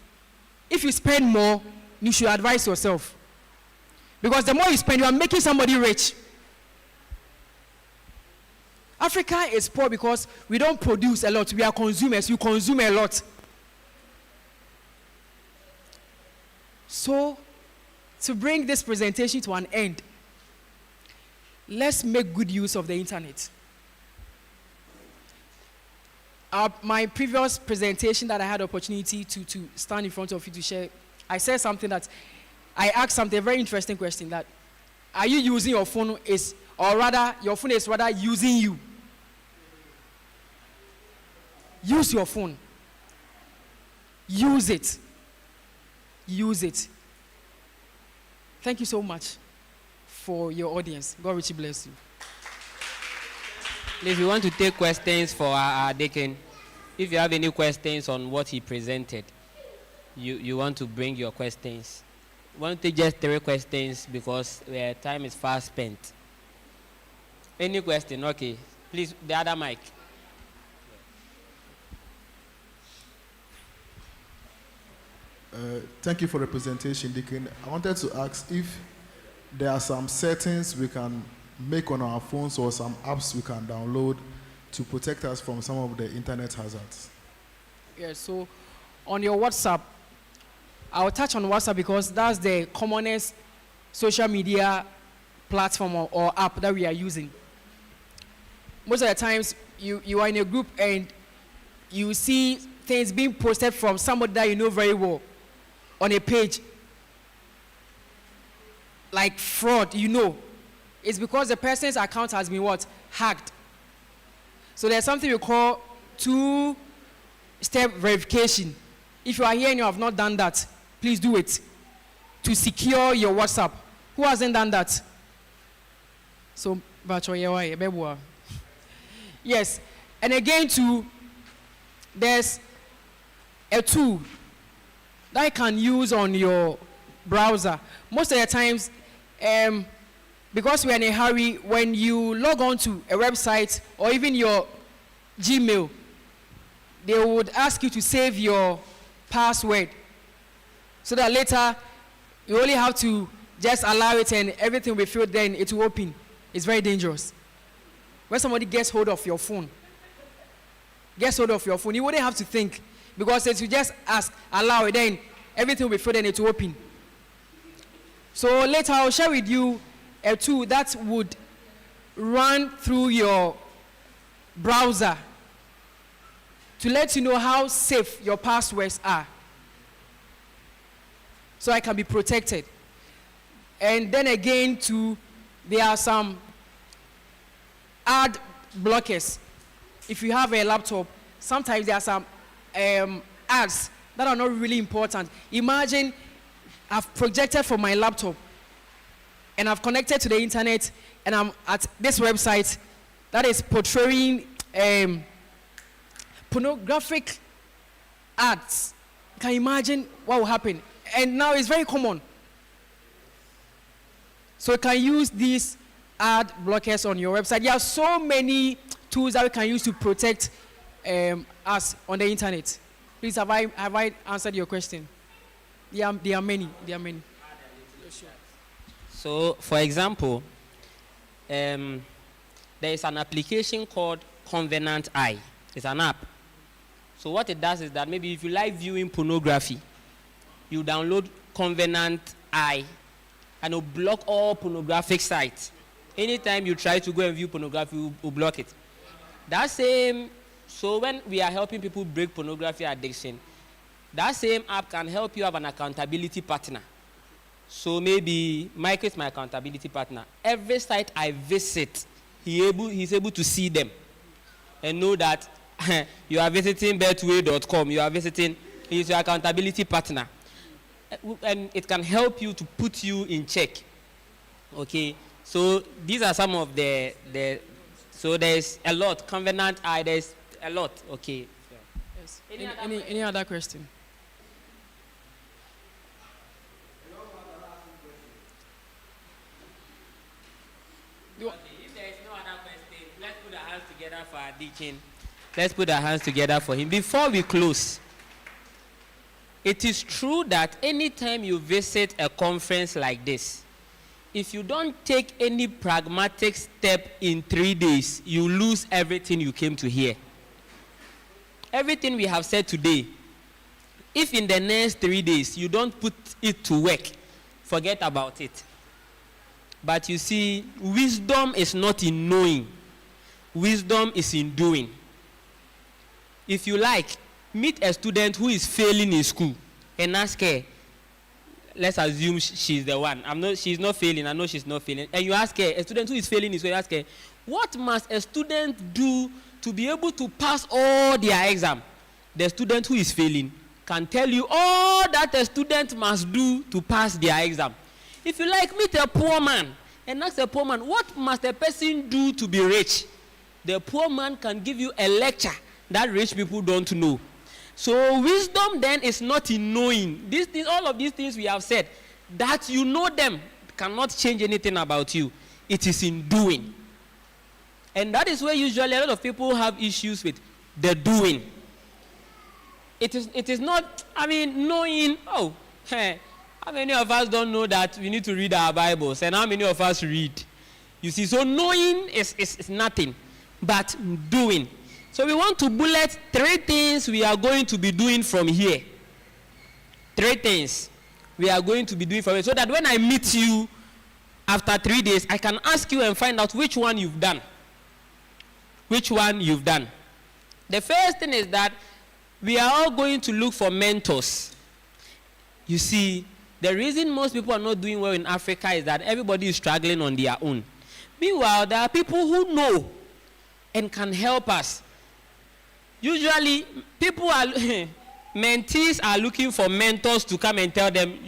J: If you spend more, you should advise yourself. Because the more you spend, you are making somebody rich. Africa is poor because we don't produce a lot. We are consumers. You consume a lot. So, to bring this presentation to an end, let's make good use of the internet. My previous presentation that I had the opportunity to stand in front of you to share, I said something that, I asked something, a very interesting question, that are you using your phone or rather, your phone is rather using you. Use your phone. Use it. Use it. Thank you so much for your audience. God richly bless you.
D: If you want to take questions for our deacon, if you have any questions on what he presented, you want to bring your questions. We want to take just 3 questions because time is fast spent. Any question? Okay. Please, the other mic.
M: Thank you for the presentation, Deacon. I wanted to ask if there are some settings we can make on our phones or some apps we can download to protect us from some of the internet hazards.
J: Yeah, so on your WhatsApp, I'll touch on WhatsApp because that's the commonest social media platform or app that we are using. Most of the times, you are in a group and you see things being posted from somebody that you know very well on a page. Like fraud, you know. It's because the person's account has been what? Hacked. So there's something we call two-step verification. If you are here and you have not done that, please do it to secure your WhatsApp. Who hasn't done that? So, yes. And again, too, there's a tool that you can use on your browser. Most of the times, because we're in a hurry, when you log on to a website or even your Gmail, they would ask you to save your password so that later you only have to just allow it and everything will be filled, then it will open. It's very dangerous. When somebody gets hold of your phone, you wouldn't have to think, because if you just ask, allow it, then everything will be filled and it will open. So later I'll share with you a tool that would run through your browser to let you know how safe your passwords are, so I can be protected. And then again, too, there are some ad blockers. If you have a laptop, sometimes there are some ads that are not really important. Imagine I've projected from my laptop and I've connected to the internet and I'm at this website that is portraying pornographic ads. Can you imagine what will happen? And now it's very common. So you can use these ad blockers on your website. There are so many tools that we can use to protect us on the internet. Please, have I answered your question? There are many.
D: So, for example, there is an application called Covenant Eye. It's an app. So what it does is that maybe if you like viewing pornography, you download Covenant Eye and it'll block all pornographic sites. Anytime you try to go and view pornography, we'll block it. So when we are helping people break pornography addiction, that same app can help you have an accountability partner. So maybe Mike is my accountability partner. Every site I visit, he's able to see them and know that you are visiting betway.com, he's your accountability partner. And it can help you to put you in check. Okay, so these are some of so there's a lot. Covenant Eye, there's a lot. Okay.
J: Yes. Any other question?
D: Okay, if there is no other question, let's put our hands together for our deacon. Let's put our hands together for him. Before we close, it is true that anytime you visit a conference like this, if you don't take any pragmatic step in 3 days, you lose everything you came to hear. Everything we have said today, if in the next 3 days you don't put it to work, forget about it. But you see, wisdom is not in knowing. Wisdom is in doing. If you like, meet a student who is failing in school and ask her, let's assume she's the one. She's not failing. I know she's not failing. And you ask her, a student who is failing in school, you ask her, what must a student do to be able to pass all their exam? The student who is failing can tell you all that a student must do to pass their exam. If you like, meet a poor man and ask a poor man, what must a person do to be rich? The poor man can give you a lecture that rich people don't know. So wisdom then is not in knowing. These things, all of these things we have said, that you know them cannot change anything about you. It is in doing. And that is where usually a lot of people have issues with the doing. it is not, knowing, how many of us don't know that we need to read our Bibles, and how many of us read? You see, so knowing is nothing, but doing. So we want to bullet 3 things we are going to be doing from here. 3 things we are going to be doing from here, so that when I meet you after 3 days, I can ask you and find out which one you've done. Which one you've done. The first thing is that we are all going to look for mentors. You see, the reason most people are not doing well in Africa is that everybody is struggling on their own. Meanwhile, there are people who know and can help us. Usually, mentees are looking for mentors to come and tell them,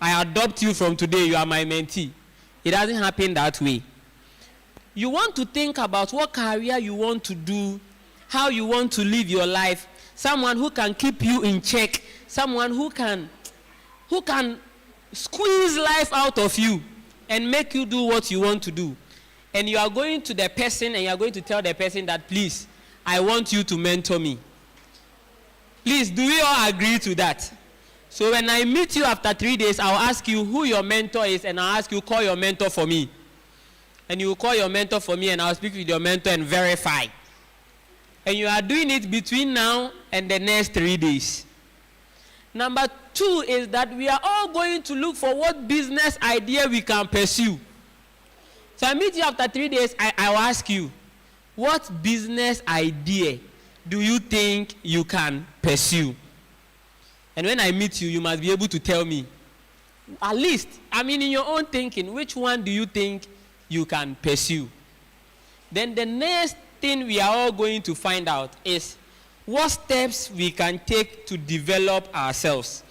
D: I adopt you from today, you are my mentee. It doesn't happen that way. You want to think about what career you want to do, how you want to live your life, someone who can keep you in check, someone who can squeeze life out of you and make you do what you want to do. And you are going to the person and you are going to tell the person that, please, I want you to mentor me. Please, do we all agree to that? So when I meet you after 3 days, I'll ask you who your mentor is, and I'll ask you, call your mentor for me. And you will call your mentor for me, and I'll speak with your mentor and verify. And you are doing it between now and the next 3 days. Number 2 is that we are all going to look for what business idea we can pursue. So I meet you after 3 days, I will ask you, what business idea do you think you can pursue? And when I meet you, you must be able to tell me, at least, in your own thinking, which one do you think you can pursue? Then the next thing we are all going to find out is what steps we can take to develop ourselves.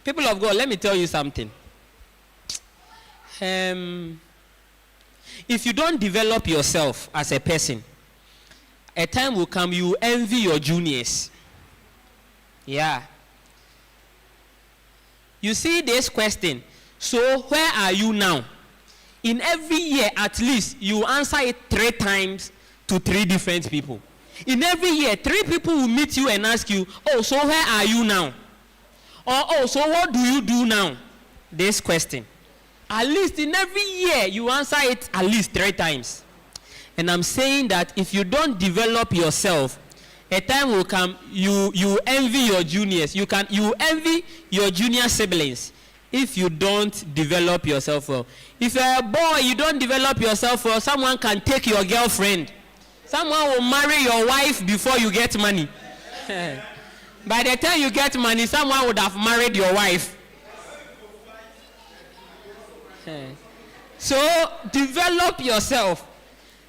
D: People of God, let me tell you something. If you don't develop yourself as a person, a time will come you envy your juniors. Yeah. You see this question. So where are you now? In every year, at least, you answer it 3 times to 3 different people. In every year, 3 people will meet you and ask you, oh, so where are you now? Or, oh, so what do you do now? This question. At least in every year, you answer it at least 3 times. And I'm saying that if you don't develop yourself, a time will come, you envy your juniors. You envy your junior siblings if you don't develop yourself well. If you're a boy, you don't develop yourself well, someone can take your girlfriend. Someone will marry your wife before you get money. By the time you get money, someone would have married your wife. So develop yourself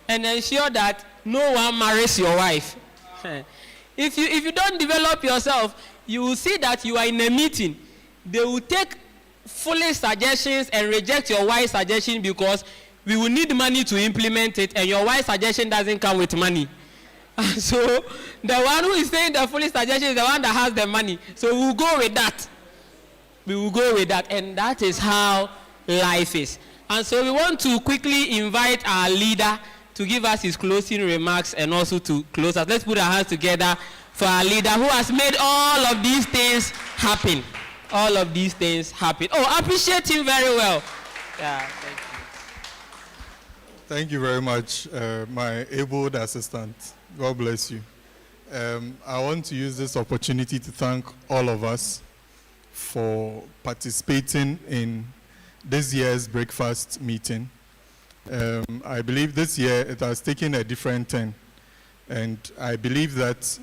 D: and ensure that no one marries your wife. If you don't develop yourself, you will see that you are in a meeting. They will take foolish suggestions and reject your wise suggestion because we will need money to implement it, and your wise suggestion doesn't come with money. So the one who is saying the foolish suggestion is the one that has the money. So we'll go with that. We will go with that, and that is how life is. And so we want to quickly invite our leader to give us his closing remarks and also to close us. Let's put our hands together for our leader who has made all of these things happen. All of these things happen. Oh, appreciate him very well. Yeah, thank you.
M: Thank you very much, my able assistant. God bless you. I want to use this opportunity to thank all of us for participating in this year's breakfast meeting. I believe this year it has taken a different turn, and I believe that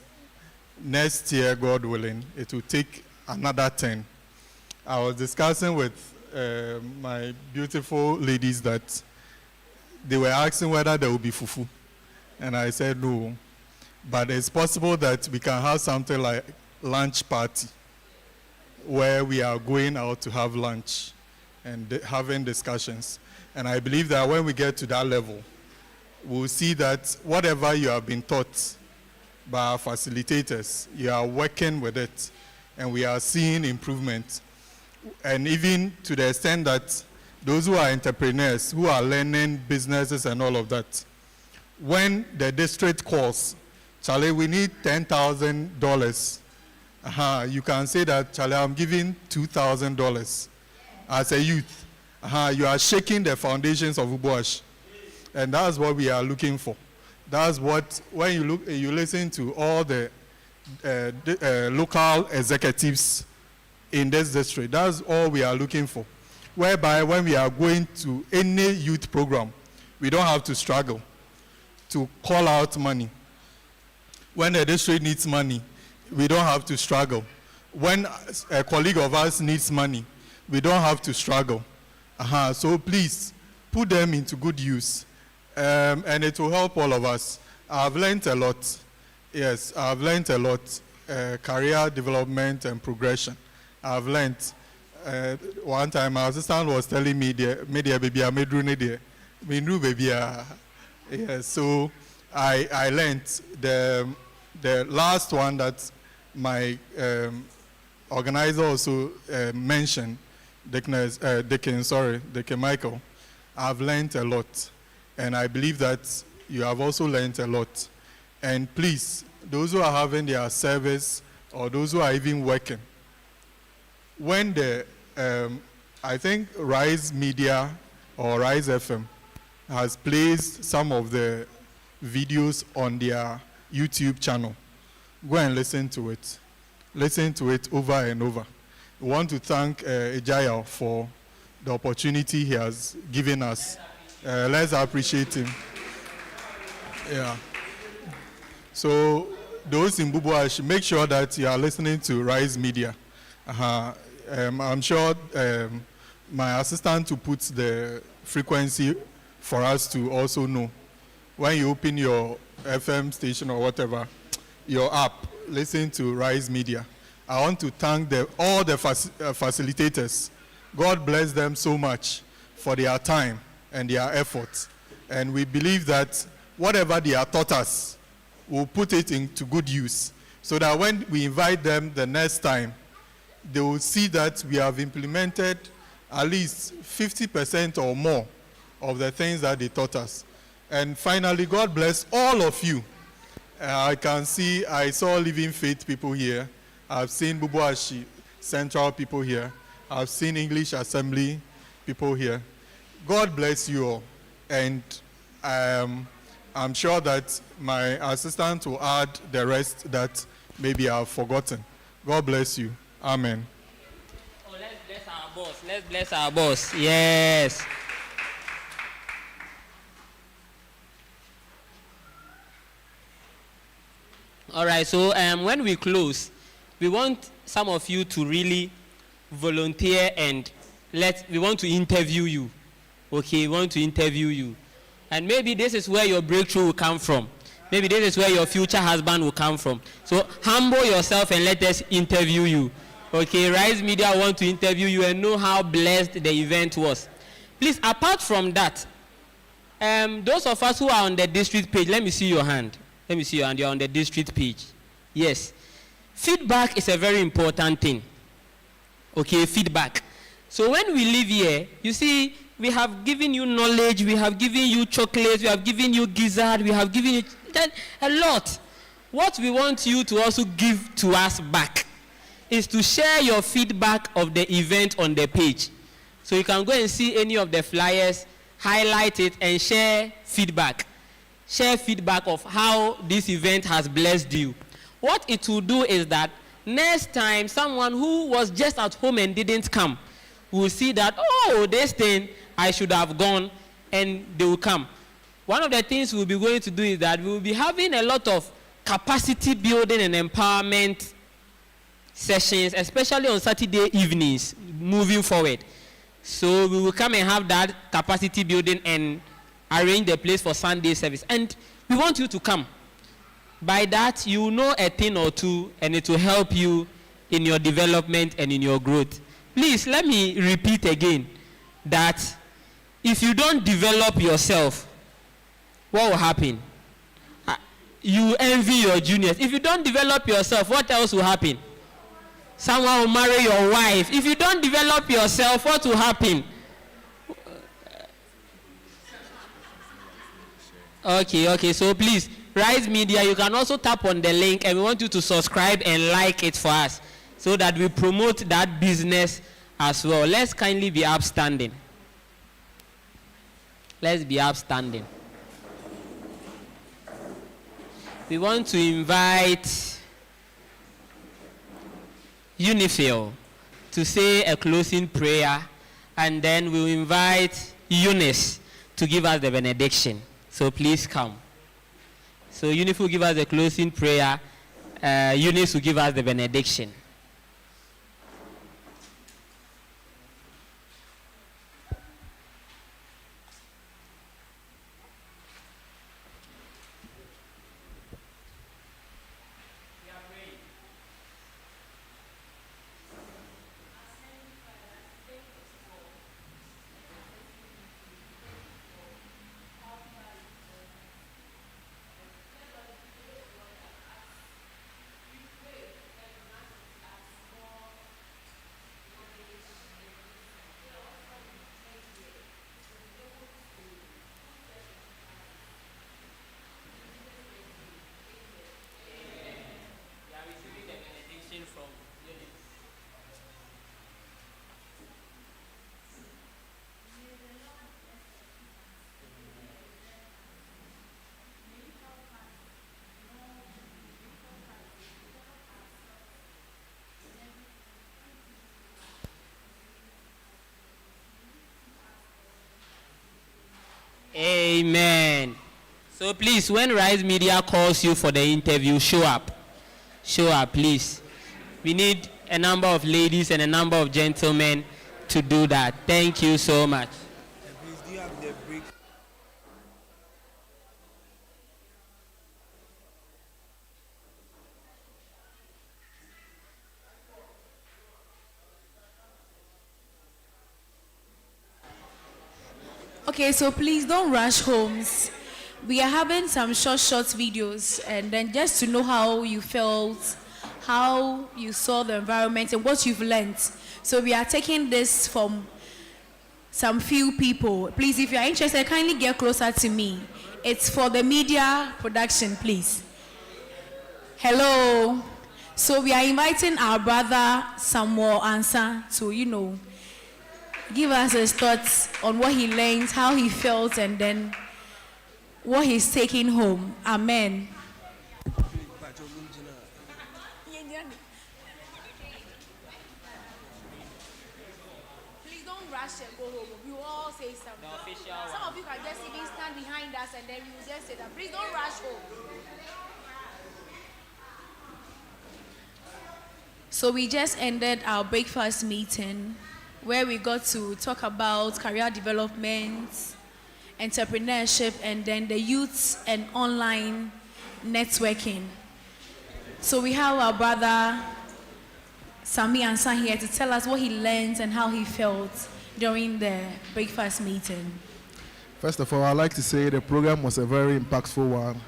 M: next year, God willing, it will take another turn. I was discussing with my beautiful ladies that they were asking whether there will be fufu, and I said no, but it's possible that we can have something like lunch party where we are going out to have lunch and having discussions. And I believe that when we get to that level, we'll see that whatever you have been taught by our facilitators, you are working with it, and we are seeing improvement. And even to the extent that those who are entrepreneurs, who are learning businesses and all of that, when the district calls
T: Charlie, we need $10,000. You can say that, Charlie, I'm giving $2,000 as a youth. You are shaking the foundations of BUBIASHIE. And that's what we are looking for. That's what, when you listen to all the local executives in this district, that's all we are looking for. Whereby when we are going to any youth program, we don't have to struggle to call out money. When the district needs money, we don't have to struggle. When a colleague of us needs money, we don't have to struggle. So please, put them into good use. And it will help all of us. I've learned a lot. Yes, I've learned a lot. Career development and progression. I've learned. One time, my assistant was telling me, "Media baby, I made baby." Yes, so I learned the last one that my organizer also mentioned, Deacon Michael. I've learned a lot. And I believe that you have also learned a lot. And please, those who are having their service or those who are even working, when I think Rise Media or Rise FM has placed some of the videos on their YouTube channel, go and listen to it. Listen to it over and over. We want to thank Ejaya for the opportunity he has given us. Let's appreciate him. Yeah. So those in BUBIASHIE, make sure that you are listening to Rise Media. I'm sure my assistant will put the frequency for us to also know. When you open your FM station or whatever, your app, listen to Rise Media. I want to thank all the facilitators. God bless them so much for their time and their efforts. And we believe that whatever they have taught us, we'll put it into good use so that when we invite them the next time, they will see that we have implemented at least 50% or more of the things that they taught us. And finally, God bless all of you. I saw Living Faith people here. I've seen BUBIASHIE Central people here. I've seen English Assembly people here. God bless you all. And I'm sure that my assistant will add the rest that maybe I've forgotten. God bless you. Amen.
D: Oh, let's bless our boss. Let's bless our boss. Yes. All right, so when we close, we want some of you to really volunteer and we want to interview you. Okay, we want to interview you. And maybe this is where your breakthrough will come from. Maybe this is where your future husband will come from. So humble yourself and let us interview you. Okay, Rise Media want to interview you and know how blessed the event was. Please, apart from that, those of us who are on the district page, let me see your hand. Let me see your hand. You're on the district page. Yes. Feedback is a very important thing. Okay, feedback. So when we leave here, you see, we have given you knowledge, we have given you chocolates, we have given you gizzard, we have given you a lot. What we want you to also give to us back is to share your feedback of the event on the page. So you can go and see any of the flyers, highlight it, and share feedback. Share feedback of how this event has blessed you. What it will do is that next time someone who was just at home and didn't come will see that, oh, this thing, I should have gone, and they will come. One of the things we'll be going to do is that we will be having a lot of capacity building and empowerment sessions, especially on Saturday evenings, moving forward. So we will come and have that capacity building and arrange the place for Sunday service. And we want you to come. By that, you will know a thing or two, and it will help you in your development and in your growth. Please, let me repeat again that if you don't develop yourself, what will happen? You envy your juniors. If you don't develop yourself, what else will happen? Someone will marry your wife. If you don't develop yourself, what will happen? Okay, so please, Rise Media, you can also tap on the link, and we want you to subscribe and like it for us so that we promote that business as well. Let's kindly be upstanding. Let's be upstanding. We want to invite Unifil to say a closing prayer, and then we'll invite Eunice to give us the benediction. So please come. So Unifil will give us the closing prayer. Eunice will give us the benediction. Amen. So please, when Rise Media calls you for the interview, show up. Show up, please. We need a number of ladies and a number of gentlemen to do that. Thank you so much.
L: Please, do you have the break?
U: Okay, so please don't rush homes. We are having some short videos, and then just to know how you felt, how you saw the environment, and what you've learned. So we are taking this from some few people. Please, if you are interested, kindly get closer to me. It's for the media production, please. Hello. So we are inviting our brother Samuel Ansa to, give us his thoughts on what he learned, how he felt, and then what he's taking home. Amen. Please don't rush and go home. We will all say something. Some of you can just even stand behind us and then you will just say that. Please don't rush home. So we just ended our breakfast meeting, where we got to talk about career development, entrepreneurship, and then the youth and online networking. So we have our brother Sami Ansa here to tell us what he learned and how he felt during the breakfast meeting.
M: First of all, I'd like to say the program was a very impactful one.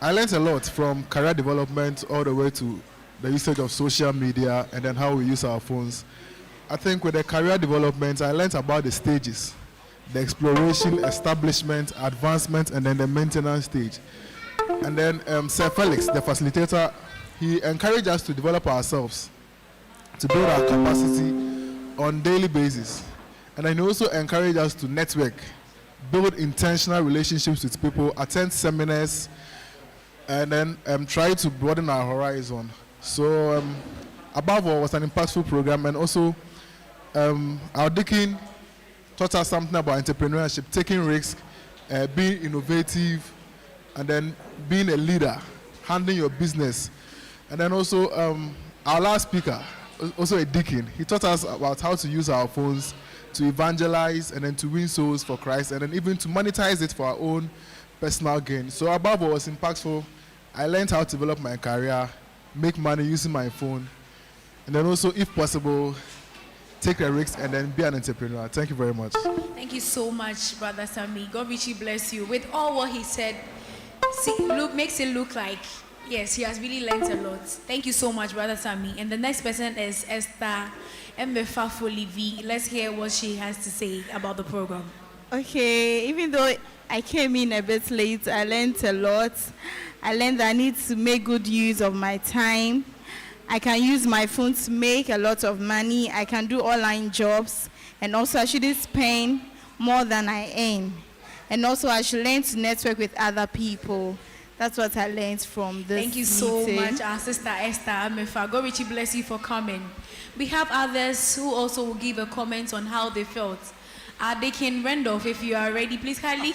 M: I learned a lot, from career development all the way to the usage of social media and then how we use our phones. I think with the career development, I learned about the stages: the exploration, establishment, advancement, and then the maintenance stage. And then Sir Felix, the facilitator, he encouraged us to develop ourselves, to build our capacity on daily basis. And then he also encouraged us to network, build intentional relationships with people, attend seminars, and then try to broaden our horizon. So above all, it was an impactful program. And also our deacon taught us something about entrepreneurship, taking risks, being innovative, and then being a leader, handling your business. And then also our last speaker, also a deacon, he taught us about how to use our phones to evangelize and then to win souls for Christ, and then even to monetize it for our own personal gain. So above all, it was impactful. I learned how to develop my career, make money using my phone, and then also, if possible, take a risk and then be an entrepreneur. Thank you very much.
U: Thank you so much, Brother Sami. God richly bless you. With all what he said, makes it look like, yes, he has really learned a lot. Thank you so much, Brother Sami. And the next person is Esther Mbefafolivi. Let's hear what she has to say about the program.
A: Okay, even though I came in a bit late, I learned a lot. I learned that I need to make good use of my time. I can use my phone to make a lot of money. I can do online jobs. And also I shouldn't spend more than I earn. And also I should learn to network with other people. That's what I learned from this
U: Thank you so
A: meeting.
U: much, our sister Esther Amefa. God richly bless you for coming. We have others who also will give a comment on how they felt. Deacon Randolph, if you are ready, please kindly.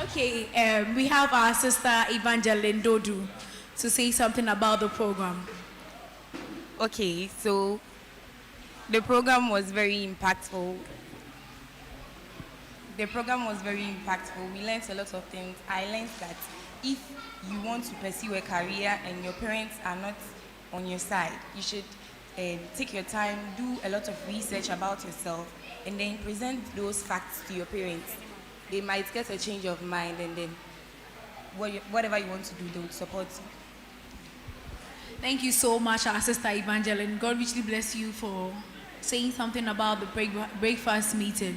U: Okay, we have our sister Evangeline Dodu to say something about the program.
V: Okay, so the program was very impactful. We learned a lot of things. I learned that if you want to pursue a career and your parents are not on your side, you should take your time, do a lot of research about yourself, and then present those facts to your parents. They might get a change of mind, and then whatever you want to do, they will support you.
U: Thank you so much, our sister Evangeline. God richly bless you for saying something about the breakfast meeting.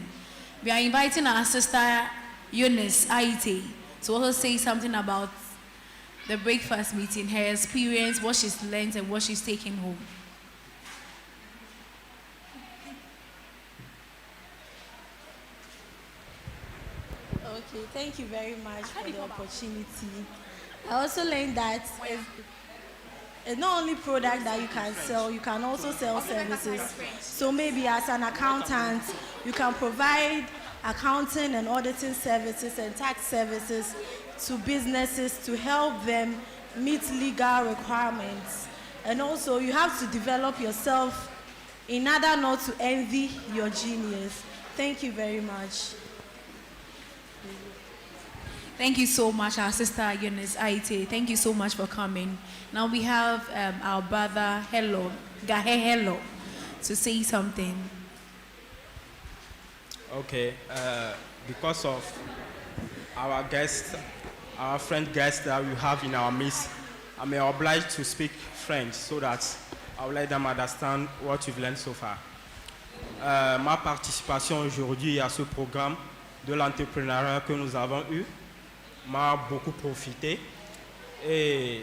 U: We are inviting our sister Eunice Aite to also say something about the breakfast meeting, her experience, what she's learned, and what she's taken home.
W: Okay, thank you very much for the opportunity. I also learned that it's not only product that you can sell, you can also sell services. So maybe as an accountant, you can provide accounting and auditing services and tax services to businesses to help them meet legal requirements. And also you have to develop yourself in order not to envy your genius. Thank you very much.
U: Thank you so much, our sister Eunice Aite. Thank you so much for coming. Now we have our brother Gahe, to say something.
K: Okay, because of our friend guest that we have in our midst, I'm obliged to speak French so that I will let them understand what we've learned so far. Ma participation aujourd'hui à ce programme de l'entrepreneuriat que nous avons eu m'a beaucoup profité, et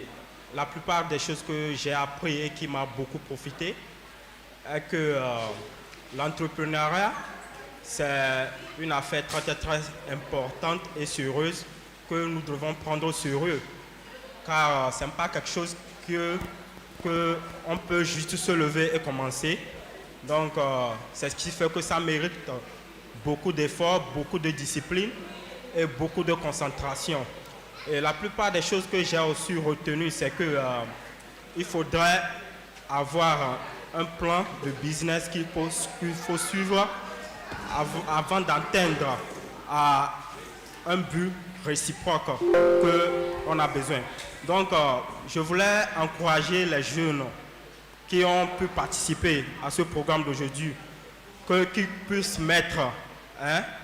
K: la plupart des choses que j'ai appris et qui m'a beaucoup profité est que l'entrepreneuriat, c'est une affaire très très importante et sérieuse que nous devons prendre au sérieux, car ce n'est pas quelque chose que on peut juste se lever et commencer. Donc c'est ce qui fait que ça mérite beaucoup d'efforts, beaucoup de discipline et beaucoup de concentration. Et la plupart des choses que j'ai aussi retenues, c'est que il faudrait avoir un plan de business qu'il faut suivre avant d'atteindre à un but réciproque qu'on a besoin. Donc, je voulais encourager les jeunes qui ont pu participer à ce programme d'aujourd'hui, qu'ils puissent mettre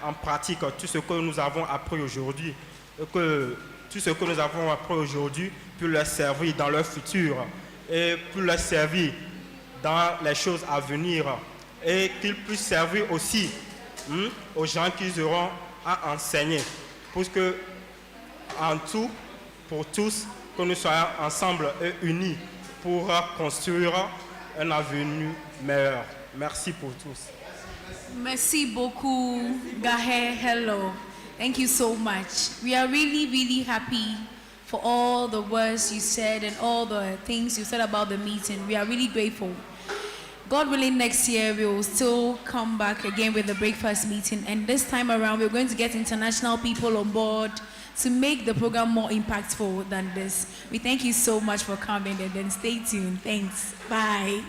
K: en pratique tout ce que nous avons appris aujourd'hui, et que tout ce que nous avons appris aujourd'hui puisse leur servir dans leur futur et puisse leur servir dans les choses à venir, et qu'ils puissent servir aussi aux gens qu'ils auront à enseigner, pour que en tout, pour tous, que nous soyons ensemble et unis pour construire un avenir meilleur. Merci pour tous.
U: Merci beaucoup, Gahe. Hello. Thank you so much. We are really, really happy for all the words you said and all the things you said about the meeting. We are really grateful. God willing, next year we will still come back again with the breakfast meeting, and this time around we're going to get international people on board to make the program more impactful than this. We thank you so much for coming, and then stay tuned. Thanks. Bye.